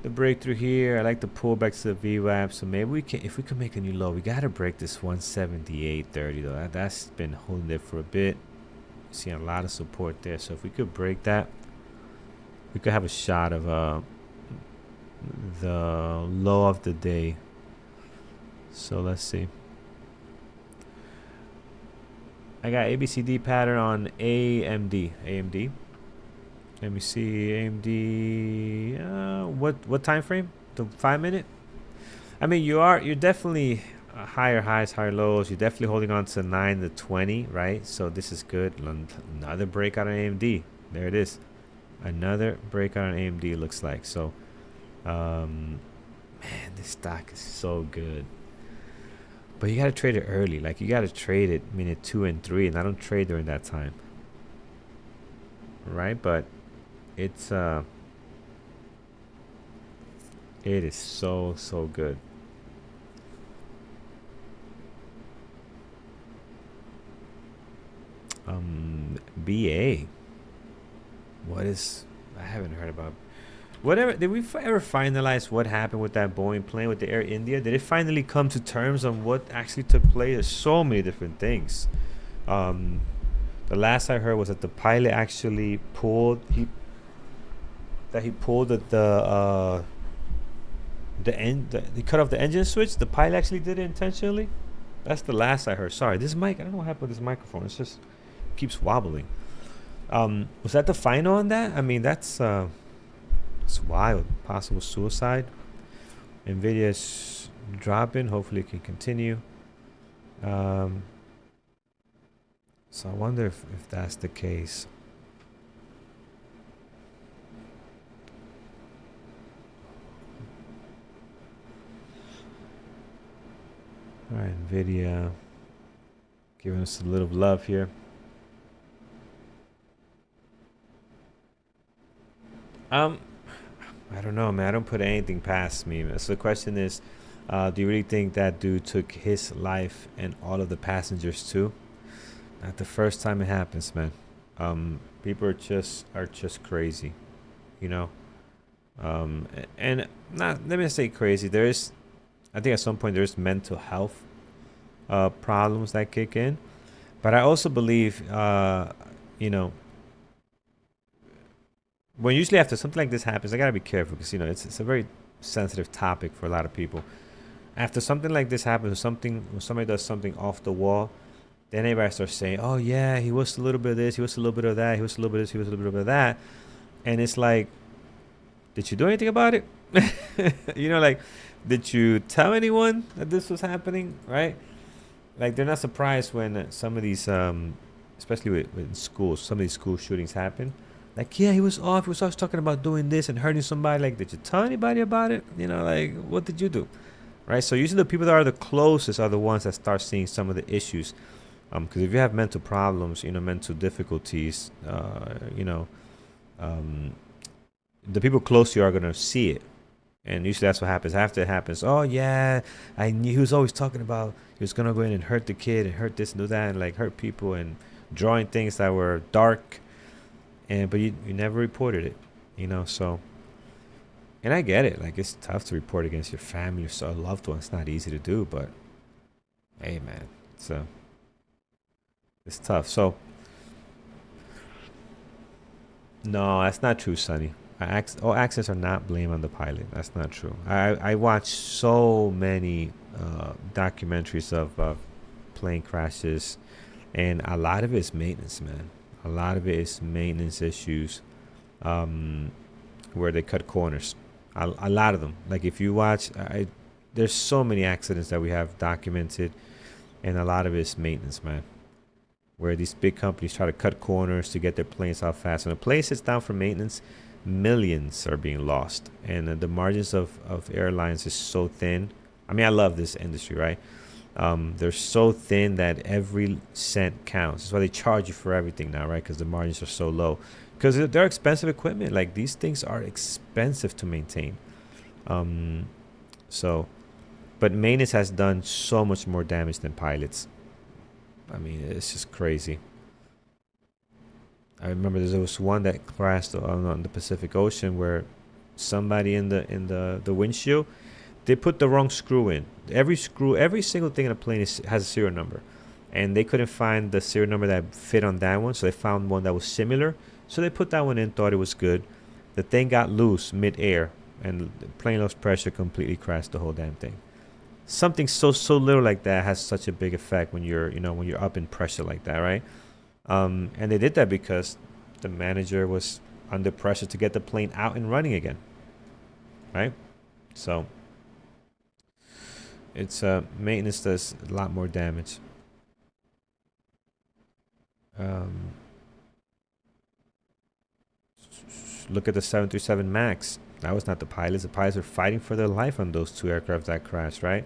breakthrough here. I like the pullback to the VWAP. So maybe we can, if we can make a new low, we gotta break this 178.30 though. That's been holding there for a bit. Seeing a lot of support there. So if we could break that, we could have a shot of the low of the day. So let's see. I got ABCD pattern on AMD. Let me see. AMD. What time frame? The 5-minute. I mean, you're definitely higher highs, higher lows. You're definitely holding on to 9 to 20, right? So this is good. Another breakout on AMD. There it is. Another breakout on AMD looks like. So, man, this stock is so good. But you gotta trade it early. Like you gotta trade it minute 2 and 3, and I don't trade during that time, right? But it's it is so good. BA. What is? I haven't heard about. Whatever. Did we ever finalize what happened with that Boeing plane with the Air India? Did it finally come to terms on what actually took place? There's so many different things. Um, the last I heard was that the pilot actually pulled he pulled he cut off the engine switch. The pilot actually did it intentionally. That's the last I heard. Sorry, this mic. I don't know what happened with this microphone. It's just keeps wobbling. Was that the final on that? I mean, that's it's wild. Possible suicide. Nvidia's dropping. Hopefully, it can continue. So I wonder if that's the case. All right, Nvidia giving us a little love here. I don't know, man. I don't put anything past me. So the question is, do you really think that dude took his life and all of the passengers too? Not the first time it happens, man. People are just crazy, you know. And not let me say crazy. There is, I think at some point there's mental health problems that kick in, but I also believe, you know, when usually after something like this happens, I gotta be careful because you know it's a very sensitive topic for a lot of people. After something like this happens, when somebody does something off the wall, then everybody starts saying, "Oh yeah, he was a little bit of this, he was a little bit of that, he was a little bit of this, he was a little bit of that," and it's like, did you do anything about it? You know, like, did you tell anyone that this was happening? Right? Like they're not surprised when some of these, especially with schools, some of these school shootings happen. Like, yeah, he was off. He was always talking about doing this and hurting somebody. Like, did you tell anybody about it? You know, like, what did you do? Right? So usually the people that are the closest are the ones that start seeing some of the issues. Because if you have mental problems, you know, mental difficulties, you know, the people close to you are going to see it. And usually that's what happens. After it happens, oh, yeah, I knew he was always talking about he was going to go in and hurt the kid and hurt this and do that and, like, hurt people and drawing things that were dark. But you never reported it, you know, so. And I get it. Like, it's tough to report against your family or loved ones. It's not easy to do, but hey, man, it's tough. So, no, that's not true, Sonny. All accidents are not blamed on the pilot. That's not true. I watched so many documentaries of plane crashes, and a lot of it is maintenance, man. A lot of it is maintenance issues, where they cut corners. A lot of them. Like if you watch, there's so many accidents that we have documented, and a lot of it is maintenance, man. Where these big companies try to cut corners to get their planes out fast. When a plane sits down for maintenance, millions are being lost, and the margins of airlines is so thin. I mean, I love this industry, right? They're so thin that every cent counts. That's why they charge you for everything now, right? Because the margins are so low. Because they're expensive equipment. Like these things are expensive to maintain. So, but maintenance has done so much more damage than pilots. I mean, it's just crazy. I remember there was one that crashed on the Pacific Ocean where somebody in the windshield, they put the wrong screw in. Every single thing in a plane has a serial number, and they couldn't find the serial number that fit on that one, so they found one that was similar. So they put that one in, thought it was good. The thing got loose mid-air, and the plane lost pressure, completely crashed the whole damn thing. Something so little like that has such a big effect when you're up in pressure like that, right? And they did that because the manager was under pressure to get the plane out and running again, right? So it's maintenance does a lot more damage. Look at the 737 MAX. That was not the pilots. The pilots were fighting for their life on those two aircraft that crashed, right?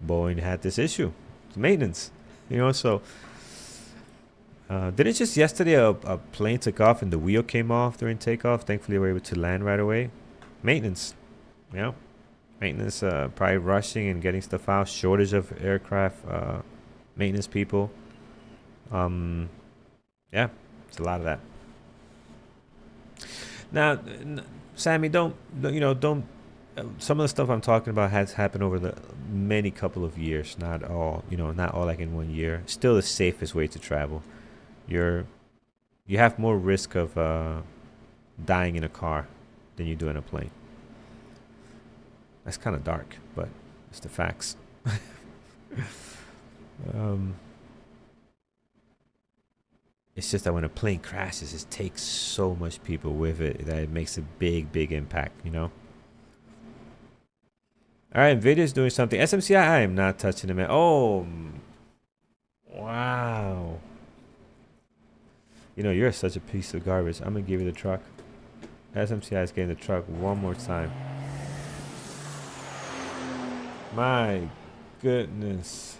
Boeing had this issue. It's maintenance. You know, so didn't just yesterday a plane took off and the wheel came off during takeoff? Thankfully, we were able to land right away. Maintenance. You know, maintenance. Probably rushing and getting stuff out. Shortage of aircraft. Maintenance people. Yeah, it's a lot of that. Now, Sammy, don't. Some of the stuff I'm talking about has happened over the many couple of years. Not all, not all like in 1 year. Still the safest way to travel. You're, you have more risk of dying in a car than you do in a plane. That's kind of dark, but it's the facts. um, it's just that when a plane crashes, it takes so much people with it that it makes a big, big impact. All right, Nvidia's doing something. SMCI, I am not touching them. Oh, wow. You're such a piece of garbage. I'm going to give you the truck. SMCI is getting the truck one more time. My goodness.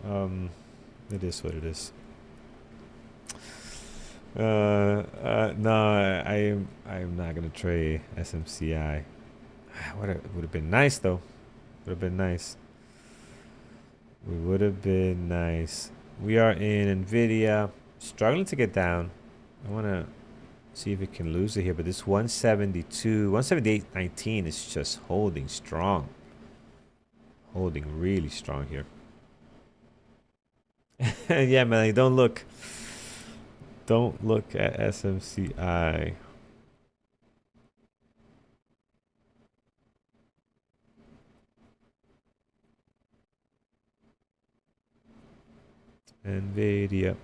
It is what it is. No, I am not going to trade SMCI. It would have been nice, though. Would have been nice. We would have been nice. We are in Nvidia, struggling to get down. I want to see if we can lose it here, but this 172, 178.19 is just holding strong. Holding really strong here. Yeah, Melanie, don't look. Don't look at SMCI. Nvidia.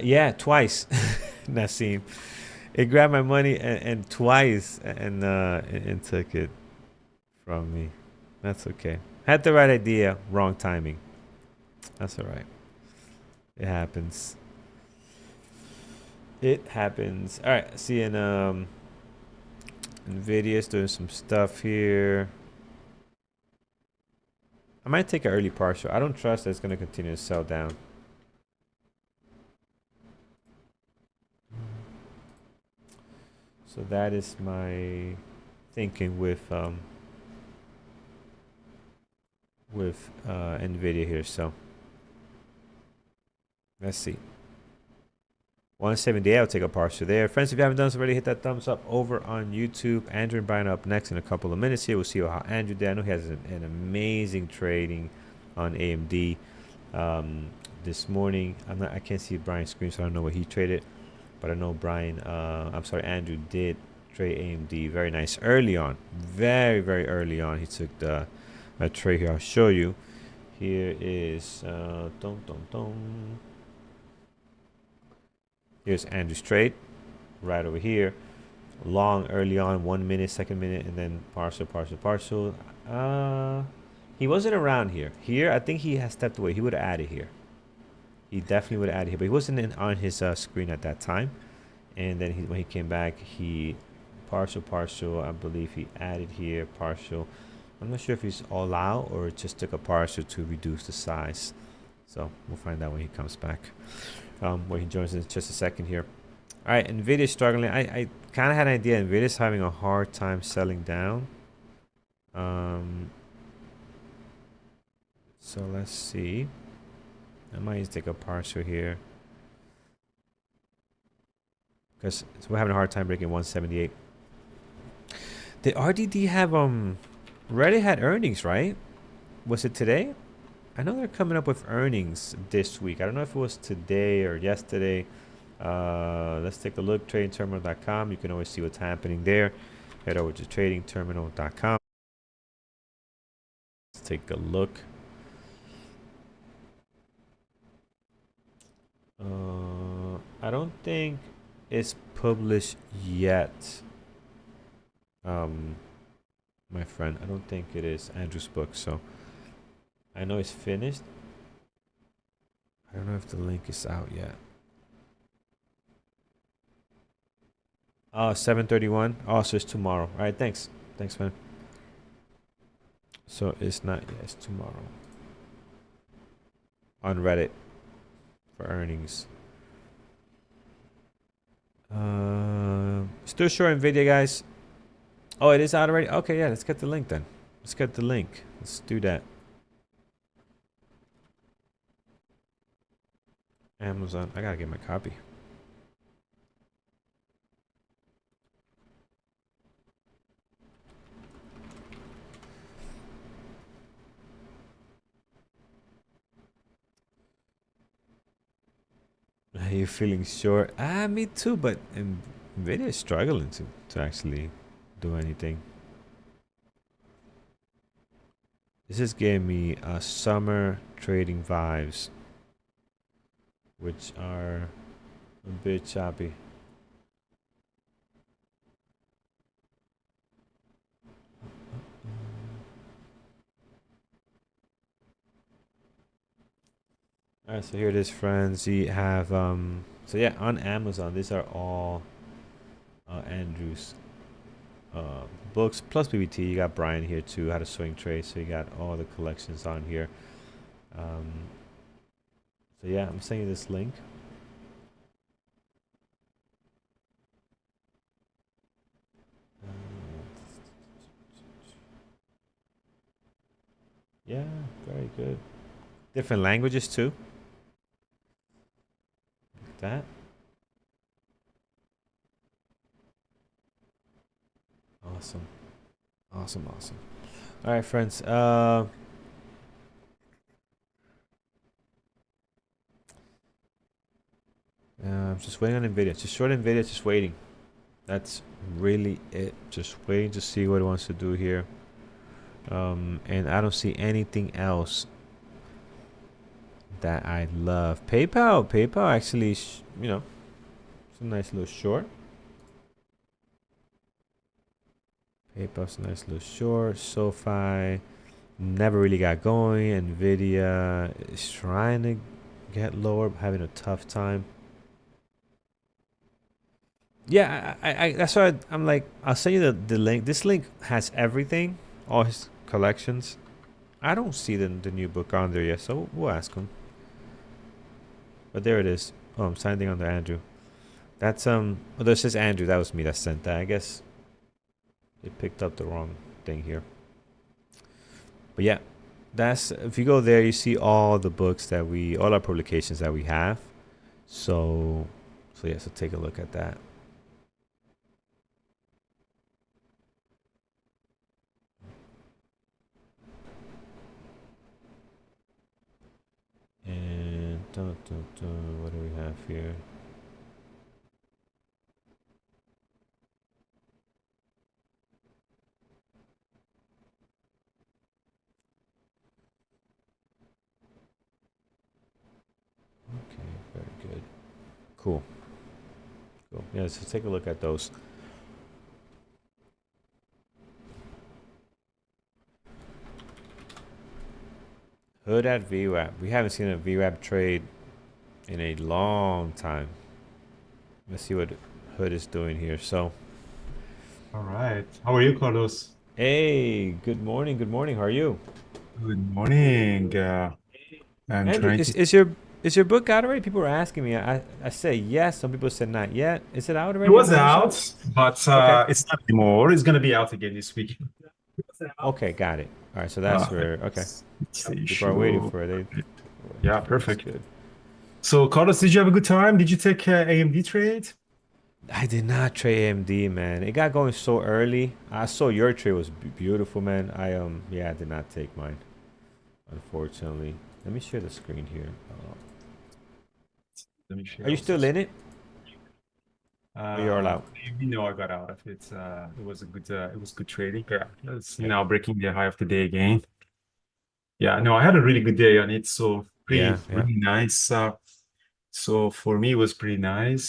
Yeah, twice. Nassim. It grabbed my money and twice and took it from me. That's okay. Had the right idea, wrong timing. That's all right. It happens. It happens. All right. Seeing Nvidia's doing some stuff here. I might take an early partial. I don't trust that it's going to continue to sell down. So that is my thinking with Nvidia here. So let's see. 178, I'll take a partial there. Friends, if you haven't done so already, hit that thumbs up over on YouTube. Andrew and Brian are up next in a couple of minutes here. We'll see how Andrew did. I know he has an amazing trading on AMD this morning. I can't see Brian's screen, so I don't know what he traded. But I know Andrew did trade AMD very nice early on. Very, very early on. He took a trade here. I'll show you. Here is here's Andrew's trade right over here. Long early on, 1 minute, second minute, and then partial. He wasn't around here. Here, I think he has stepped away. He would have added here. He definitely would have added here, but he wasn't on his screen at that time. And then when he came back, he partial. I believe he added here partial. I'm not sure if he's all out or just took a partial to reduce the size. So we'll find out when he comes back. When he joins in just a second here. All right, Nvidia's struggling. I kind of had an idea. Nvidia's having a hard time selling down. So let's see. I might just take a partial here. Because we're having a hard time breaking 178. Did RDD have Reddit had earnings, right? Was it today? I know they're coming up with earnings this week. I don't know if it was today or yesterday. Let's take a look. Tradingterminal.com. You can always see what's happening there. Head over to tradingterminal.com. Let's take a look. I don't think it's published yet. My friend, I don't think it is Andrew's book, so I know it's finished. I don't know if the link is out yet. Oh, 7:31. Oh, so it's tomorrow. All right, thanks, man. So it's not. Yeah, it's tomorrow on Reddit for earnings. Still short Nvidia, guys. Oh, it is out already. Okay, yeah. Let's get the link then. Let's get the link. Let's do that. Amazon. I gotta get my copy. Are you feeling short? Me too, but Nvidia is struggling to actually do anything. This is giving me summer trading vibes, which are a bit choppy. All right, so here it is, friends. You have so yeah, on Amazon, these are all Andrew's books plus BBT. You got Brian here too, how to swing trade. So you got all the collections on here. So yeah, I'm sending you this link. Yeah, very good. Different languages too. Like that. Awesome. Awesome, awesome. All right, friends. I'm just waiting on NVIDIA. Just short NVIDIA, just waiting. That's really it. Just waiting to see what it wants to do here. And I don't see anything else that I love. PayPal actually, it's a nice little short. PayPal's a nice little short. SoFi never really got going. NVIDIA is trying to get lower, but having a tough time. Yeah, I that's why I'm like, I'll send you the link. This link has everything, all his collections. I don't see the new book on there yet, so we'll ask him. But there it is. Oh, I'm signing under Andrew. That's oh, this is Andrew. That was me that sent that. I guess they picked up the wrong thing here. But yeah, that's if you go there, you see all the books that all our publications that we have. So yeah, so take a look at that. And what do we have here? Okay, very good. Cool. Cool. Yeah, so take a look at those. Hood at VWAP. We haven't seen a VWAP trade in a long time. Let's see what Hood is doing here. So, All right. How are you, Carlos? hey, good morning. Good morning. How are you? Good morning. I'm Andrew, trying is, to. is your is your book out already? People were asking me. I say yes. Some people said not yet. Is it out It already on was Amazon? out, but Okay. it's not anymore. It's gonna be out again this week. Okay, got it. All right, so that's Uh, where. Okay, it's the people are waiting issue. for it. Yeah, That's perfect. good. So, Carlos, did you have a good time? Did you take AMD trade? I did not trade AMD, man. It got going so early. I saw your trade was beautiful, man. Yeah, I did not take mine, unfortunately. Let me share the screen here. Let me Are share you also. still in it? Or you're all out? You know, I got out of it. It was it was good trading. Yeah, it's Okay. now breaking the high of the day again. Yeah, no, I had a really good day on it. So Yeah, yeah. really nice. So for me, it was pretty nice.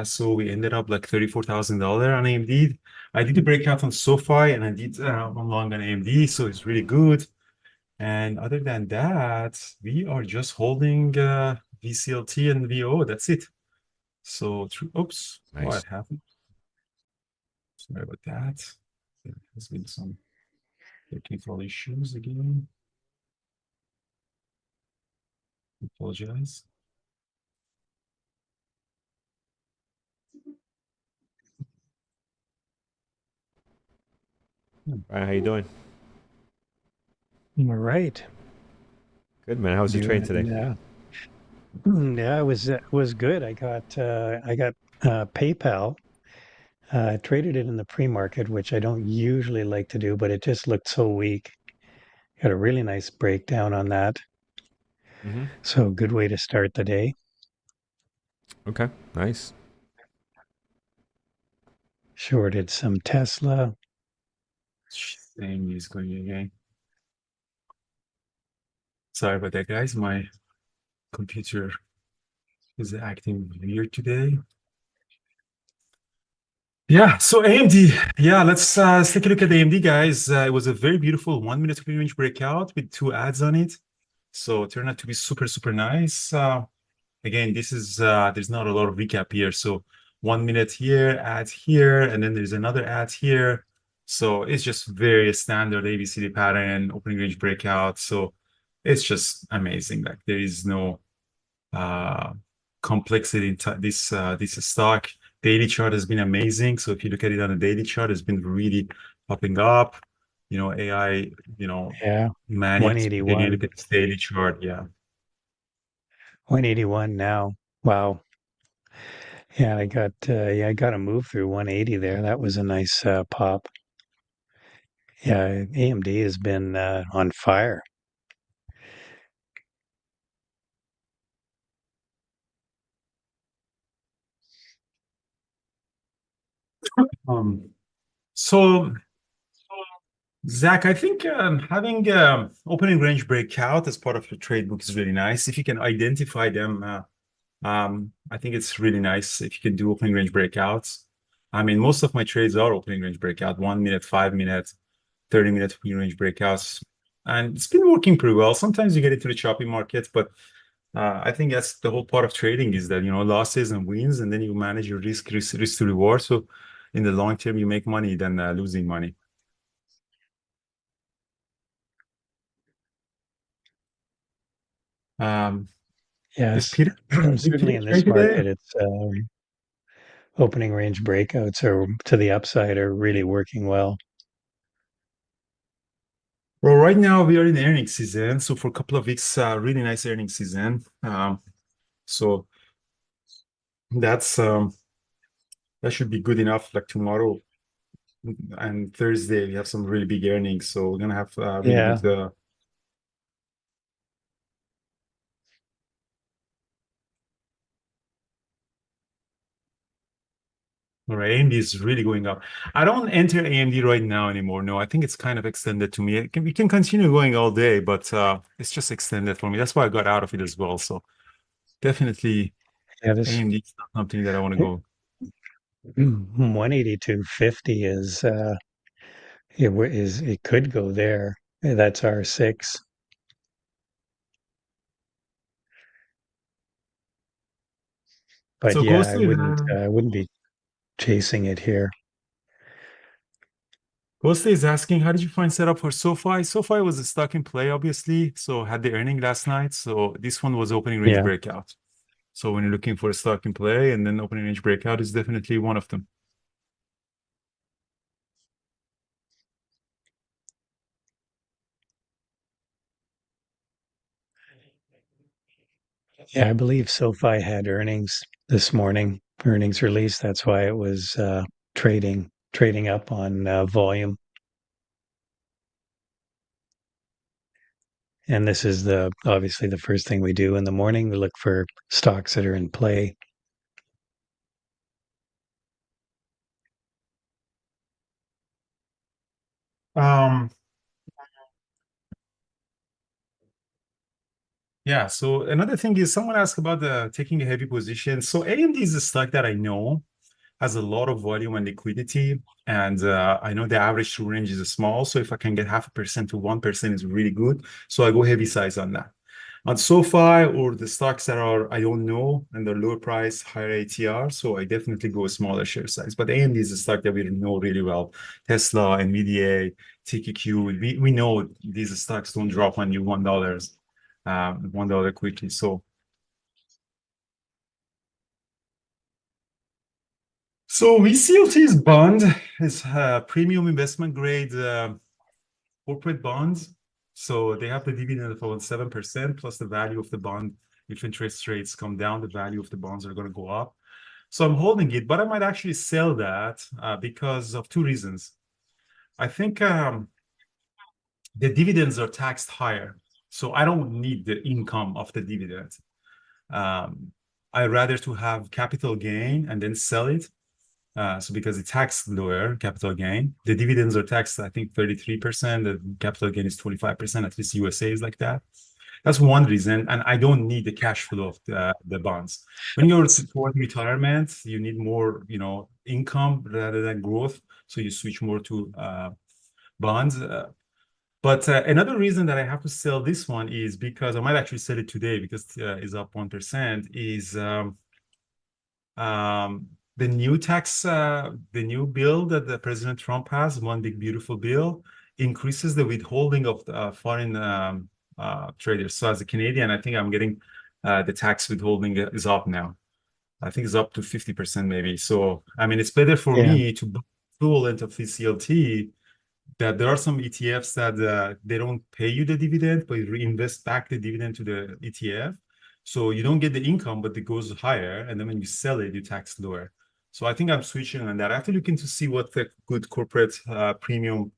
So we ended up like $34,000 on AMD. I did a breakout on SoFi and I did one long on AMD, so it's really good. And other than that, we are just holding VCLT and VO. That's it. So, oops, Nice. what happened? Sorry about that. There has been some. Technical issues again. Apologize. Ryan, how you doing? All right. Good, man. How was your train today? Doing, yeah, it was good. I got PayPal. I traded it in the pre-market, which I don't usually like to do, but it just looked so weak. Got a really nice breakdown on that. Mm-hmm. So good way to start the day. Okay, nice. Shorted some Tesla. Same is going again. Sorry about that, guys. My computer is acting weird today. Yeah, so AMD. Yeah, let's take a look at the AMD, guys. It was a very beautiful 1 minute opening range breakout with two ads on it. So it turned out to be super, super nice. Again, this is there's not a lot of recap here. So 1 minute here, ads here, and then there's another ad here. So it's just very standard ABCD pattern, opening range breakout. So it's just amazing. Like there is no complexity in this stock. Daily chart has been amazing. So if you look at it on a daily chart, it's been really popping up. You know, AI, Yeah, mania. Then you 181. look at this daily chart, yeah. 181 now. Wow. Yeah, I got a move through 180 there. That was a nice pop. Yeah, AMD has been on fire. So Zach, I think having opening range breakout as part of your trade book is really nice. If you can identify them, I think it's really nice if you can do opening range breakouts. I mean, most of my trades are opening range breakout, 1 minute, 5 minute, 30 minute opening range breakouts. And it's been working pretty well. Sometimes you get into the choppy market, but I think that's the whole part of trading is that, losses and wins, and then you manage your risk to reward. So in the long term, you make money than losing money. Um, is Yes, Peter doing certainly Peter in trade this today? market, it's opening range breakouts are to the upside are really working well. Well, right now we are in earnings season, so for a couple of weeks, really nice earnings season. So that's that should be good enough. Like tomorrow and Thursday, we have some really big earnings, so we're gonna have really Yeah, good. All right, AMD is really going up. I don't enter AMD right now anymore. No, I think it's kind of extended to me. We can continue going all day, but it's just extended for me. That's why I got out of it as well. So definitely yeah. This AMD is not something that I want to go. 182.50 is it could go there. That's R6, but So yeah, Ghostly, I wouldn't be chasing it here. Ghostly is asking, how did you find setup for SoFi? SoFi was a stock in play, obviously. So had the earning last night. So this one was opening range Yeah, breakout. So when you're looking for a stock in play, and then opening range breakout is definitely one of them. yeah. I believe SoFi had earnings this morning, earnings release. That's why it was trading up on volume. And this is the obviously the first thing we do in the morning. We look for stocks that are in play. Um, yeah, so another thing is someone asked about the taking a heavy position. So AMD is a stock that I know has a lot of volume and liquidity, and I know the average true range is small. So if I can get 0.5% to 1% is really good. So I go heavy size on that. On SoFi or the stocks that are I don't know and they're lower price, higher ATR, so I definitely go a smaller share size. But AMD is a stock that we know really well. Tesla, NVIDIA, TQQ. We know these stocks don't drop on you $1 quickly. So VCLT's bond is premium investment grade corporate bonds. So they have the dividend of about 7% plus the value of the bond. If interest rates come down, the value of the bonds are going to go up. So I'm holding it, but I might actually sell that because of two reasons. I think the dividends are taxed higher. So I don't need the income of the dividend. I rather to have capital gain and then sell it. So because it's taxed lower, capital gain, the dividends are taxed, I think 33%, the capital gain is 25%, at least USA is like that. That's one reason, and I don't need the cash flow of the bonds. When you're toward retirement, you need more, income rather than growth, so you switch more to bonds. But another reason that I have to sell this one is because I might actually sell it today because it's up 1%, is the new bill that the President Trump has, one big beautiful bill, increases the withholding of foreign traders. So as a Canadian, I think I'm getting the tax withholding is up now. I think it's up to 50% maybe. So I mean, it's better for me to buy equivalent of VCLT. That there are some ETFs that they don't pay you the dividend, but you reinvest back the dividend to the ETF. So you don't get the income, but it goes higher. And then when you sell it, you tax lower. So I think I'm switching on that. I have to look into see what the good corporate premium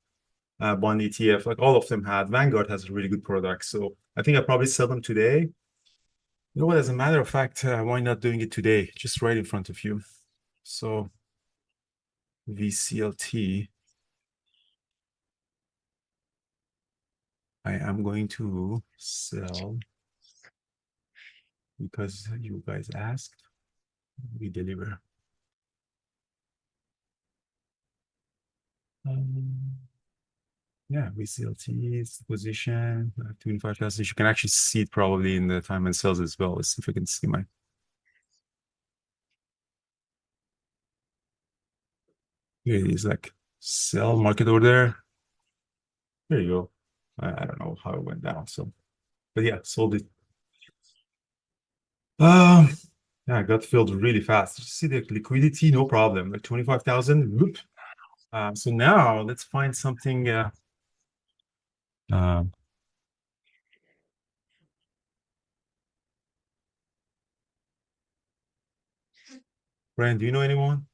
bond ETF, like all of them had. Vanguard has a really good product. So I think I'll probably sell them today. You know what, as a matter of fact, why not doing it today? Just right in front of you. So VCLT. I am going to sell because you guys asked. We deliver. Yeah, VCLT's position, 25,000. You can actually see it probably in the time and sales as well. Let's see if I can see my. Here it is, like sell market order. There you go. I don't know how it went down. So, but yeah, sold it. Yeah, I got filled really fast. You see the liquidity, no problem. Like 25,000. Whoop. So now let's find something. Brian, do you know anyone?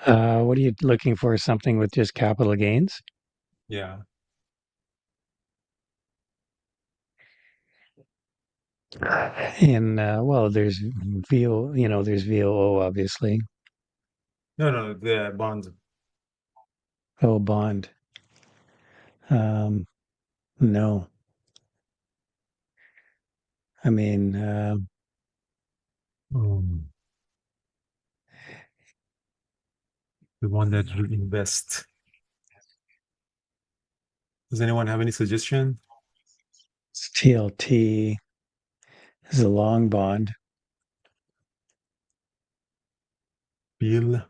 What are you looking for? Something with just capital gains? Yeah. And well, there's VO, there's VOO, obviously. No, the bonds. Oh, bond. No. I mean, The one that you invest. Does anyone have any suggestion? TLT is a long bond. Bill.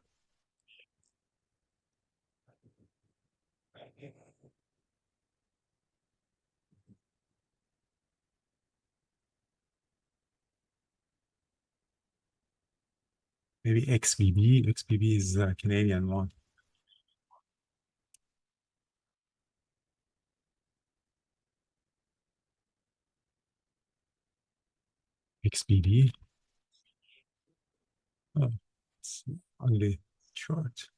Maybe XBB. XBB is a Canadian one. XBB. Oh, it's only short.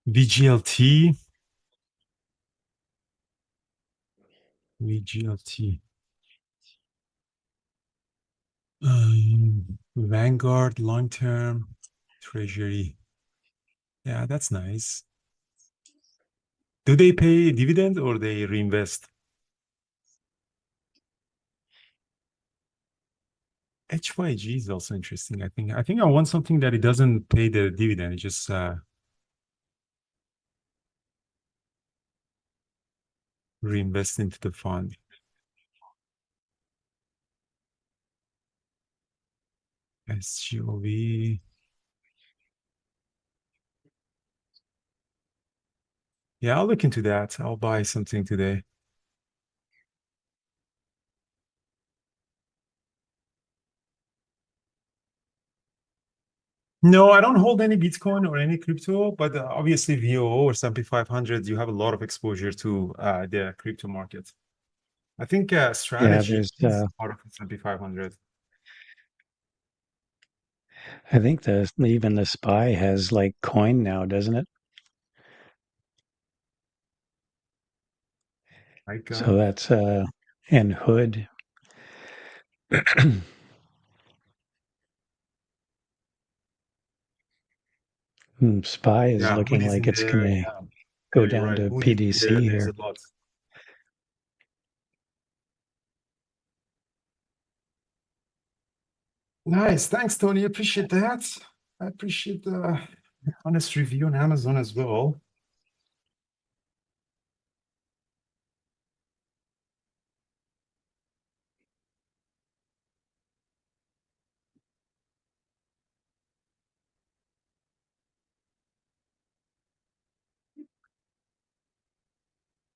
VGLT. VGLT. Vanguard long-term treasury. Yeah, that's nice. Do they pay dividend or they reinvest? HYG is also interesting. I think I want something that it doesn't pay the dividend. It just reinvest into the fund. SGOV. Yeah, I'll look into that. I'll buy something today. No, I don't hold any Bitcoin or any crypto, but obviously VOO or S&P 500, you have a lot of exposure to the crypto market. I think Yeah, strategy there's is part of S&P 500. I think the even the SPY has like coin now, doesn't it? Like, So that's and Hood. SPY is yeah, Wood looking is like in it's there. gonna Yeah, go yeah, you're down right. to Wood is in there. PDC There's here. a lot. Nice. Thanks, Tony. Appreciate that. I appreciate the honest review on Amazon as well.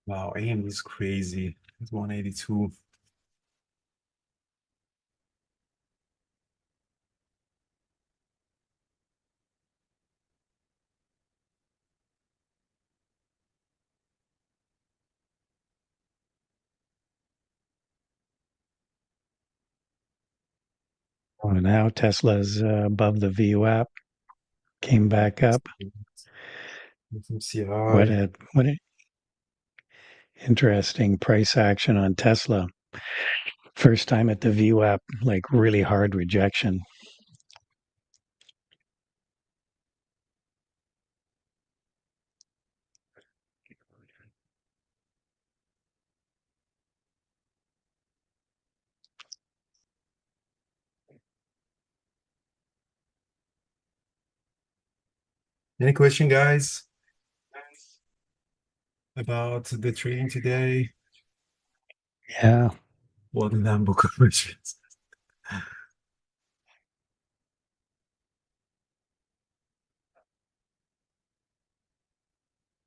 Wow, AMD is crazy. It's 182. Well, now Tesla's above the VWAP, came back up. MCI. What a interesting price action on Tesla. First time at the VWAP, like really hard rejection. Any question, guys, about the trading today? Yeah. What Lambo questions?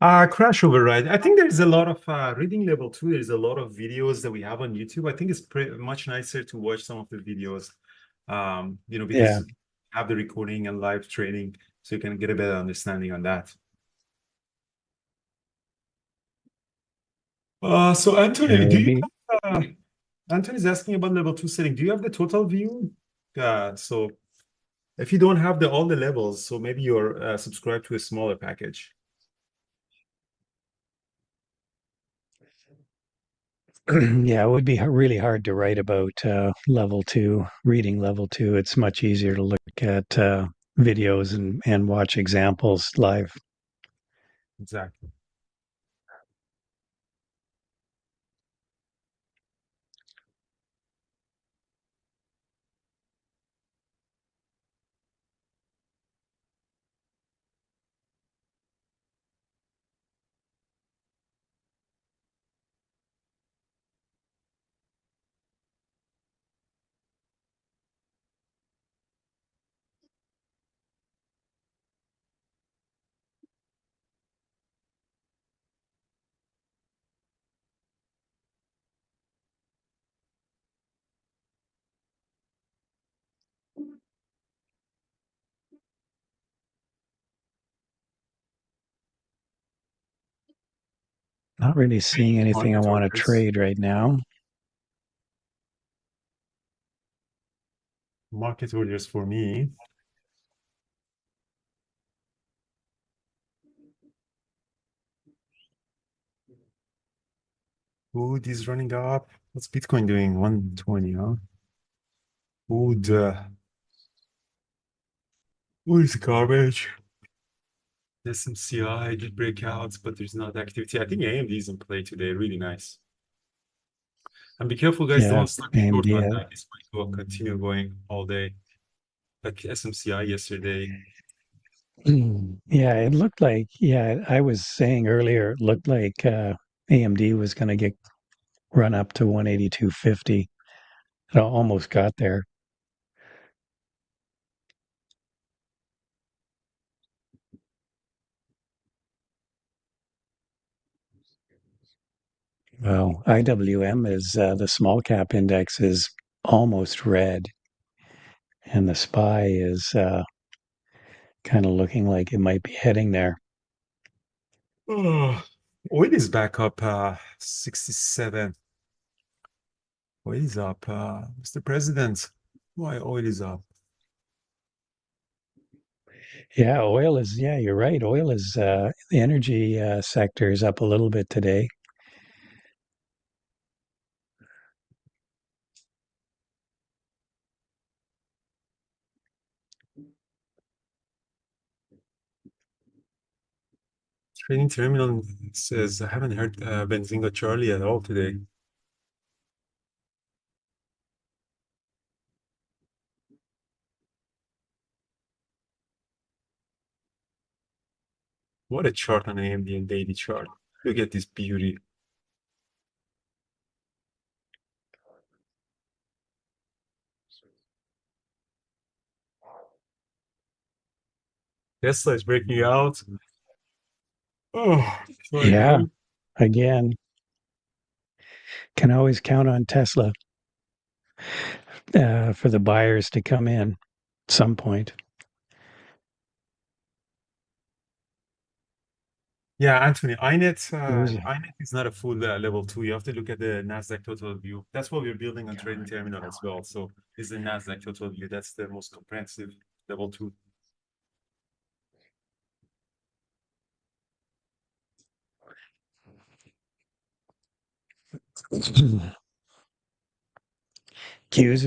Crash override. I think there's a lot of reading level two. There's a lot of videos that we have on YouTube. I think it's much nicer to watch some of the videos, because Yeah. you have the recording and live training, so you can get a better understanding on that. So Yeah, Anthony, it do would you be Anthony's asking about level two setting. Do you have the total view? So if you don't have all the levels, so maybe you're subscribed to a smaller package. yeah, it would be really hard to write about level two, reading level two. It's much easier to look at videos and watch examples live. Exactly. Not really seeing anything I Market want to orders. trade right now. Market orders for me. Wood is running up. What's Bitcoin doing? 120, huh? Wood, Wood is garbage. SMCI did breakouts, but there's not activity. I think AMD is in play today. Really nice. And be careful, guys. Yeah, Don't stop short AMD. on that. This might go continue going all day. Like SMCI yesterday. Yeah, it looked like, yeah, I was saying earlier, it looked like AMD was going to get run up to 182.50. It almost got there. Well, IWM is the small cap index is almost red, and the SPY is kind of looking like it might be heading there. Oh, oil is back up 67. Oil is up. Mr. President, why oil is up? Yeah, oil is, yeah, you're right. Oil is, the energy sector is up a little bit today. Trading terminal says I haven't heard Benzinga Charlie at all today. What a chart on AMD and daily chart. Look at this beauty. Tesla is breaking out. Oh, sorry, Yeah, man. again, can always count on Tesla for the buyers to come in at some point. Yeah, Anthony, Who's- INET is not a full level 2. You have to look at the Nasdaq total view. That's what we're building on trading terminal as well. So is the Nasdaq total view. That's the most comprehensive level 2. Qs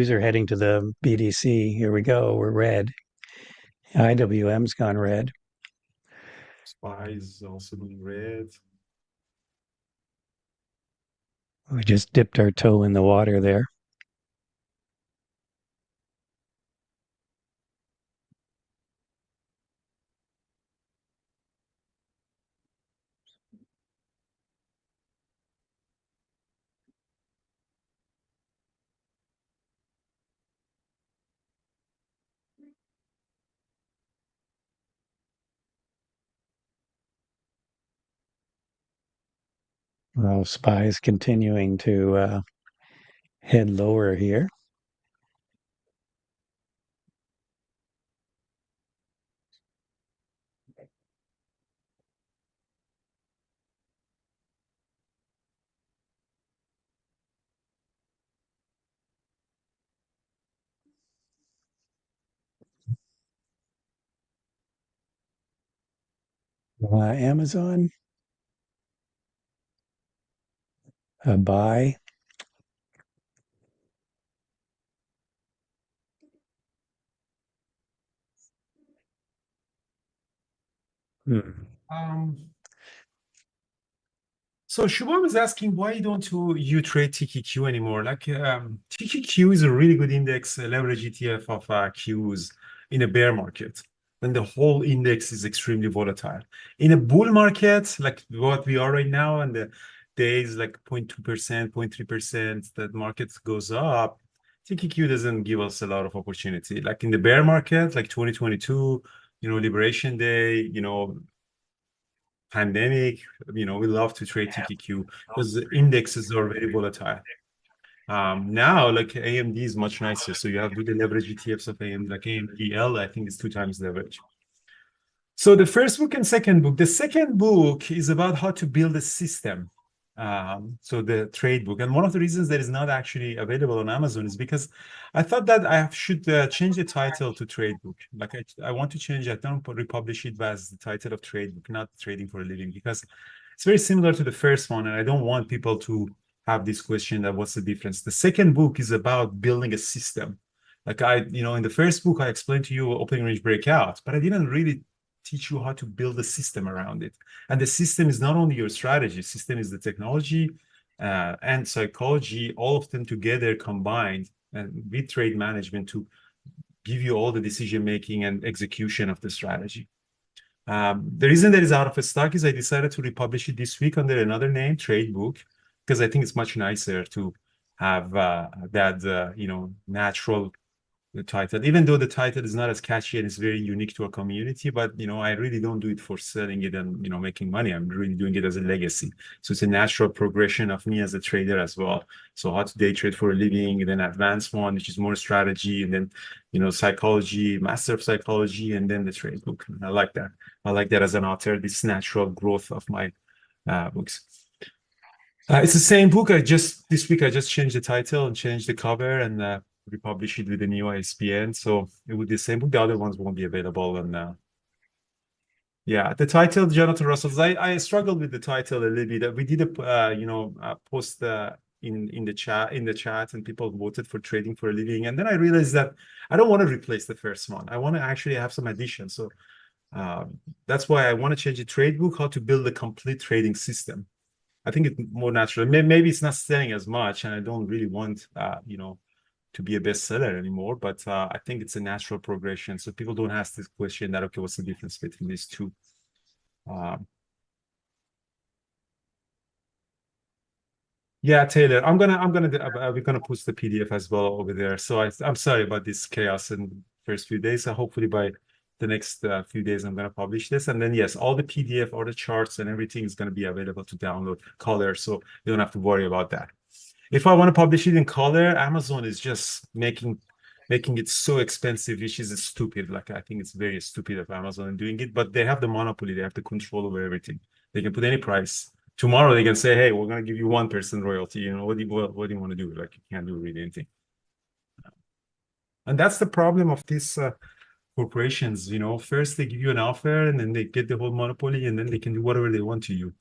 are heading to the BDC. Here we go. We're red. IWM's gone red. SPY is also being red. We just dipped our toe in the water there. Well, SPY is continuing to head lower here. Amazon, a buy. Hmm. So Shubham was asking, why don't you trade TQQ anymore? Like TQQ is a really good index, leverage ETF of Qs in a bear market. Then the whole index is extremely volatile. In a bull market, like what we are right now, and the days like 0.2%, 0.3%, that market goes up, TQQ doesn't give us a lot of opportunity. Like in the bear market, like 2022, Liberation Day, pandemic, we love to trade TQQ because the indexes are very volatile. Now, like AMD is much nicer. So you have to do the leverage ETFs of AMD, like AMDL, I think it's 2 times leverage. So the first book and second book. The second book is about how to build a system. So the trade book. And one of the reasons that is not actually available on Amazon is because I thought that I should change the title to trade book. Like I want to change it. Don't republish it as the title of trade book, not trading for a living, because it's very similar to the first one. And I don't want people to have this question that what's the difference. The second book is about building a system. Like in the first book, I explained to you opening range breakout, but I didn't really teach you how to build a system around it. And the system is not only your strategy, system is the technology and psychology, all of them together combined and with trade management to give you all the decision making and execution of the strategy. The reason that is out of stock is I decided to republish it this week under another name, Trade Book, because I think it's much nicer to have that natural the title, even though the title is not as catchy and it's very unique to our community, but I really don't do it for selling it and making money. I'm really doing it as a legacy. So it's a natural progression of me as a trader as well. So how to day trade for a living, and then advanced one, which is more strategy, and then psychology, master of psychology, and then the trade book. I like that. I like that as an author, this natural growth of my books. It's the same book. This week I just changed the title and changed the cover and republish it with the new ISBN. So it would be the same book. The other ones won't be available. And yeah, the title, Jonathan Russell's. I struggled with the title a little bit. We did a post in the chat, and people voted for trading for a living. And then I realized that I don't want to replace the first one. I want to actually have some addition. So that's why I want to change the trade book, how to build a complete trading system. I think it's more natural. Maybe it's not selling as much, and I don't really want, to be a bestseller anymore. But I think it's a natural progression, so people don't ask this question that, okay, what's the difference between these two? Yeah, Taylor, we're gonna post the PDF as well over there. So I'm sorry about this chaos in the first few days. So hopefully by the next few days, I'm gonna publish this, and then yes, all the PDF, all the charts, and everything is gonna be available to download color, so you don't have to worry about that. If I want to publish it in color, Amazon is just making it so expensive, which is stupid. Like, I think it's very stupid of Amazon doing it, but they have the monopoly. They have the control over everything. They can put any price. Tomorrow they can say, hey, we're going to give you 1% royalty. What do you want to do? Like, you can't do really anything. And that's the problem of these corporations. First they give you an offer, and then they get the whole monopoly, and then they can do whatever they want to you.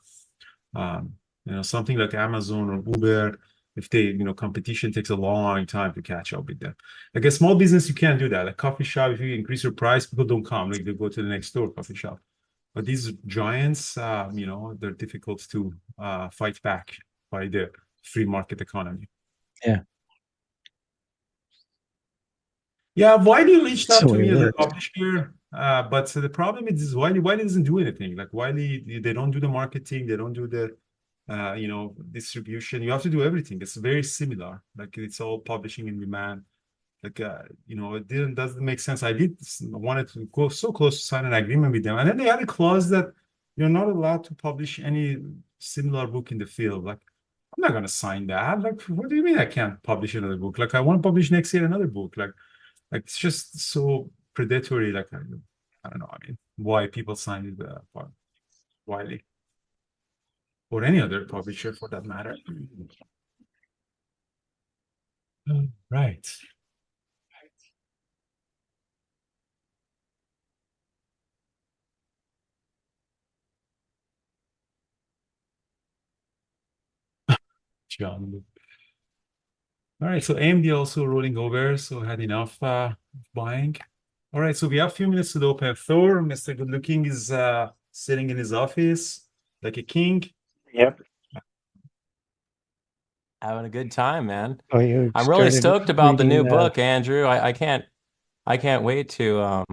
Something like Amazon or Uber, if they, competition takes a long time to catch up with them. Like a small business, you can't do that. Like coffee shop, if you increase your price, people don't come. Like, they go to the next door coffee shop. But these giants, they're difficult to fight back by the free market economy. Yeah. Yeah, Wiley reached out So to it me as a worked. publisher, but the problem is Wiley doesn't do anything. Like Wiley, they don't do the marketing, they don't do the distribution. You have to do everything. It's very similar. Like, it's all publishing in demand. Like, it doesn't make sense. I wanted to go so close to sign an agreement with them, and then they had a clause that you're not allowed to publish any similar book in the field. Like, I'm not gonna sign that. Like, what do you mean I can't publish another book? Like, I want to publish next year another book. Like it's just so predatory. Like, I don't know. I mean, why people sign it for Wiley or any other publisher for that matter. Right. John. All right, so AMD also rolling over, so had enough buying. All right, so we have a few minutes to the open. Thor, Mr. Good Looking, is sitting in his office like a king. Yep. Having a good time, man. Oh, you I'm really started stoked about the new reading, book, Andrew. I can't wait to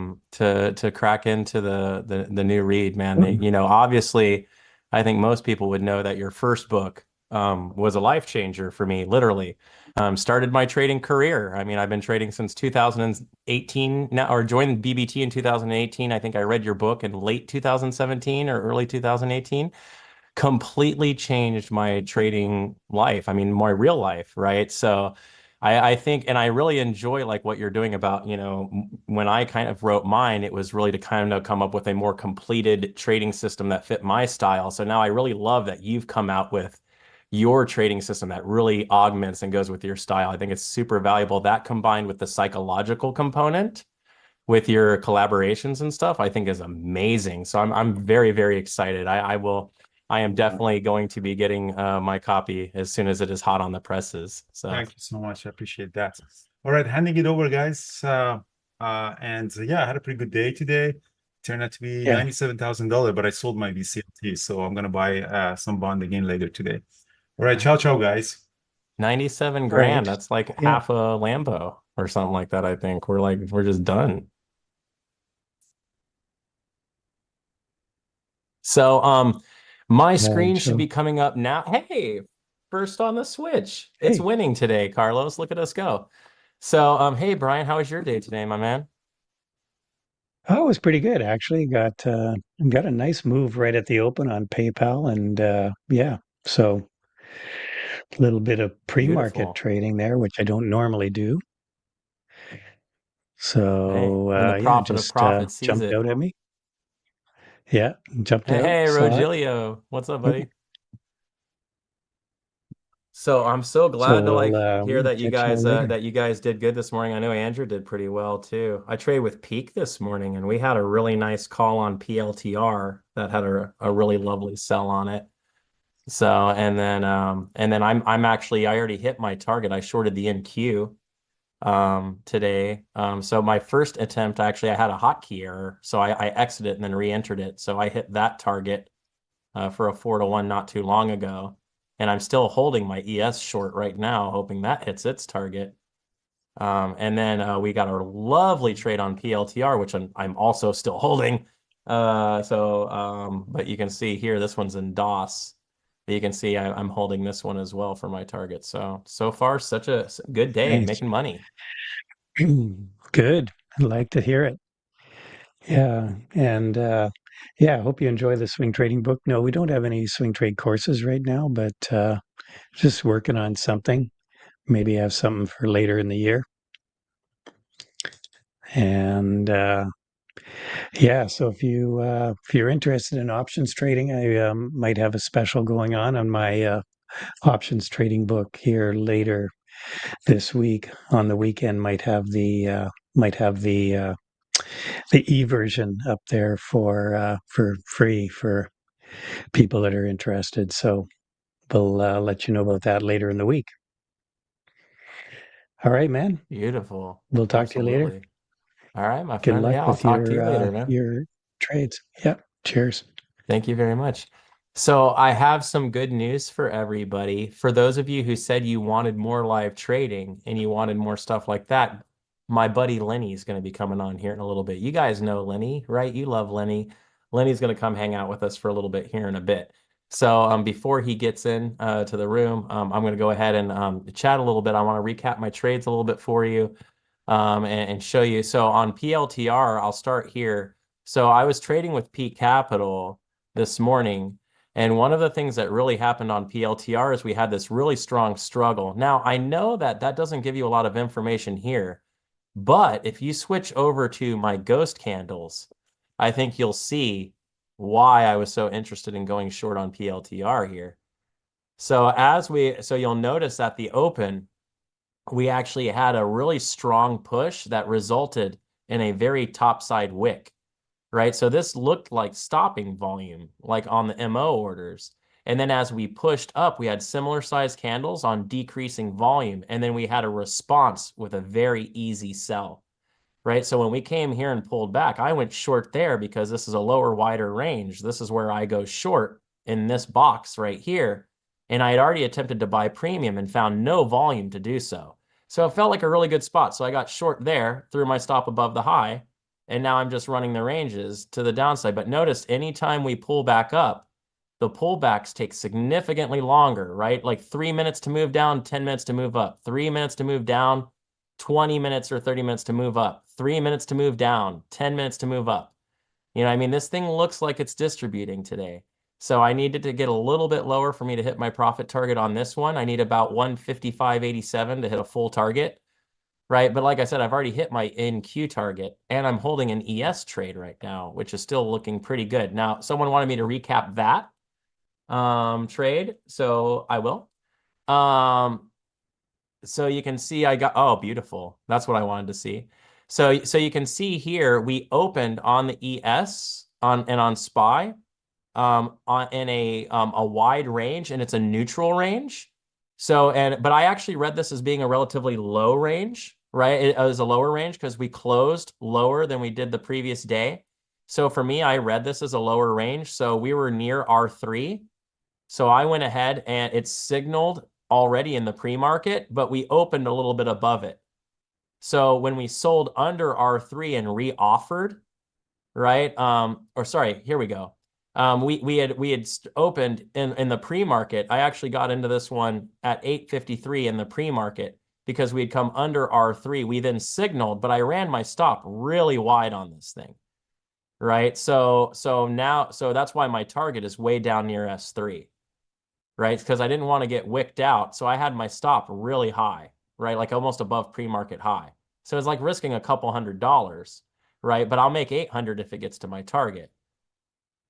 crack into the new read, man. Obviously, I think most people would know that your first book was a life changer for me, literally. Started my trading career. I mean, I've been trading since 2018 now, or joined BBT in 2018. I think I read your book in late 2017 or early 2018. Completely changed my trading life. I mean, my real life, right? So I think, and I really enjoy like what you're doing about, when I kind of wrote mine, it was really to kind of come up with a more completed trading system that fit my style. So now I really love that you've come out with your trading system that really augments and goes with your style. I think it's super valuable. That combined with the psychological component with your collaborations and stuff, I think is amazing. So I'm very, very excited. I am definitely going to be getting my copy as soon as it is hot on the presses. So Thank you so much. I appreciate that. All right, handing it over, guys. And yeah, I had a pretty good day today. Turned out to be $97,000, but I sold my VCLT, so I'm gonna buy some bond again later today. All right, ciao, guys. 97 grand. Right. That's like half a Lambo or something like that. I think we're just done. So my screen should be coming up now. Hey, first on the Switch. It's winning today, Carlos. Look at us go. So, hey Brian, how was your day today, my man? Oh, it was pretty good actually. Got a nice move right at the open on PayPal, and yeah, so a little bit of pre-market Beautiful. trading there, which I don't normally do. Hey, So when the yeah, prophet of just prophets sees jumped it. out at me. Yeah, jumped Hey, out, hey, saw it. Rogelio, what's up, buddy? So I'm so So glad to hear we'll catch y'all later. that you guys did good this morning. I know Andrew did pretty well too. I traded with Peak this morning and we had a really nice call on PLTR that had a really lovely sell on it. So and then I'm actually I already hit my target. I shorted the NQ today. So my first attempt actually I had a hotkey error. So I exited and then re-entered it. So I hit that target for a 4-to-1 not too long ago. And I'm still holding my ES short right now, hoping that hits its target. And then we got a lovely trade on PLTR, which I'm also still holding. But you can see here, this one's in DOS. But you can see I'm holding this one as well for my target. So far, such a good day, Nice. making money. Good. I'd like to hear it. Yeah, and yeah, I hope you enjoy the swing trading book. No, we don't have any swing trade courses right now, but just working on something. Maybe have something for later in the year. And yeah, so if you're interested in options trading, I might have a special going on my options trading book here later this week. On the weekend, might have the e version up there for free for people that are interested. So we'll let you know about that later in the week. All right, man. Beautiful. We'll talk to you later. Absolutely. All right, my Good friend. luck Yeah, I'll with talk to you later, man. your trades. Yep. Cheers. Thank you very much. So I have some good news for everybody. For those of you who said you wanted more live trading and you wanted more stuff like that, my buddy Lenny is going to be coming on here in a little bit. You guys know Lenny, right? You love Lenny. Lenny's going to come hang out with us for a little bit here in a bit. So before he gets in to the room, I'm going to go ahead and chat a little bit. I want to recap my trades a little bit for you and show you. So on PLTR, I'll start here. So I was trading with Peak Capital this morning. And one of the things that really happened on PLTR is we had this really strong struggle. Now, I know that that doesn't give you a lot of information here, but if you switch over to my ghost candles, I think you'll see why I was so interested in going short on PLTR here. So you'll notice at the open, we actually had a really strong push that resulted in a very topside wick, right? So this looked like stopping volume, like on the MO orders. And then as we pushed up, we had similar size candles on decreasing volume. And then we had a response with a very easy sell, right? So when we came here and pulled back, I went short there because this is a lower, wider range. This is where I go short in this box right here. And I had already attempted to buy premium and found no volume to do so. So it felt like a really good spot. So I got short there, threw my stop above the high, and now I'm just running the ranges to the downside. But notice anytime we pull back up, the pullbacks take significantly longer, right? Like 3 minutes to move down, 10 minutes to move up, 3 minutes to move down, 20 minutes or 30 minutes to move up, 3 minutes to move down, 10 minutes to move up. You know, I mean, this thing looks like it's distributing today. So I needed to get a little bit lower for me to hit my profit target on this one. I need about 155.87 to hit a full target, right? But like I said, I've already hit my NQ target and I'm holding an ES trade right now, which is still looking pretty good. Now, someone wanted me to recap that trade, so I will. So you can see I got, oh, beautiful. That's what I wanted to see. So you can see here, we opened on the ES and on SPY in a wide range, and it's a neutral range. But I actually read this as being a relatively low range, right? It was a lower range because we closed lower than we did the previous day. So for me, I read this as a lower range. So we were near R3. So I went ahead and it signaled already in the pre-market, but we opened a little bit above it. So when we sold under R3 and re-offered, right? Or sorry, here we go. We had opened in the pre-market. I actually got into this one at 8:53 in the pre-market, because we'd come under R3. We then signaled, but I ran my stop really wide on this thing, right? So that's why my target is way down near S3, right? Because I didn't want to get wicked out. So I had my stop really high, right? Like almost above pre-market high. So it's like risking a couple $100, right? But I'll make 800 if it gets to my target.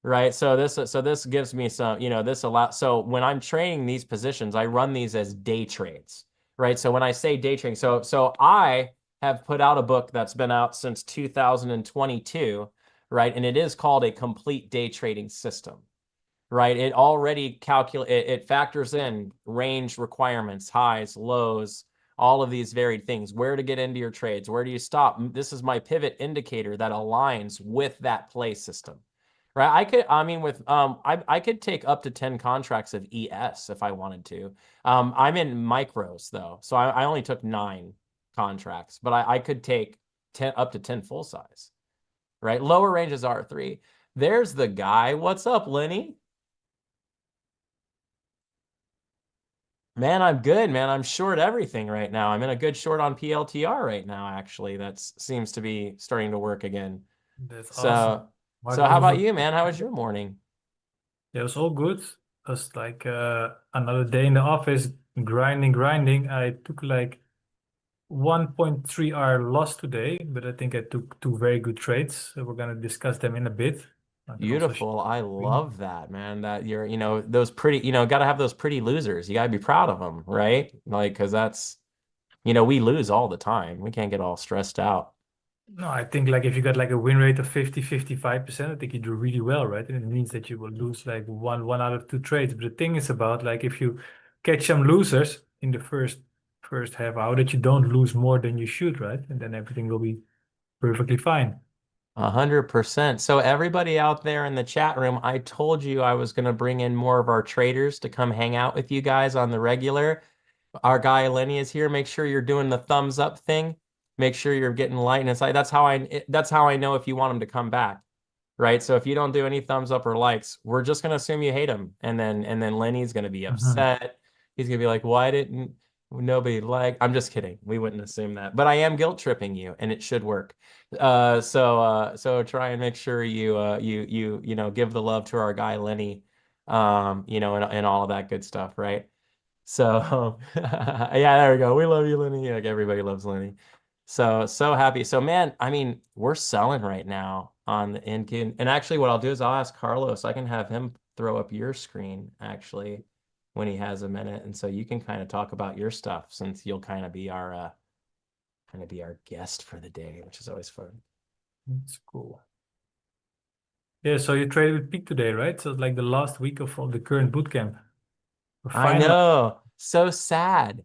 Right. So this gives me some, this allows. So when I'm trading these positions, I run these as day trades. Right. So when I say day trading, so I have put out a book that's been out since 2022. Right. And it is called A Complete Day Trading System. Right. It already it factors in range requirements, highs, lows, all of these varied things, where to get into your trades, where do you stop? This is my pivot indicator that aligns with that play system. Right. I could take up to 10 contracts of ES if I wanted to. I'm in micros though. So I only took 9 contracts, but I could take 10 up to 10 full size. Right. Lower ranges R3. There's the guy. What's up, Lenny? Man, I'm good, man. I'm short everything right now. I'm in a good short on PLTR right now, actually. That seems to be starting to work again. That's So, awesome. so how about you, man? How was your morning? Yeah, it was all good. It was like another day in the office, grinding. I took like 1.3 hour loss today, but I think I took 2 very good trades. So we're gonna discuss them in a bit. I can also Beautiful. I screen. love that, man. That you're, those pretty, got to have those pretty losers. You got to be proud of them, right? Like, because that's, we lose all the time. We can't get all stressed out. No, I think like if you got like a win rate of 55%, I think you do really well, right? And it means that you will lose like one out of 2 trades. But the thing is about like if you catch some losers in the first half hour, that you don't lose more than you should, right? And then everything will be perfectly fine. 100%. So everybody out there in the chat room, I told you I was going to bring in more of our traders to come hang out with you guys on the regular. Our guy Lenny is here. Make sure you're doing the thumbs up thing. Make sure you're getting light and inside. That's how I know if you want him to come back. Right. So if you don't do any thumbs up or likes, we're just gonna assume you hate him. And then Lenny's gonna be upset. He's gonna be like, why didn't nobody like? I'm just kidding. We wouldn't assume that. But I am guilt tripping you, and it should work. So try and make sure you give the love to our guy Lenny, and all of that good stuff, right? So yeah, there we go. We love you, Lenny. Like everybody loves Lenny. So happy. So man, I mean, we're selling right now on the and actually what I'll do is I'll ask Carlos. I can have him throw up your screen actually when he has a minute. And so you can kind of talk about your stuff since you'll kind of be our guest for the day, which is always fun. That's cool. Yeah, so you traded with Peak today, right? So it's like the last week of the current bootcamp. I know. So sad.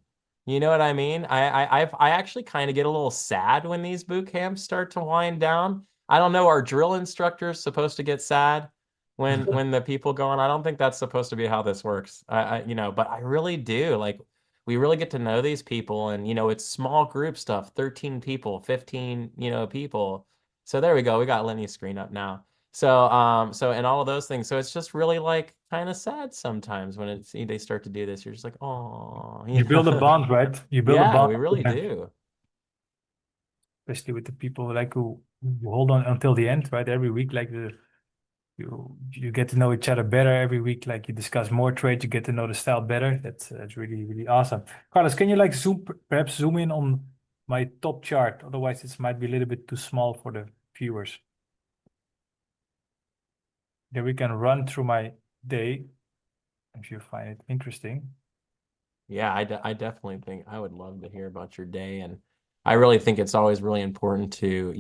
You know what I mean? I actually kind of get a little sad when these boot camps start to wind down. I don't know, are drill instructors supposed to get sad when the people go on? I don't think that's supposed to be how this works. But I really do. Like we really get to know these people and it's small group stuff, 13 people, 15, people. So there we go. We got Lenny's screen up now. So and all of those things. So it's just really like kind of sad sometimes when they start to do this. You're just like, oh, You build a bond, right? You build a yeah, bond. we really do. Especially with the people like who hold on until the end, right? Every week, like you get to know each other better every week. Like you discuss more trades, you get to know the style better. That's really really awesome. Carlos, can you like perhaps zoom in on my top chart? Otherwise, this might be a little bit too small for the viewers. Then we can run through my day if you find it interesting. Yeah, I definitely think I would love to hear about your day. And I really think it's always really important to,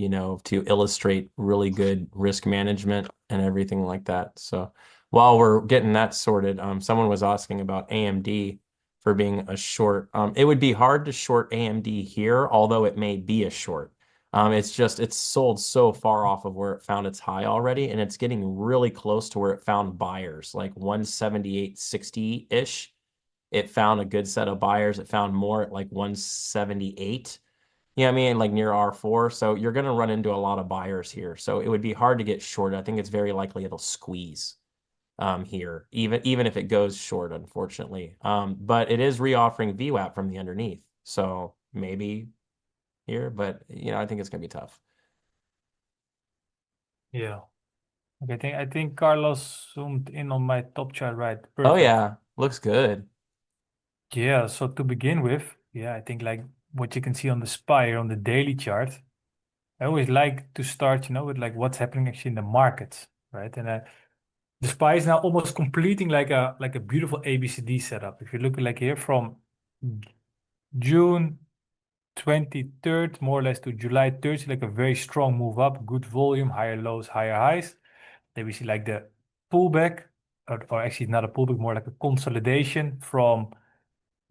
to illustrate really good risk management and everything like that. So while we're getting that sorted, someone was asking about AMD for being a short. It would be hard to short AMD here, although it may be a short. It's sold so far off of where it found its high already, and it's getting really close to where it found buyers, like 178.60-ish. It found a good set of buyers. It found more at like 178. You know what I mean? Like near R4. So you're going to run into a lot of buyers here. So it would be hard to get short. I think it's very likely it'll squeeze here, even if it goes short, unfortunately. But it is reoffering VWAP from the underneath. So maybe here, but I think it's gonna be tough. Yeah. Okay, I think Carlos zoomed in on my top chart, right? Oh Perfect. yeah, looks good. Yeah, so to begin with, yeah, I think like what you can see on the SPY on the daily chart, I always like to start, with like what's happening actually in the markets, right? And the SPY is now almost completing like a beautiful ABCD setup. If you look like here from June 23rd, more or less to July 30th, like a very strong move up, good volume, higher lows, higher highs. Then we see like the pullback, or actually not a pullback, more like a consolidation from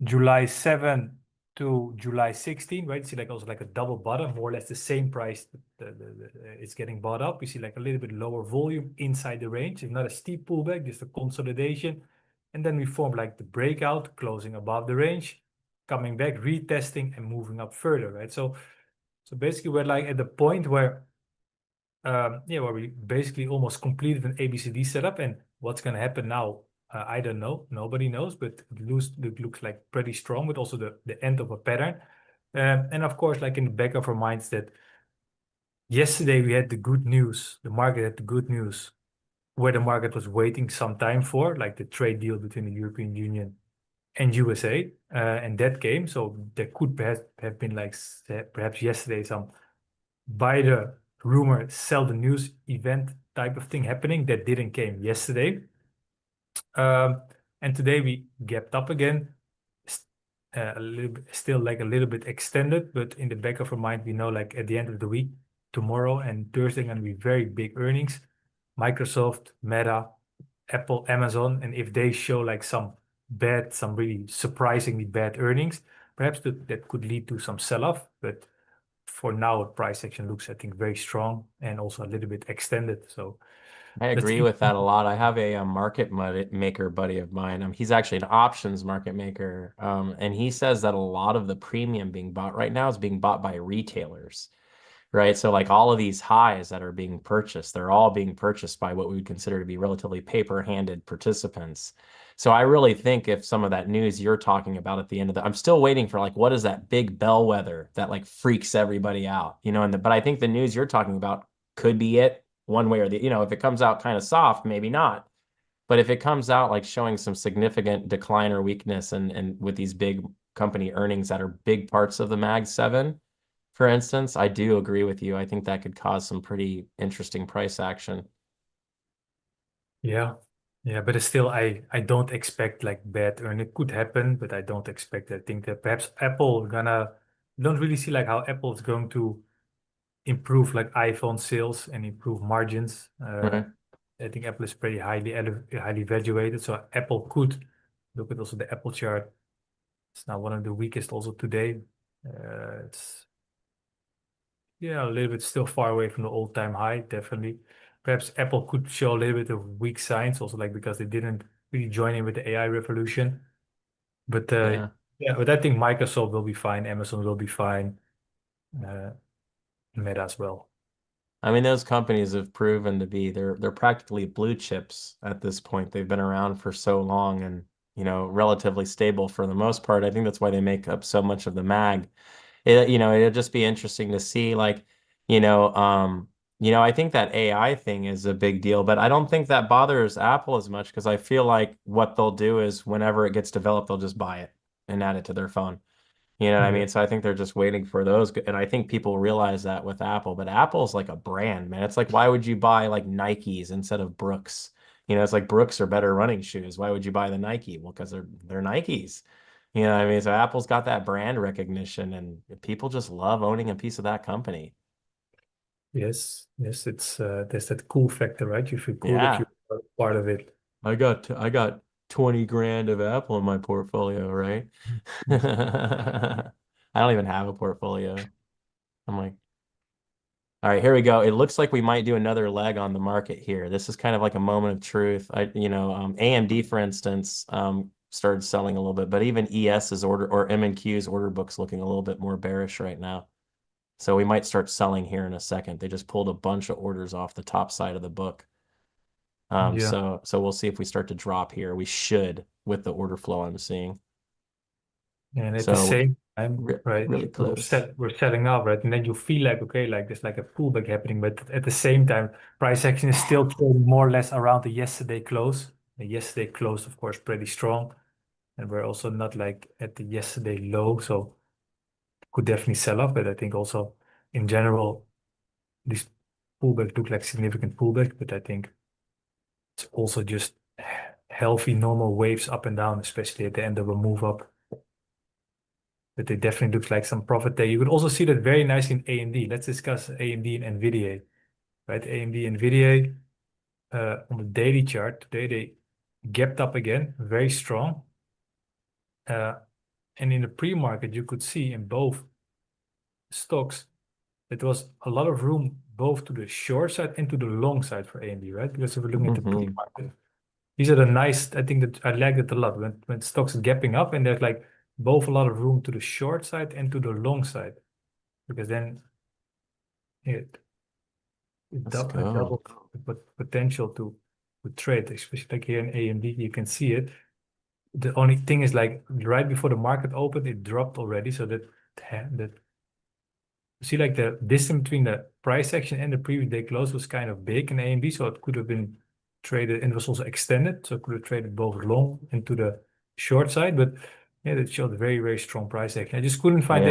July 7 to July 16, right? You see like also like a double bottom, more or less the same price it's getting bought up. We see like a little bit lower volume inside the range. It's not a steep pullback, just a consolidation. And then we form like the breakout, closing above the range, coming back, retesting and moving up further, right? So basically we're like at the point where where we basically almost completed an ABCD setup, and what's going to happen now, I don't know. Nobody knows, but it looks like pretty strong, but also the end of a pattern. And of course, like in the back of our minds that yesterday we had the good news, the market had the good news, where the market was waiting some time for, like the trade deal between the European Union and USA, and that came. So there could perhaps have been like perhaps yesterday some buy the rumor, sell the news event type of thing happening that didn't came yesterday. And today we gapped up again, a little bit, still like a little bit extended, but in the back of our mind, we know like at the end of the week, tomorrow and Thursday going to be very big earnings. Microsoft, Meta, Apple, Amazon, and if they show like some really surprisingly bad earnings, perhaps that could lead to some sell-off. But for now, price action looks, I think, very strong and also a little bit extended. So I let's agree see. with that a lot. I have a market maker buddy of mine. He's actually an options market maker. And he says that a lot of the premium being bought right now is being bought by retailers, right? So like all of these highs that are being purchased, they're all being purchased by what we would consider to be relatively paper-handed participants. So I really think if some of that news you're talking about at the end of I'm still waiting for like, what is that big bellwether that like freaks everybody out, but I think the news you're talking about could be it one way or the, if it comes out kind of soft, maybe not. But if it comes out like showing some significant decline or weakness and with these big company earnings that are big parts of the Mag 7, for instance, I do agree with you. I think that could cause some pretty interesting price action. Yeah. Yeah, but it's still, I don't expect like bad earning. It could happen, but I don't expect it. I think that perhaps Apple don't really see like how Apple is going to improve like iPhone sales and improve margins. Right. I think Apple is pretty highly evaluated. So Apple could look at also the Apple chart. It's now one of the weakest also today. It's a little bit still far away from the all-time high, definitely. Perhaps Apple could show a little bit of weak signs, also like because they didn't really join in with the AI revolution. But Yeah. but I think Microsoft will be fine, Amazon will be fine, Meta as well. I mean, those companies have proven to be they're practically blue chips at this point. They've been around for so long and, relatively stable for the most part. I think that's why they make up so much of the mag. It'll just be interesting to see like, I think that AI thing is a big deal, but I don't think that bothers Apple as much because I feel like what they'll do is whenever it gets developed, they'll just buy it and add it to their phone. You know what I Yeah. mean? So I think they're just waiting for those. And I think people realize that with Apple, but Apple's like a brand, man. It's like, why would you buy like Nikes instead of Brooks? It's like Brooks are better running shoes. Why would you buy the Nike? Well, because they're Nikes. You know what I mean? So Apple's got that brand recognition and people just love owning a piece of that company. Yes, it's there's that cool factor, right? You feel cool that Yeah. you're part of it. I got 20 grand of Apple in my portfolio, right? I don't even have a portfolio. I'm like, all right, here we go. It looks like we might do another leg on the market here. This is kind of like a moment of truth. AMD, for instance, started selling a little bit, but even ES's order or M&Q's order book's looking a little bit more bearish right now. So we might start selling here in a second. They just pulled a bunch of orders off the top side of the book. Yeah. So we'll see if we start to drop here. We should with the order flow I'm seeing. And at the So same right? Really close. We're selling off, right? And then you feel like, okay, like there's like a pullback happening, but at the same time, price action is still trading more or less around the yesterday close. The yesterday close, of course, pretty strong. And we're also not like at the yesterday low, so could definitely sell off. But I think also in general, these pullback look like significant pullback, but I think it's also just healthy, normal waves up and down, especially at the end of a move up. But it definitely looks like some profit there. You could also see that very nice in AMD. Let's discuss AMD and NVIDIA, right? AMD and NVIDIA on the daily chart today, they gapped up again, very strong. And in the pre-market, you could see in both stocks, it was a lot of room both to the short side and to the long side for AMD, right? Because if we're looking at the pre-market, these are the nice, I think that I like it a lot when stocks are gapping up and there's like both a lot of room to the short side and to the long side. Because then it Let's go. doubles the potential to trade, especially like here in AMD, you can see it. The only thing is like right before the market opened, it dropped already. So that see like the distance between the price action and the previous day close was kind of big in AMD, so it could have been traded and it was also extended, so it could have traded both long and to the short side. But yeah, that showed very, very strong price action. I just couldn't find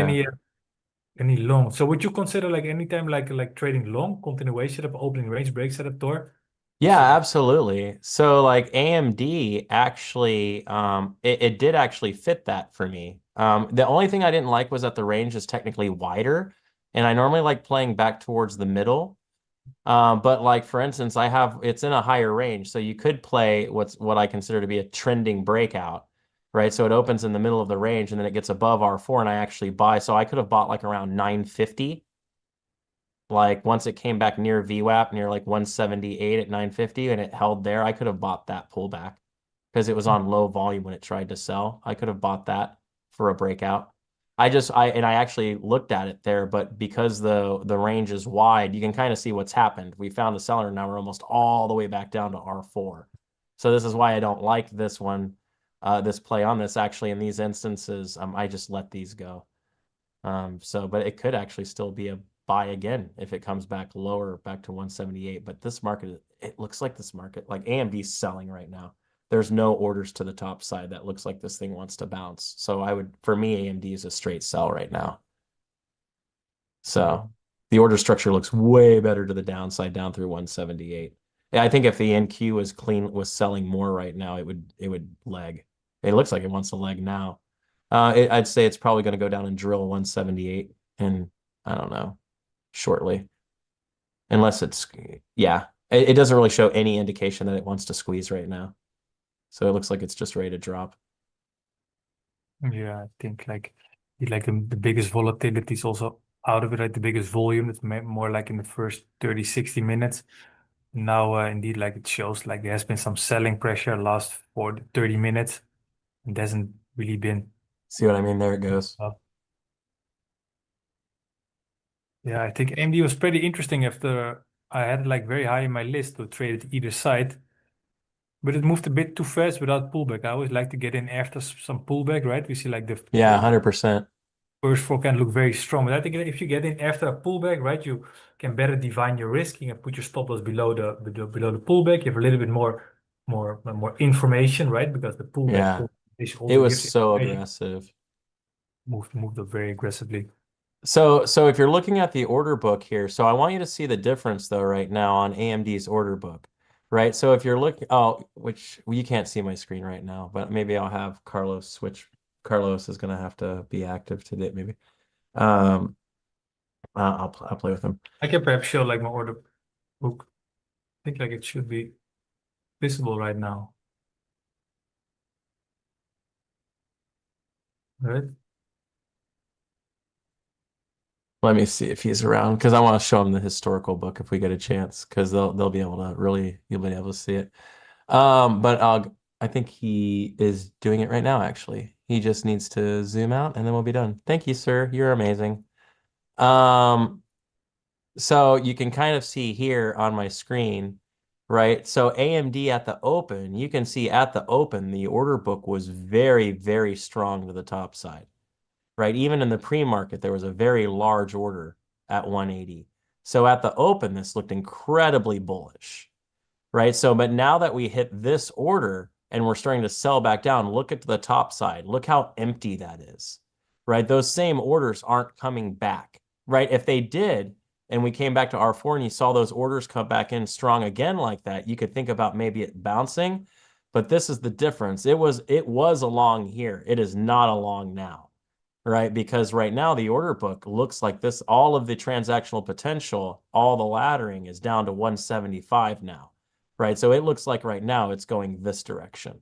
any long. So would you consider like anytime like trading long, continuation setup, opening range, break setup, Tor? Yeah, So absolutely. So like AMD actually, it did actually fit that for me. The only thing I didn't like was that the range is technically wider, and I normally like playing back towards the middle. But like for instance, it's in a higher range, so you could play what I consider to be a trending breakout, right? So it opens in the middle of the range and then it gets above R4 and I actually buy. So I could have bought like around 950. Like once it came back near VWAP, near like 178 at 950, and it held there, I could have bought that pullback because it was on low volume when it tried to sell. I could have bought that for a breakout. I actually looked at it there, but because the range is wide, you can kind of see what's happened. We found a seller, now we're almost all the way back down to R4. So this is why I don't like this one, this play on this. Actually, in these instances, I just let these go. But it could actually still be a buy again if it comes back lower, back to 178. But this market, it looks like this market, like AMD's selling right now. There's no orders to the top side. That looks like this thing wants to bounce. So for me, AMD is a straight sell right now. So the order structure looks way better to the downside, down through 178. I think if the NQ was selling more right now, it would leg. It looks like it wants to leg now. I'd say it's probably going to go down and drill 178 and I don't know, shortly. Unless it doesn't really show any indication that it wants to squeeze right now. So it looks like it's just ready to drop. yeah, I think like the biggest volatility is also out of it, right? The biggest volume, it's more like in the first 30, 60 minutes. Now, indeed, like it shows like there has been some selling pressure last for 30 minutes. It hasn't really been See what I mean? There it goes. up. Yeah, I think AMD was pretty interesting after I had it like very high in my list to trade it either side, but it moved a bit too fast without pullback. I always like to get in after some pullback, right? We see like Yeah, the 100%. first four can look very strong, but I think if you get in after a pullback, right, you can better define your risk. You can put your stop loss below the pullback. You have a little bit more information, right? Because the Yeah. pullback It also was gives so information. aggressive. Moved up very aggressively. So if you're looking at the order book here, so I want you to see the difference though right now on AMD's order book, right? So if you're looking, which you can't see my screen right now, but maybe I'll have Carlos switch. Carlos is going to have to be active today, maybe. I'll play with him. I can perhaps show like my order book. I think like it should be visible right now. Right? Let me see if he's around because I want to show him the historical book if we get a chance because they'll be able to you'll be able to see it. But I think he is doing it right now, actually. He just needs to zoom out and then we'll be done. Thank you, sir. You're amazing. So you can kind of see here on my screen, right? So AMD at the open, you can see at the open, the order book was very, very strong to the top side. right? Even in the pre-market, there was a very large order at 180. So at the open, this looked incredibly bullish, right? So, but now that we hit this order and we're starting to sell back down, look at the top side. Look how empty that is, right? Those same orders aren't coming back, right? If they did, and we came back to R4 and you saw those orders come back in strong again like that, you could think about maybe it bouncing, but this is the difference. It was along here. It is not along now, right? Because right now the order book looks like this, all of the transactional potential, all the laddering is down to 175 now, right? So it looks like right now it's going this direction,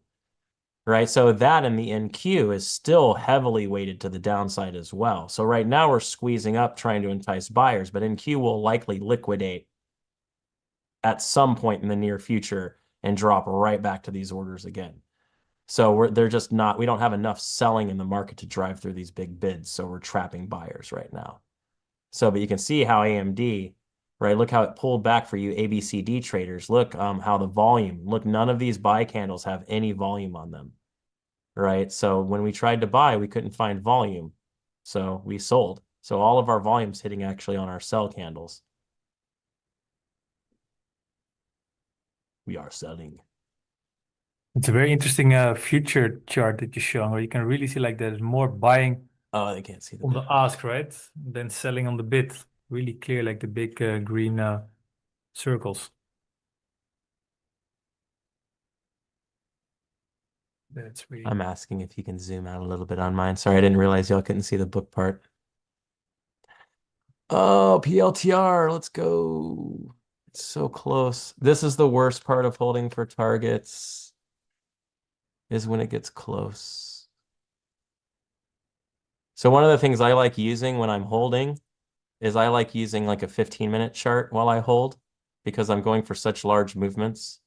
right? So that in the NQ is still heavily weighted to the downside as well. So right now we're squeezing up trying to entice buyers, but NQ will likely liquidate at some point in the near future and drop right back to these orders again. So they're just not, we don't have enough selling in the market to drive through these big bids. So we're trapping buyers right now. So, but you can see how AMD, right? Look how it pulled back for you ABCD traders. Look how the volume, look, none of these buy candles have any volume on them, right? So when we tried to buy, we couldn't find volume. So we sold. So all of our volume's hitting actually on our sell candles. We are selling. It's a very interesting future chart that you're showing, where you can really see like there's more buying Oh, they can't see the on the ask, right? Than selling on the bid. Really clear, like the big green circles. That's really I'm asking if you can zoom out a little bit on mine. Sorry, I didn't realize y'all couldn't see the book part. Oh, PLTR, let's go. It's so close. This is the worst part of holding for targets, is when it gets close. So one of the things I like using when I'm holding is I like using like a 15-minute chart while I hold, because I'm going for such large movements.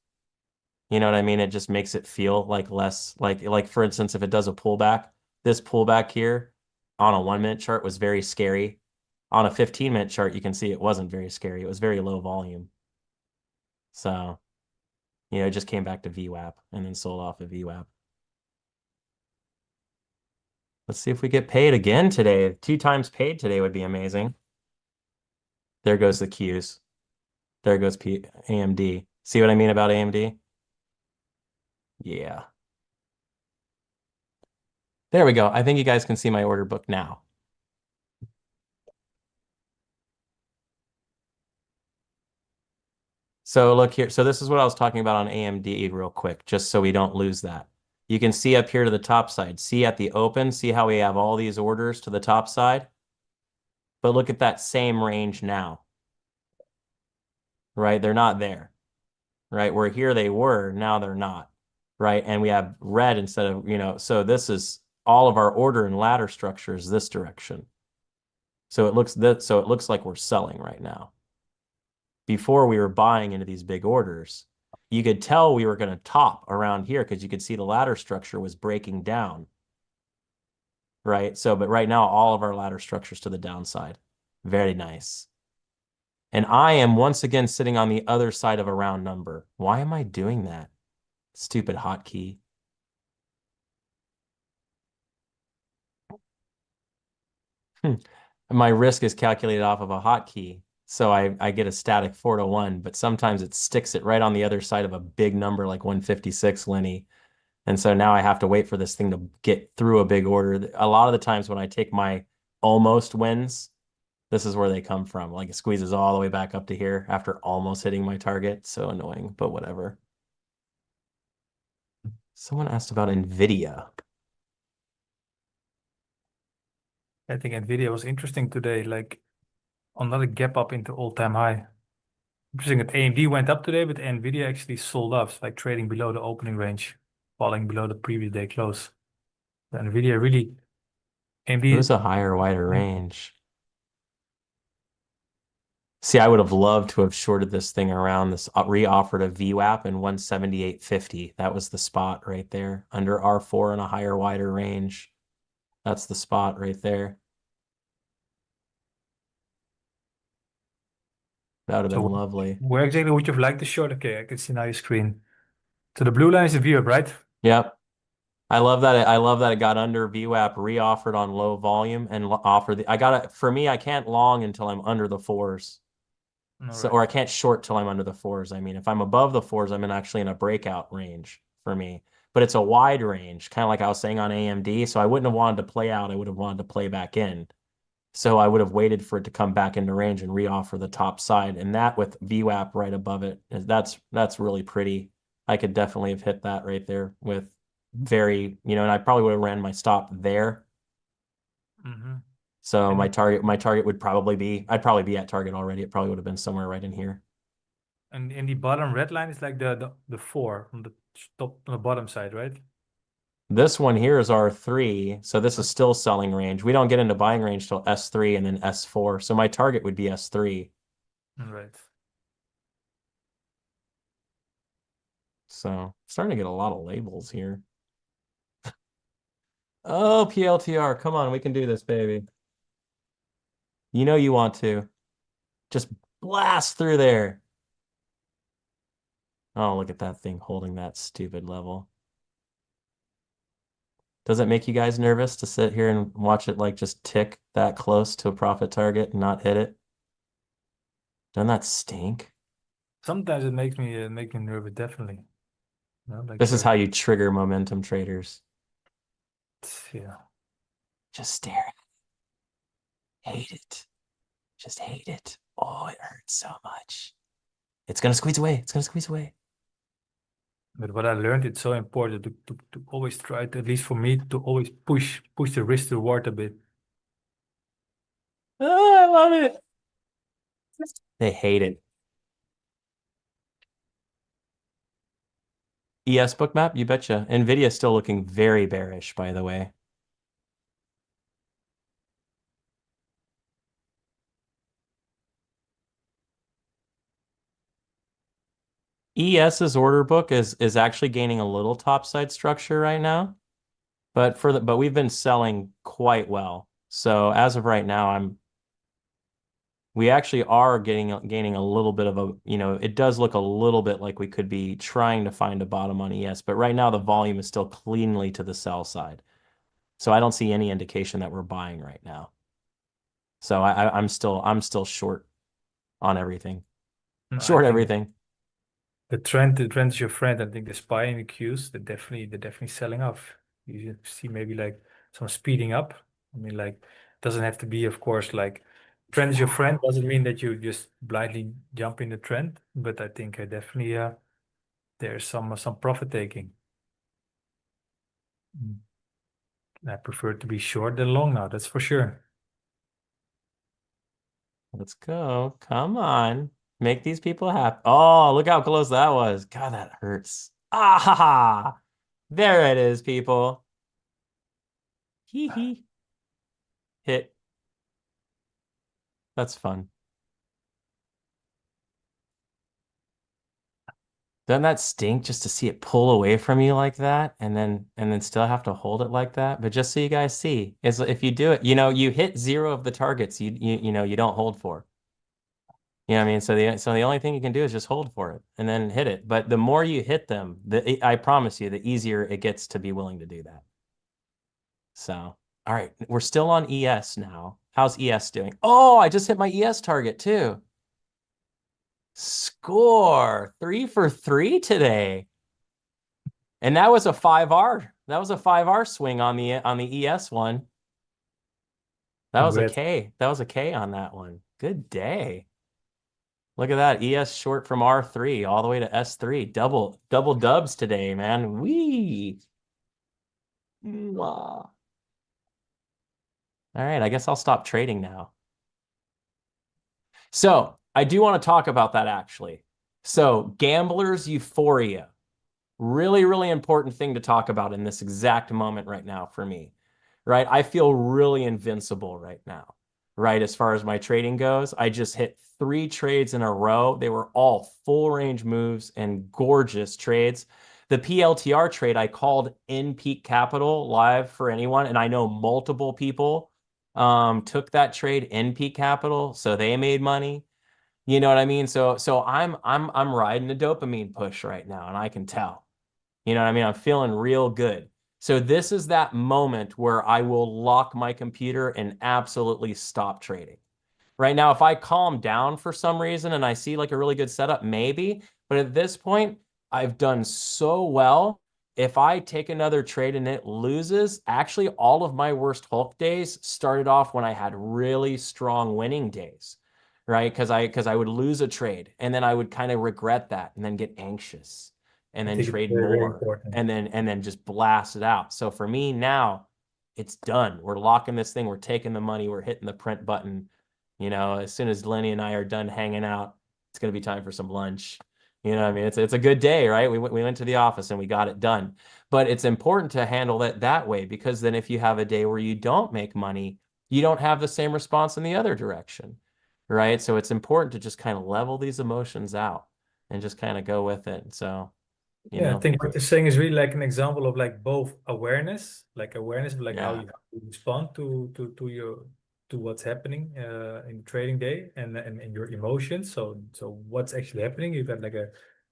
You know what I mean? It just makes it feel like less, like for instance, if it does a pullback, this pullback here on a 1-minute chart was very scary. On a 15-minute chart, you can see it wasn't very scary. It was very low volume. So, it just came back to VWAP and then sold off a VWAP. Let's see if we get paid again today. 2 times paid today would be amazing. There goes the Qs. There goes AMD. See what I mean about AMD? Yeah. There we go. I think you guys can see my order book now. So look here. So this is what I was talking about on AMD real quick, just so we don't lose that. You can see up here to the top side. See at the open, see how we have all these orders to the top side? But look at that same range now, right? They're not there, right? Where here they were, now they're not, right? And we have red instead of, so this is all of our order and ladder structure is this direction. So it looks like we're selling right now. Before we were buying into these big orders, you could tell we were going to top around here because you could see the ladder structure was breaking down, right? So, but right now, all of our ladder structures to the downside. Very nice. And I am once again sitting on the other side of a round number. Why am I doing that? Stupid hotkey. My risk is calculated off of a hotkey. So I get a static 4-1, but sometimes it sticks it right on the other side of a big number like 156, Lenny. And so now I have to wait for this thing to get through a big order. A lot of the times when I take my almost wins, this is where they come from. Like it squeezes all the way back up to here after almost hitting my target. So annoying, but whatever. Someone asked about NVIDIA. I think Nvidia was interesting today, like another gap up into all-time high. Interesting that AMD went up today, but Nvidia actually sold off. It's like trading below the opening range, falling below the previous day close. So Nvidia really, AMD. It was a higher, wider range. See, I would have loved to have shorted this thing around this re-offered a VWAP in 178.50. That was the spot right there under R4 in a higher, wider range. That's the spot right there. That would have been lovely. Where exactly would you have liked to short? Okay, I can see now your screen. So the blue line is the VWAP, right? Yep. I love that. I love that it got under VWAP, reoffered on low volume, and offered the. I got it for me. I can't long until I'm under the fours. All So, or I right. can't short till I'm under the fours. I mean, if I'm above the fours, I'm actually in a breakout range for me. But it's a wide range, kind of like I was saying on AMD. So I wouldn't have wanted to play out. I would have wanted to play back in. So I would have waited for it to come back into range and reoffer the top side. And that with VWAP right above it, that's really pretty. I could definitely have hit that right there with very, and I probably would have ran my stop there. Mm-hmm. So And my target would probably be, I'd probably be at target already. It probably would have been somewhere right in here. and in the bottom red line is like the four on the top on the bottom side, right? This one here is R3, so this is still selling range. We don't get into buying range till S3 and then S4. So my target would be S3. All right. So starting to get a lot of labels here. Oh, PLTR, come on, we can do this, baby. You know you want to. Just blast through there. Oh, look at that thing holding that stupid level. Does it make you guys nervous to sit here and watch it like just tick that close to a profit target and not hit it? Doesn't that stink? Sometimes it makes me nervous, definitely. You know, like This is how you trigger momentum traders. yeah. Just stare at it. Hate it. Just hate it. Oh, it hurts so much. It's gonna squeeze away. It's gonna squeeze away. But what I learned, it's so important to always try to, at least for me, to always push the risk reward a bit. Oh, I love it. They hate it. ES bookmap, you betcha. Nvidia still looking very bearish, by the way. ES's order book is actually gaining a little topside structure right now, but we've been selling quite well. So as of right now, we actually are gaining a little bit of a, it does look a little bit like we could be trying to find a bottom on ES, but right now the volume is still cleanly to the sell side. So I don't see any indication that we're buying right now. So I'm still short on everything. I Short think everything. the trend is your friend. I think the SPY and the Qs, they're definitely selling off. You see maybe like some speeding up. I mean, like, doesn't have to be, of course, like trend is your friend. Doesn't mean that you just blindly jump in the trend, but I think definitely there's some profit taking. Mm. I prefer to be short than long now, that's for sure. Let's go. Come on. Make these people happy. Oh, look how close that was. God, that hurts. Ah, ha, ha. There it is, people. Hee hee. Hit. That's fun. Doesn't that stink just to see it pull away from you like that and then still have to hold it like that? But just so you guys see, is if you do it, you hit zero of the targets you don't hold for. You know what I mean? So the only thing you can do is just hold for it and then hit it. But the more you hit them, I promise you, the easier it gets to be willing to do that. So, all right, we're still on ES now. How's ES doing? Oh, I just hit my ES target too. Score 3 for 3 today. And that was a 5R. That was a 5R swing on the ES one. That was a Congrats. K. That was a K on that one. Good day. Look at that. ES short from R3 all the way to S3. Double dubs today, man. Wee. Mwah. All right, I guess I'll stop trading now. So I do want to talk about that actually. So gamblers' euphoria. Really, really important thing to talk about in this exact moment right now for me, right? I feel really invincible right now, right? As far as my trading goes, I just hit 3 trades in a row. They were all full range moves and gorgeous trades. The PLTR trade I called in peak capital live for anyone, and I know multiple people took that trade in peak capital, so they made money. You know what I mean? So I'm riding a dopamine push right now, and I can tell. You know what I mean? I'm feeling real good. So this is that moment where I will lock my computer and absolutely stop trading. Right now, if I calm down for some reason and I see like a really good setup, maybe. But at this point, I've done so well. If I take another trade and it loses, actually, all of my worst Hulk days started off when I had really strong winning days, right? Because I would lose a trade and then I would kind of regret that and then get anxious and I then think it's trade very, very more important. and then just blast it out. So for me now, it's done. We're locking this thing. We're taking the money. We're hitting the print button. You know, as soon as Lenny and I are done hanging out, it's going to be time for some lunch. You know what I mean? It's a good day, right? We went to the office and we got it done. But it's important to handle it that way, because then if you have a day where you don't make money, you don't have the same response in the other direction, right? So it's important to just kind of level these emotions out and just kind of go with it. So, you Yeah, I know, think what you're saying is really like an example of like both awareness of like how yeah. you respond to what's happening in the trading day and your emotions. So what's actually happening, you got like a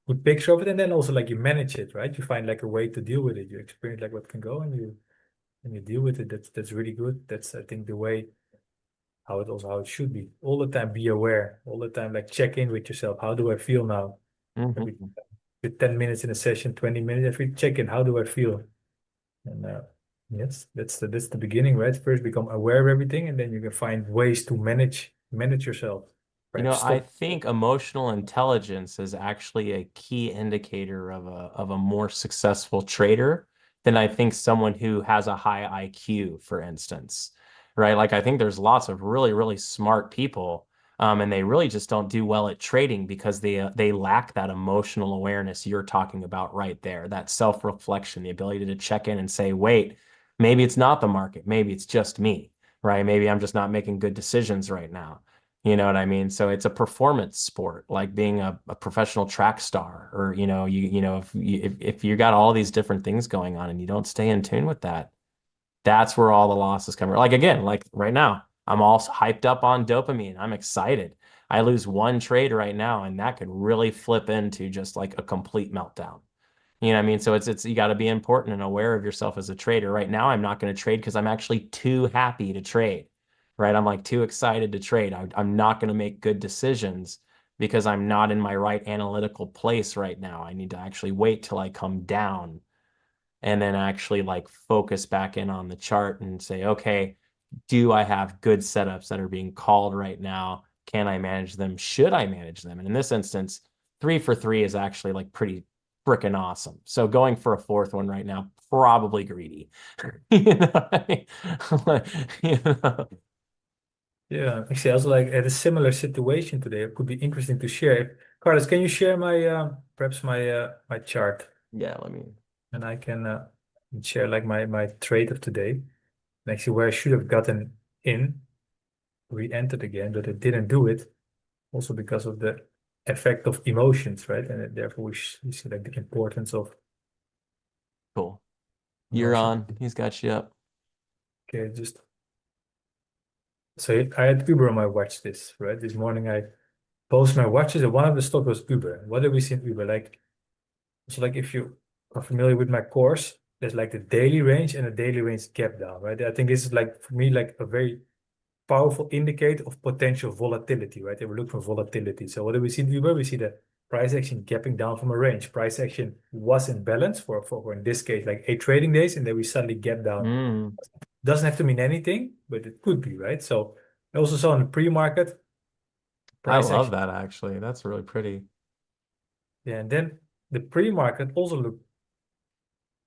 good picture of it, and then also like you manage it, right? You find like a way to deal with it. You experience like what can go, and you deal with it. That's really good. That's, I think, the way how it should be. All the time be aware. All the time like check in with yourself. How do I feel now? Every Mhm. with 10 minutes in a session, 20 minutes, every check in, how do I feel? And yes, that's the beginning, right? First become aware of everything, and then you can find ways to manage yourself. You Right? know, I Stop. think emotional intelligence is actually a key indicator of a more successful trader than I think someone who has a high IQ, for instance. Right? Like I think there's lots of really, really smart people, and they really just don't do well at trading because they lack that emotional awareness you're talking about right there, that self-reflection, the ability to check in and say, wait, maybe it's not the market, maybe it's just me, right? Maybe I'm just not making good decisions right now. You know what I mean? So it's a performance sport, like being a professional track star, or if you got all these different things going on and you don't stay in tune with that, that's where all the losses come. Like again, like right now, I'm all hyped up on dopamine. I'm excited. I lose one trade right now, and that could really flip into just like a complete meltdown. You know what I mean? So it's you got to be important and aware of yourself as a trader. Right now, I'm not going to trade because I'm actually too happy to trade. Right? I'm like too excited to trade. I'm not going to make good decisions because I'm not in my right analytical place right now. I need to actually wait till I come down and then actually like focus back in on the chart and say, okay, do I have good setups that are being called right now? Can I manage them? Should I manage them? And in this instance, 3 for 3 is actually like pretty freaking awesome. So going for a fourth one right now, probably greedy. You know what I mean? Like, you know? Yeah, actually, I was like at a similar situation today. It could be interesting to share. Carlos, can you share my perhaps my chart, Yeah, let me. and I can share like my trade of today, and actually where I should have gotten in, re-entered again, but I didn't do it. Also because of the effect of emotions, right? And therefore we see like the importance of Cool. You're emotion. on. He's got you up. Okay, just so I had Uber on my watch list, right? This morning I post my watches, and one of the stock was Uber. What do we see in Uber? Like, so like if you are familiar with my course, there's like the daily range and the daily range gap down, right? I think this is like for me like a very powerful indicator of potential volatility, right? They were looking for volatility. So what do we see in Uber? We see the price action gapping down from a range. Price action was in balance for in this case like 8 trading days, and then we suddenly gap down. Mm, Doesn't have to mean anything, but it could be, right? So I also saw in the pre-market I price love action. that actually. That's really pretty. Yeah, and then the pre-market also looked,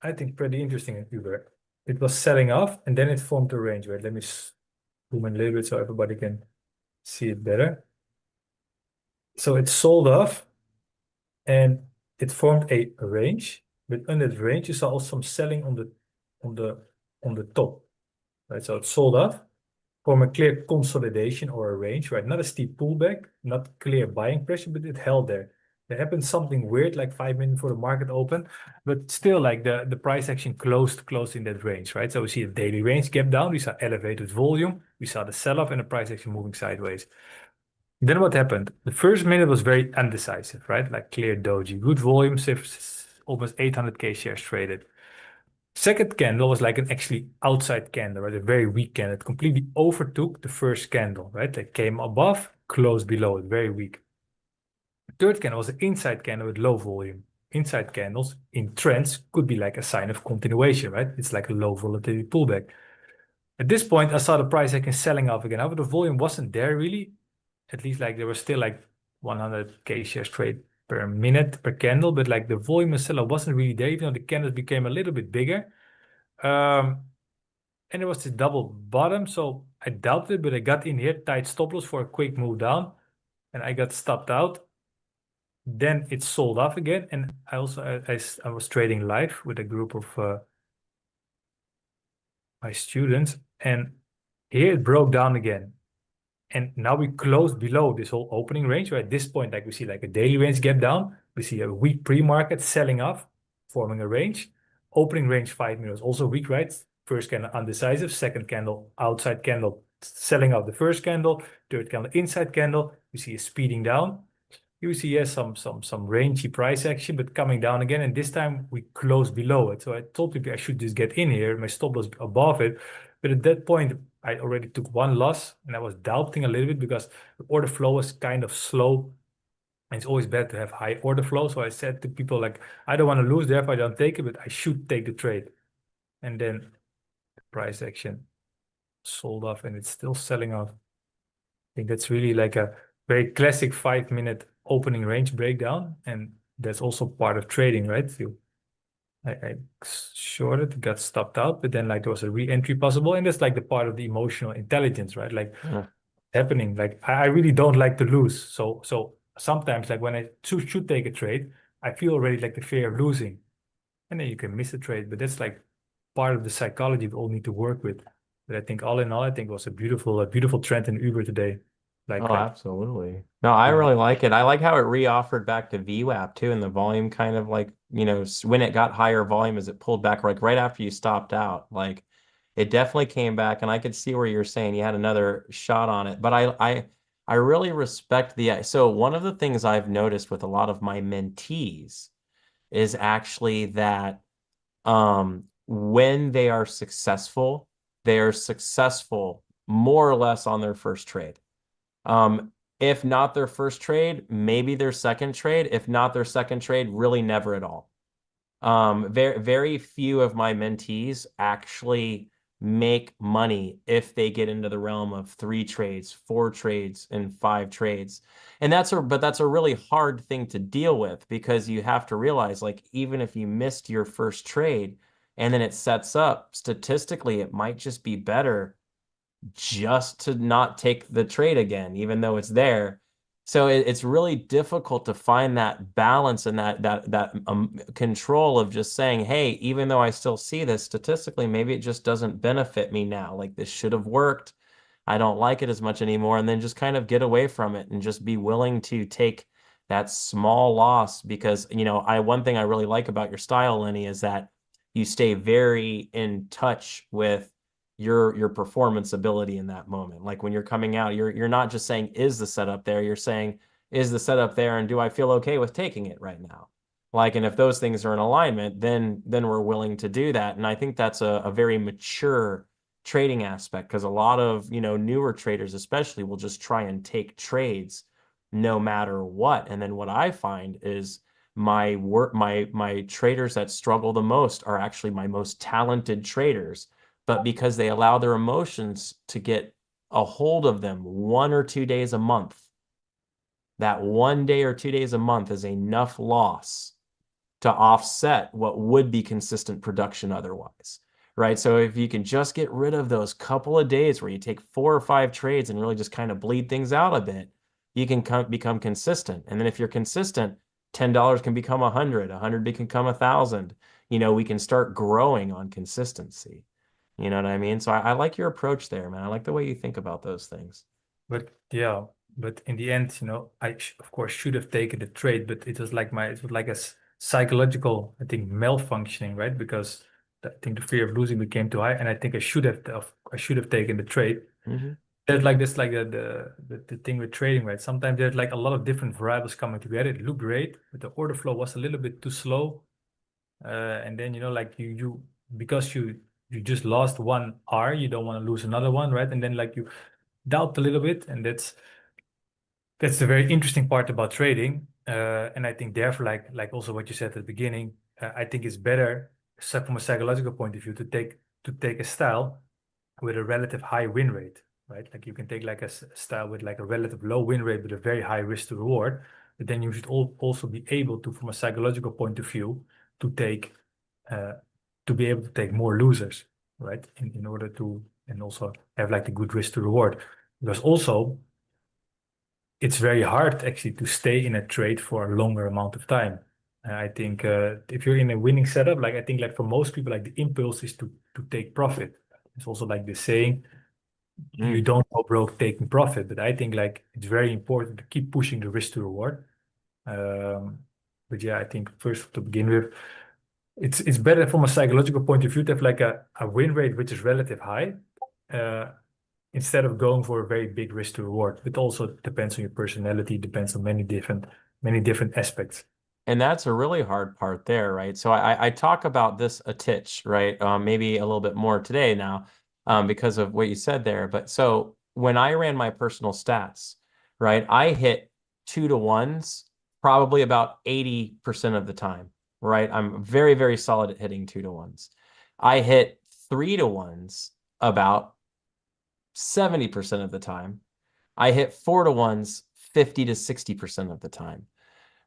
I think, pretty interesting in Uber. It was selling off, and then it formed a range. Right? Let me zoom in a little bit so everybody can see it better. So it sold off, and it formed a range. But under the range, you saw also some selling on the on the top. Right? So it sold off, form a clear consolidation or a range, right? Not a steep pullback, not clear buying pressure, but it held there. There happened something weird like 5 minutes before the market opened, but still like the price action closed in that range, right? So we see a daily range gap down, we saw elevated volume, we saw the sell-off and the price action moving sideways. Then what happened? The first minute was very undecisive, right? Like clear doji, good volume, almost 800K shares traded. Second candle was like an actually outside candle, right? A very weak candle. It completely overtook the first candle, right? It came above, closed below it, very weak. Third candle was an inside candle with low volume. Inside candles in trends could be like a sign of continuation, right? It's like a low volatility pullback. At this point, I saw the price action selling off again. However, the volume wasn't there really. At least like there was still like 100K shares trade per minute per candle, but like the volume of seller wasn't really there, even though the candles became a little bit bigger. And it was this double bottom, so I doubted it, but I got in here, tight stop loss for a quick move down, and I got stopped out. Then it sold off again, and I also I was trading live with a group of my students, and here it broke down again. And now we closed below this whole opening range. So at this point, like we see like a daily range gap down. We see a weak pre-market selling off, forming a range. Opening range 5 minutes, also weak, right? First candle undecisive, second candle outside candle selling off the first candle, third candle inside candle. We see a speeding down. You see, yes, some rangy price action, but coming down again. And this time we closed below it. So I told people I should just get in here. My stop was above it. But at that point, I already took one loss and I was doubting a little bit because the order flow was kind of slow. And it's always better to have high order flow. So I said to people like, I don't want to lose, therefore I don't take it, but I should take the trade. And then the price action sold off and it's still selling off. I think that's really like a very classic 5 minute opening range breakdown. And that's also part of trading, right? I shorted, got stopped out, but then like there was a re-entry possible. And that's like the part of the emotional intelligence, right? Like happening, like I really don't like to lose. So sometimes like when I should take a trade, I feel already like the fear of losing. And then you can miss a trade, but that's like part of the psychology we all need to work with. But I think all in all, I think it was a beautiful trend in Uber today. Oh, absolutely. No, I really like it. I like how it re-offered back to VWAP too, and the volume kind of like, when it got higher volume as it pulled back, like right after you stopped out, like it definitely came back, and I could see where you're saying you had another shot on it. But I really respect so one of the things I've noticed with a lot of my mentees is actually that when they are successful more or less on their first trade. If not their first trade, maybe their second trade. If not their second trade, really never at all. Very, very few of my mentees actually make money if they get into the realm of 3 trades, 4 trades, and 5 trades. And that's a really hard thing to deal with, because you have to realize, like, even if you missed your first trade and then it sets up, statistically, it might just be better just to not take the trade again, even though it's there. So it's really difficult to find that balance and that control of just saying, hey, even though I still see this statistically, maybe it just doesn't benefit me now. Like, this should have worked. I don't like it as much anymore. And then just kind of get away from it and just be willing to take that small loss, because, one thing I really like about your style, Lenny, is that you stay very in touch with your performance ability in that moment. Like when you're coming out, you're not just saying, is the setup there? You're saying, is the setup there, and do I feel okay with taking it right now? Like, and if those things are in alignment, then we're willing to do that. And I think that's a very mature trading aspect, because a lot of, newer traders especially will just try and take trades no matter what. And then what I find is my traders that struggle the most are actually my most talented traders, but because they allow their emotions to get a hold of them 1 or 2 days a month, that 1 day or 2 days a month is enough loss to offset what would be consistent production otherwise, right? So if you can just get rid of those couple of days where you take 4 or 5 trades and really just kind of bleed things out a bit, you can become consistent. And then if you're consistent, $10 can become 100, 100 can become 1,000. We can start growing on consistency. You know what I mean? So I like your approach there, man. I like the way you think about those things. But in the end, I of course should have taken the trade, but it was like a psychological, I think, malfunctioning, right? Because I think the fear of losing became too high, and I think I should have taken the trade. There's like this, like the thing with trading, right? Sometimes there's like a lot of different variables coming together. It looked great, but the order flow was a little bit too slow. And then like you because you just lost one R, you don't want to lose another one, right? And then like you doubt a little bit, and that's the very interesting part about trading. And I think therefore, like also what you said at the beginning, I think it's better from a psychological point of view to take a style with a relative high win rate, right? Like you can take like a style with like a relative low win rate with a very high risk to reward, but then you should also be able to, from a psychological point of view, to take to be able to take more losers, right? In order to and also have like the good risk to reward, because also it's very hard actually to stay in a trade for a longer amount of time. I think if you're in a winning setup, like I think like for most people, like the impulse is to take profit. It's also like the saying, you don't go broke taking profit. But I think like it's very important to keep pushing the risk to reward. But yeah, I think first to begin with, it's better from a psychological point of view to have like a win rate which is relative high. Instead of going for a very big risk to reward. It also depends on your personality, depends on many different aspects. And that's a really hard part there, right? So I talk about this a titch, right? Maybe a little bit more today now, because of what you said there. But so when I ran my personal stats, right, I hit 2-to-1s probably about 80% of the time, right? I'm very, very solid at hitting 2-to-1s. I hit 3-to-1s about 70% of the time. I hit 4-to-1s 50 to 60% of the time.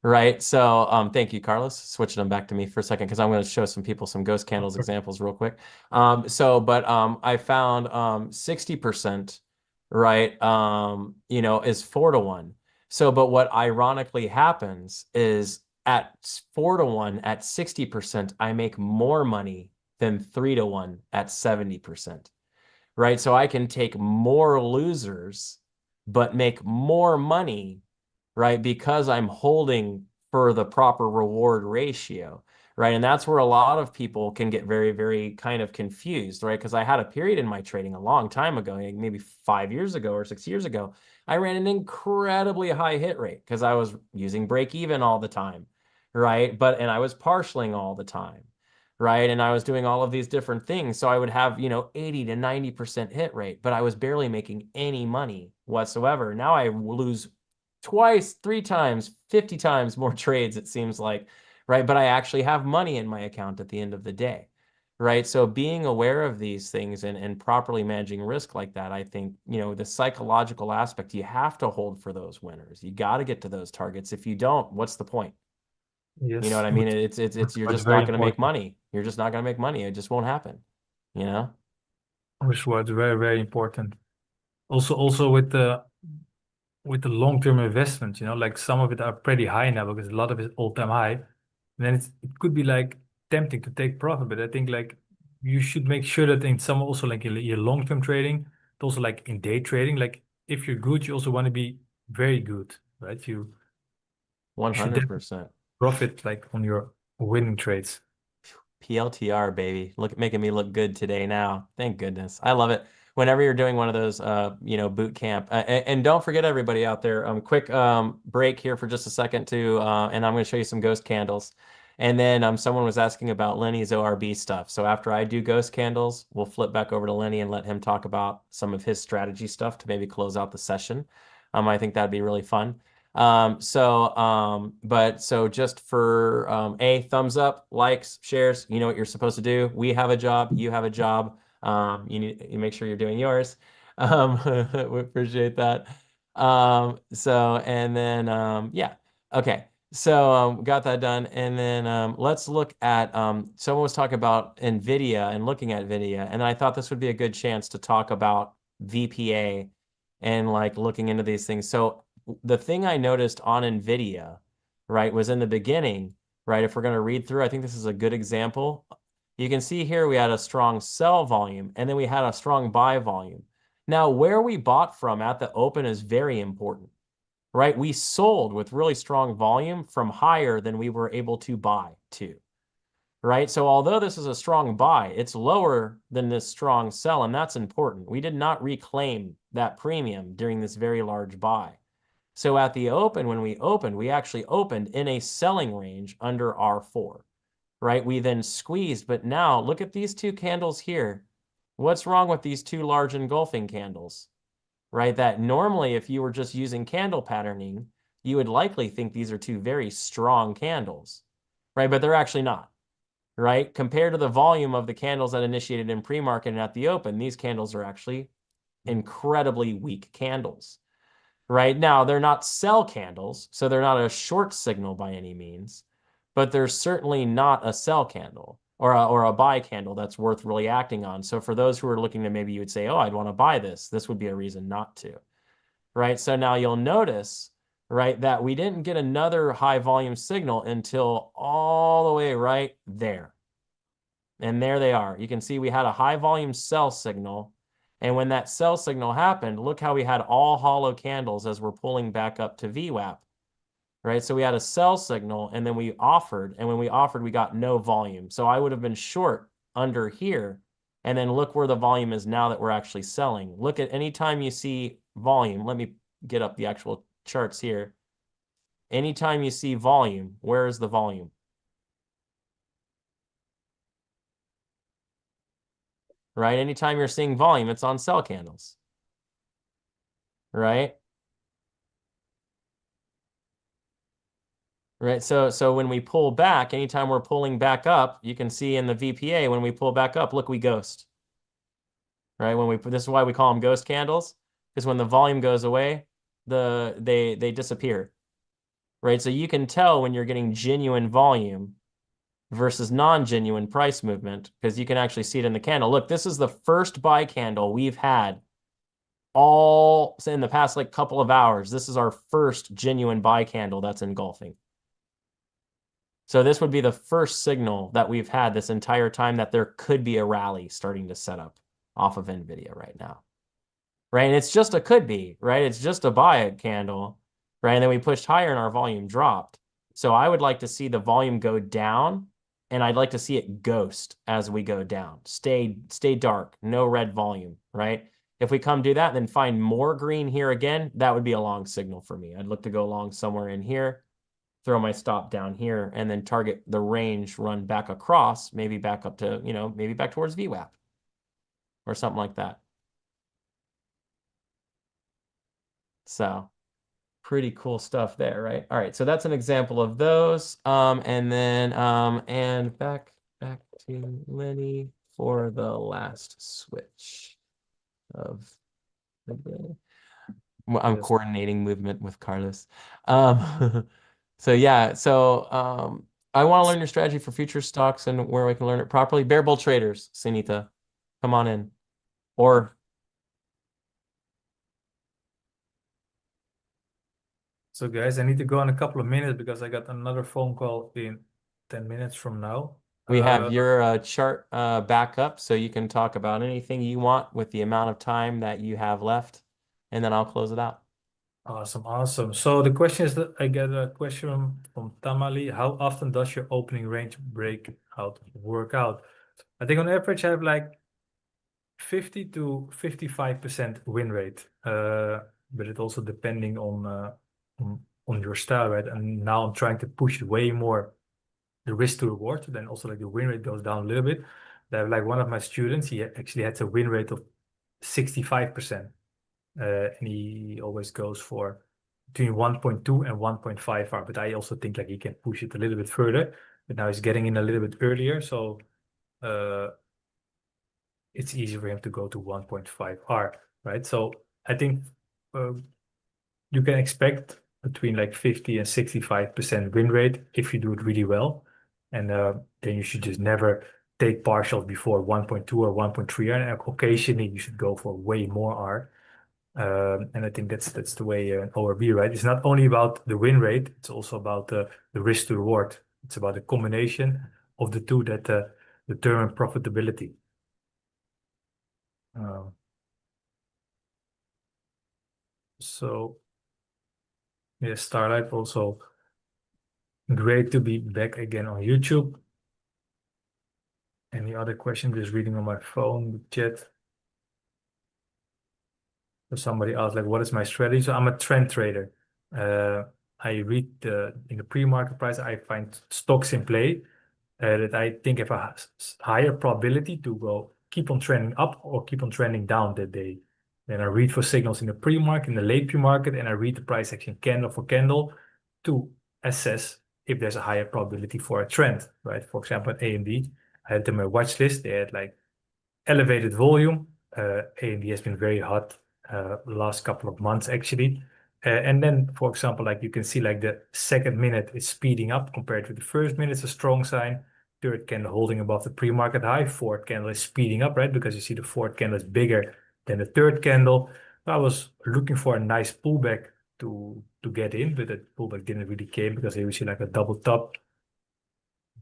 Right. So thank you, Carlos. Switching them back to me for a second because I'm going to show some people some ghost candles examples real quick. I found 60%, right, is 4-to-1. So, but what ironically happens is at 4-to-1 at 60%, I make more money than 3-to-1 at 70%. Right. So I can take more losers, but make more money, right? Because I'm holding for the proper reward ratio, right? And that's where a lot of people can get very, very kind of confused, right? Because I had a period in my trading a long time ago, maybe 5 years ago or 6 years ago, I ran an incredibly high hit rate because I was using break even all the time, right? And I was partialing all the time, right? And I was doing all of these different things. So I would have, 80 to 90% hit rate, but I was barely making any money whatsoever. Now I lose twice, 3 times, 50 times more trades, it seems like, right? But I actually have money in my account at the end of the day, right? So being aware of these things and properly managing risk like that, I think, the psychological aspect, you have to hold for those winners. You got to get to those targets. If you don't, what's the point? Yes. You know what I mean? It's you're That's just very not going to make important. money. You're just not going to make money. It just won't happen, you know? Which was very, very important. Also with the long-term investments, like some of it are pretty high now because a lot of it is all-time high. And then it could be like tempting to take profit, but I think like you should make sure that in some also like your long-term trading, but also like in day trading, like if you're good, you also want to be very good, right? You should definitely 100%. profit like on your winning trades. PLTR, baby. Making me look good today now. Thank goodness. I love it. Whenever you're doing one of those, boot camp, and don't forget everybody out there, quick break here for just a second and I'm going to show you some ghost candles. And then someone was asking about Lenny's ORB stuff. So after I do ghost candles, we'll flip back over to Lenny and let him talk about some of his strategy stuff to maybe close out the session. I think that'd be really fun. So just for thumbs up, likes, shares, you know what you're supposed to do. We have a job, you have a job. You make sure you're doing yours. We appreciate that. Yeah. Okay. So got that done. And then let's look at someone was talking about NVIDIA and looking at NVIDIA, and I thought this would be a good chance to talk about VPA and like looking into these things. So the thing I noticed on NVIDIA, right, was in the beginning, right? If we're going to read through, I think this is a good example. You can see here we had a strong sell volume and then we had a strong buy volume. Now, where we bought from at the open is very important, right? We sold with really strong volume from higher than we were able to buy to, right? So although this is a strong buy, it's lower than this strong sell, and that's important. We did not reclaim that premium during this very large buy. So at the open, when we opened, we actually opened in a selling range under R4, right? We then squeezed, but now look at these two candles here. What's wrong with these two large engulfing candles, right? That normally, if you were just using candle patterning, you would likely think these are two very strong candles, right? But they're actually not, right? Compared to the volume of the candles that initiated in pre-market and at the open, these candles are actually incredibly weak candles, right? Now, they're not sell candles, so they're not a short signal by any means, but they're certainly not a sell candle or a buy candle that's worth really acting on. So for those who are looking to, maybe you would say, oh, I'd want to buy this would be a reason not to, right? So now you'll notice, right, that we didn't get another high volume signal until all the way right there. And there they are. You can see we had a high volume sell signal. And when that sell signal happened, look how we had all hollow candles as we're pulling back up to VWAP, right? So we had a sell signal and then we offered, and when we offered, we got no volume. So I would have been short under here. And then look where the volume is now that we're actually selling. Look at any time you see volume. Let me get up the actual charts here. Anytime you see volume, where is the volume? Right? Anytime you're seeing volume, it's on sell candles, right? Right. So when we pull back, anytime we're pulling back up, you can see in the VPA, when we pull back up, look, we ghost, right? This is why we call them ghost candles, because when the volume goes away, they disappear, right? So you can tell when you're getting genuine volume versus non-genuine price movement, because you can actually see it in the candle. Look, this is the first buy candle we've had all in the past like couple of hours. This is our first genuine buy candle that's engulfing. So this would be the first signal that we've had this entire time that there could be a rally starting to set up off of NVIDIA right now, right? And it's just a could be, right? It's just a buy candle, right? And then we pushed higher and our volume dropped. So I would like to see the volume go down, and I'd like to see it ghost as we go down. Stay dark, no red volume, right? If we come do that, then find more green here again, that would be a long signal for me. I'd look to go long somewhere in here, throw my stop down here, and then target the range, run back across, maybe back up to, maybe back towards VWAP or something like that. So pretty cool stuff there, right? All right, so that's an example of those. And then and back to Lenny for the last switch of the day. I'm coordinating movement with Carlos. So yeah, I want to learn your strategy for future stocks and where we can learn it properly. Bear Bull Traders, Sunita, come on in. Or So guys, I need to go in a couple of minutes because I got another phone call in 10 minutes from now. we have your chart back up, so you can talk about anything you want with the amount of time that you have left, and then I'll close it out. Awesome. So the question is that I get a question from Tamali. How often does your opening range breakout work out? I think on average I have like 50 to 55% win rate. But it also depending on your style, right? And now I'm trying to push way more the risk to reward. Then also like the win rate goes down a little bit. I have like one of my students, he actually had a win rate of 65%. And he always goes for between 1.2 and 1.5 R. But I also think like he can push it a little bit further. But now he's getting in a little bit earlier, so it's easy for him to go to 1.5 R, right? So I think you can expect between like 50 and 65% win rate if you do it really well. And then you should just never take partials before 1.2 or 1.3 R. And occasionally you should go for way more R. And I think that's the way an ORB, right? It's not only about the win rate, it's also about the risk to reward. It's about a combination of the two that determine profitability. So yeah, Starlight also great to be back again on YouTube. Any other question? Just reading on my phone, the chat. So somebody asked like, what is my strategy? So I'm a trend trader. I read in the pre-market price, I find stocks in play. that I think have a higher probability to go keep on trending up or keep on trending down that day. Then I read for signals in the pre-market, in the late pre-market, and I read the price action candle for candle to assess if there's a higher probability for a trend, right? For example, at AMD, I had them on my watch list. They had like elevated volume. AMD has been very hot the last couple of months actually. And then, for example, like you can see like the second minute is speeding up compared to the first minute. It's a strong sign. Third candle holding above the pre-market high. Fourth candle is speeding up, right? Because you see the fourth candle is bigger than the third candle. I was looking for a nice pullback to get in, but that pullback didn't really came because here we see like a double top,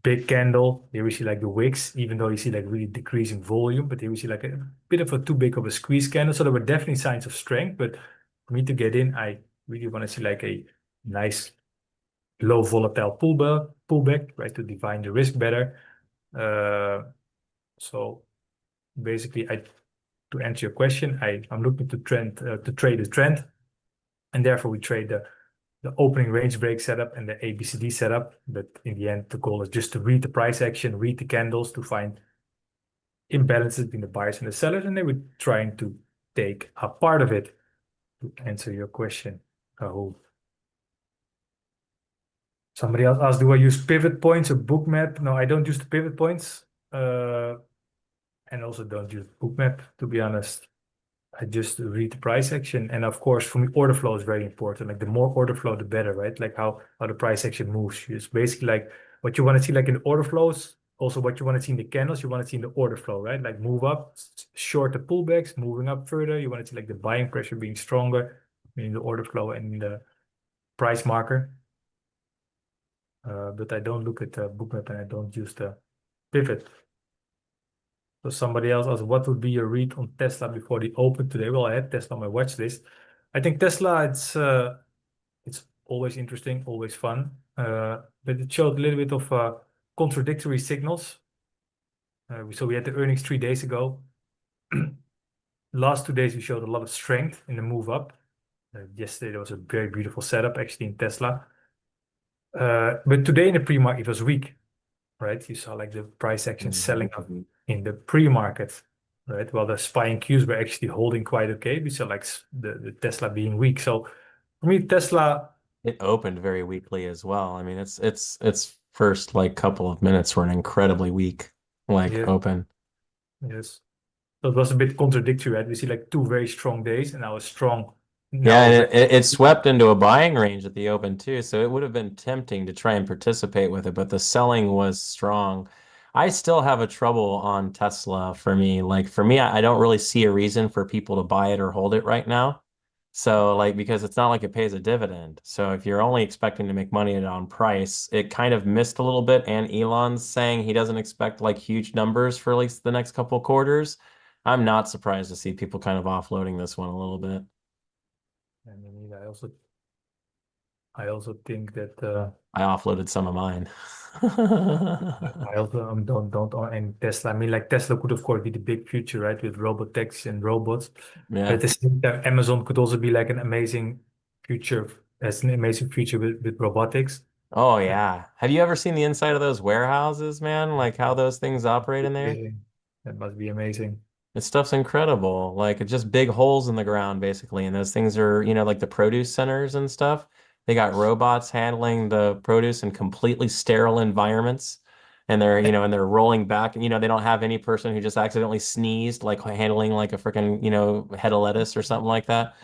big candle. Here we see like the wicks, even though you see like really decreasing volume, but here we see like a bit of a too big of a squeeze candle. So there were definitely signs of strength, but for me to get in, I really want to see like a nice low volatile pullback, right, to define the risk better. So basically, to answer your question, I'm looking to trade the trend, and therefore we trade the opening range break setup and the ABCD setup. But in the end, the goal is just to read the price action, read the candles to find imbalances between the buyers and the sellers, and they were trying to take a part of it. To answer your question, Rahul. Somebody else asked, do I use pivot points or bookmap? No, I don't use the pivot points. And also don't use bookmap, to be honest. I just read the price action. And of course, for me, order flow is very important. Like the more order flow, the better, right? Like how the price action moves. It's basically like what you want to see like in the order flows, also what you want to see in the candles, you want to see in the order flow, right? Like move up, short the pullbacks, moving up further. You want to see like the buying pressure being stronger in the order flow and in the price marker. But I don't look at the bookmap and I don't use the pivot. So somebody else asked, what would be your read on Tesla before the open today? Well, I had Tesla on my watch list. I think Tesla, it's always interesting, always fun, but it showed a little bit of contradictory signals. So we had the earnings 3 days ago. Last 2 days, we showed a lot of strength in the move up. Yesterday, there was a very beautiful setup actually in Tesla. But today in the pre-market, it was weak, right? You saw like the price action selling up in the pre-market, right? While the SPY and Qs were actually holding quite okay. We saw like the Tesla being weak. So for me, Tesla, It opened very weakly as well. I mean, its first like couple of minutes were an incredibly weak like yeah, open. yes. So it was a bit contradictory, right? We see like 2 very strong days and now a strong, Yeah, now a and very it swept into a buying range at the open too, so it would have been tempting to try and participate with it, but the selling was strong. I still have a trouble on Tesla for me. Like for me, I don't really see a reason for people to buy it or hold it right now. So like because it's not like it pays a dividend. So if you're only expecting to make money on price, it kind of missed a little bit. And Elon's saying he doesn't expect like huge numbers for at least the next couple of quarters. I'm not surprised to see people kind of offloading this one a little bit. I mean, I also think that I offloaded some of mine. I also don't own any Tesla. I mean, like Tesla could of course be the big future, right, with robotaxis and robots. But Yeah. at the same time, Amazon could also be like an amazing future, as an amazing future with robotics. Oh yeah. Have you ever seen the inside of those warehouses, man? Like how those things operate in there? Amazing. That must be amazing. This stuff's incredible. Like it's just big holes in the ground basically. And those things are, like the produce centers and stuff. They got robots handling the produce in completely sterile environments. And they're rolling back and they don't have any person who just accidentally sneezed, like handling like a freaking, head of lettuce or something like that.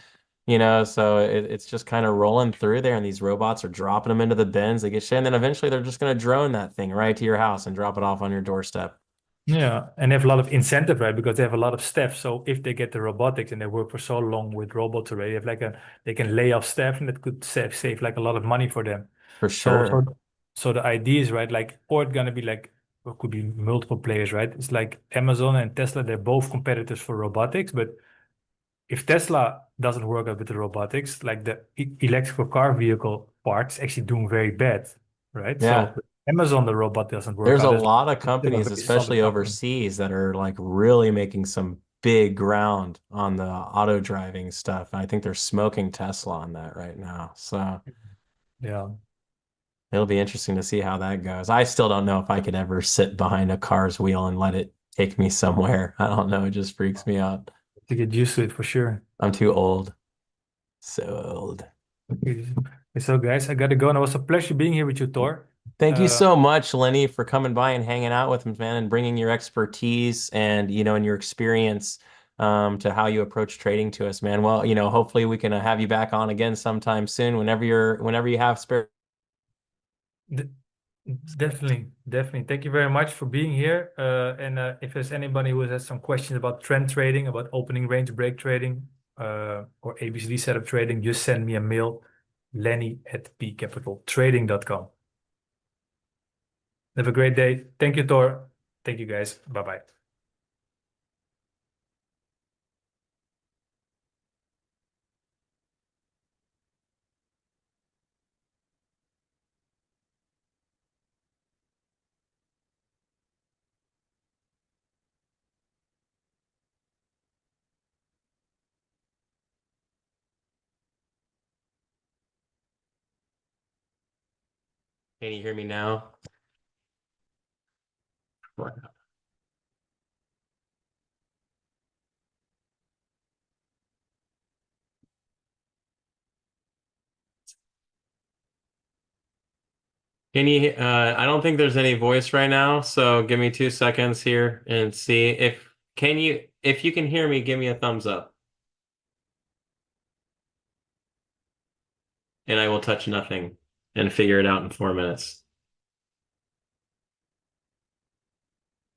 So it's just kind of rolling through there, and these robots are dropping them into the bins. They get shit, and then eventually they're just going to drone that thing right to your house and drop it off on your doorstep. Yeah, and they have a lot of incentive, right? Because they have a lot of staff. So if they get the robotics and they work for so long with robots already, they have they can lay off staff, and that could save like a lot of money for them. For So sure. the idea is right, like, or it's gonna be like, it could be multiple players, right? It's like Amazon and Tesla, they're both competitors for robotics, but if Tesla doesn't work out with the robotics, like the electrical car vehicle part's actually doing very bad, right? Yeah. So Amazon, the robot doesn't work There's a out. lot of It's still a companies, very solid especially company. overseas, that are like really making some big ground on the auto driving stuff. And I think they're smoking Tesla on that right now. So Yeah. It'll be interesting to see how that goes. I still don't know if I could ever sit behind a car's wheel and let it take me somewhere. I don't know. It just freaks me out. To get used to it for sure. I'm too old. So old. Okay, so guys, I gotta go. And it was a pleasure being here with you, Thor. Thank you so much, Lenny, for coming by and hanging out with me, man, and bringing your expertise and, and your experience to how you approach trading to us, man. Well, hopefully we can have you back on again sometime soon whenever you have spare. D- Definitely, definitely. Thank you very much for being here. And if there's anybody who has some questions about trend trading, about opening range break trading, or ABCD setup trading, just send me a mail, lenny@pcapitaltrading.com. Have a great day. Thank you, Thor. Thank you, guys. Bye-bye. Can you hear me now? Can you, I don't think there's any voice right now, so give me 2 seconds here and see if you can hear me, give me a thumbs up. And I will touch nothing and figure it out in 4 minutes.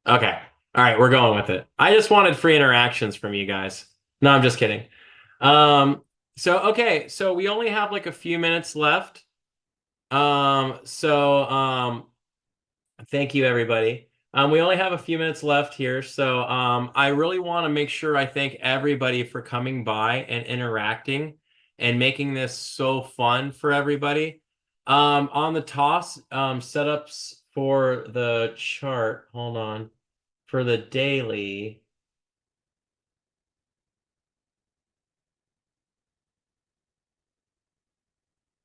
Okay. All right, we're going with it. I just wanted free interactions from you guys. No, I'm just kidding. Okay, so we only have like a few minutes left. Thank you, everybody. We only have a few minutes left here, so I really want to make sure I thank everybody for coming by and interacting and making this so fun for everybody. On the toss setups for the chart, hold on, for the daily.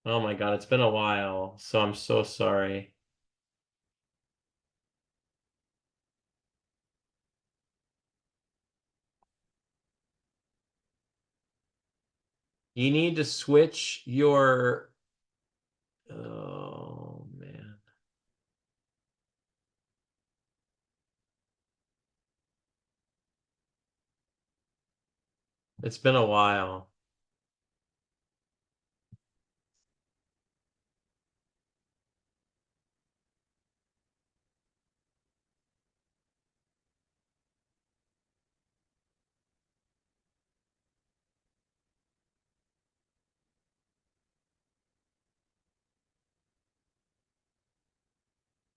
Oh my God, it's been a while, so I'm so sorry. You need to switch your, oh man. It's been a while.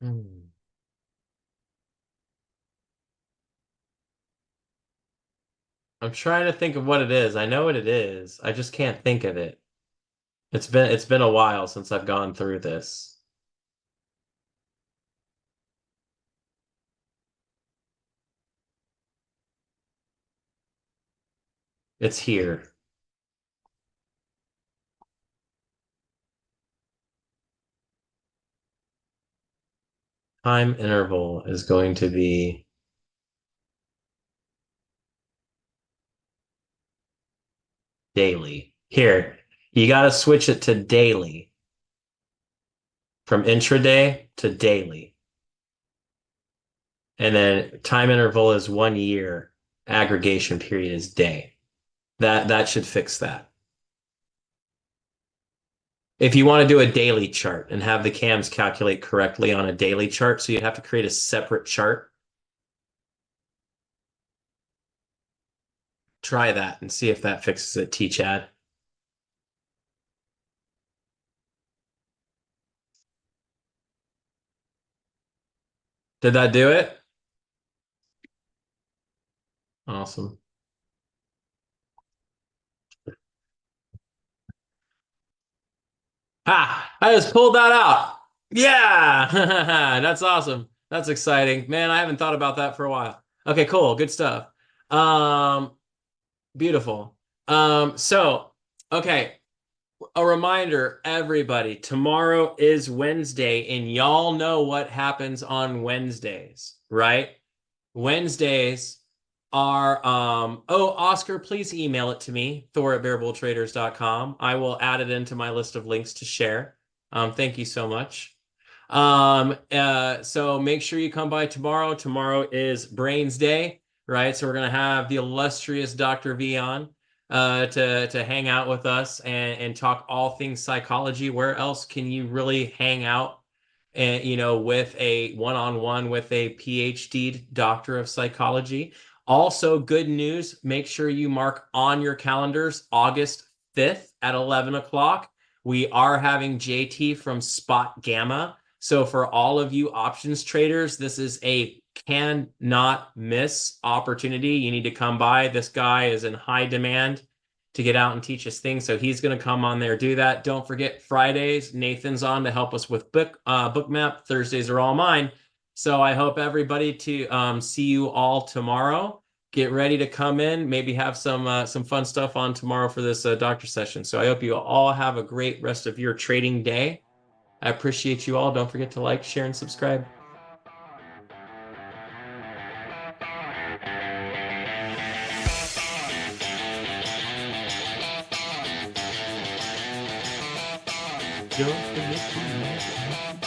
Hmm. I'm trying to think of what it is. I know what it is. I just can't think of it. It's been a while since I've gone through this. It's here. Time interval is going to be daily. Here, you got to switch it to daily. From intraday to daily. And then time interval is 1 year. Aggregation period is day. That should fix that. If you want to do a daily chart and have the cams calculate correctly on a daily chart, so you have to create a separate chart. Try that and see if that fixes it, T-Chad. Did that do it? Awesome. I just pulled that out. Yeah, that's awesome. That's exciting. Man, I haven't thought about that for a while. Okay, cool. Good stuff. Beautiful. Okay. a reminder, everybody, tomorrow is Wednesday, and y'all know what happens on Wednesdays, right? Wednesdays are oh, Oscar, please email it to me, thor@bearbulltraders.com. I will add it into my list of links to share. Thank you so much. So make sure you come by tomorrow. Tomorrow is Brains Day, right? So we're gonna have the illustrious Dr. V on to hang out with us and talk all things psychology. Where else can you really hang out and with a one-on-one with a PhD doctor of psychology? Also, good news, make sure you mark on your calendars August 5th at 11 o'clock. We are having JT from Spot Gamma. So for all of you options traders, this is a cannot miss opportunity. You need to come by. This guy is in high demand to get out and teach us things. So he's going to come on there, do that. Don't forget Fridays, Nathan's on to help us with bookmap. Thursdays are all mine. So I hope everybody to see you all tomorrow. Get ready to come in, maybe have some fun stuff on tomorrow for this doctor session. So I hope you all have a great rest of your trading day. I appreciate you all. Don't forget to like, share, and subscribe. Don't forget to like.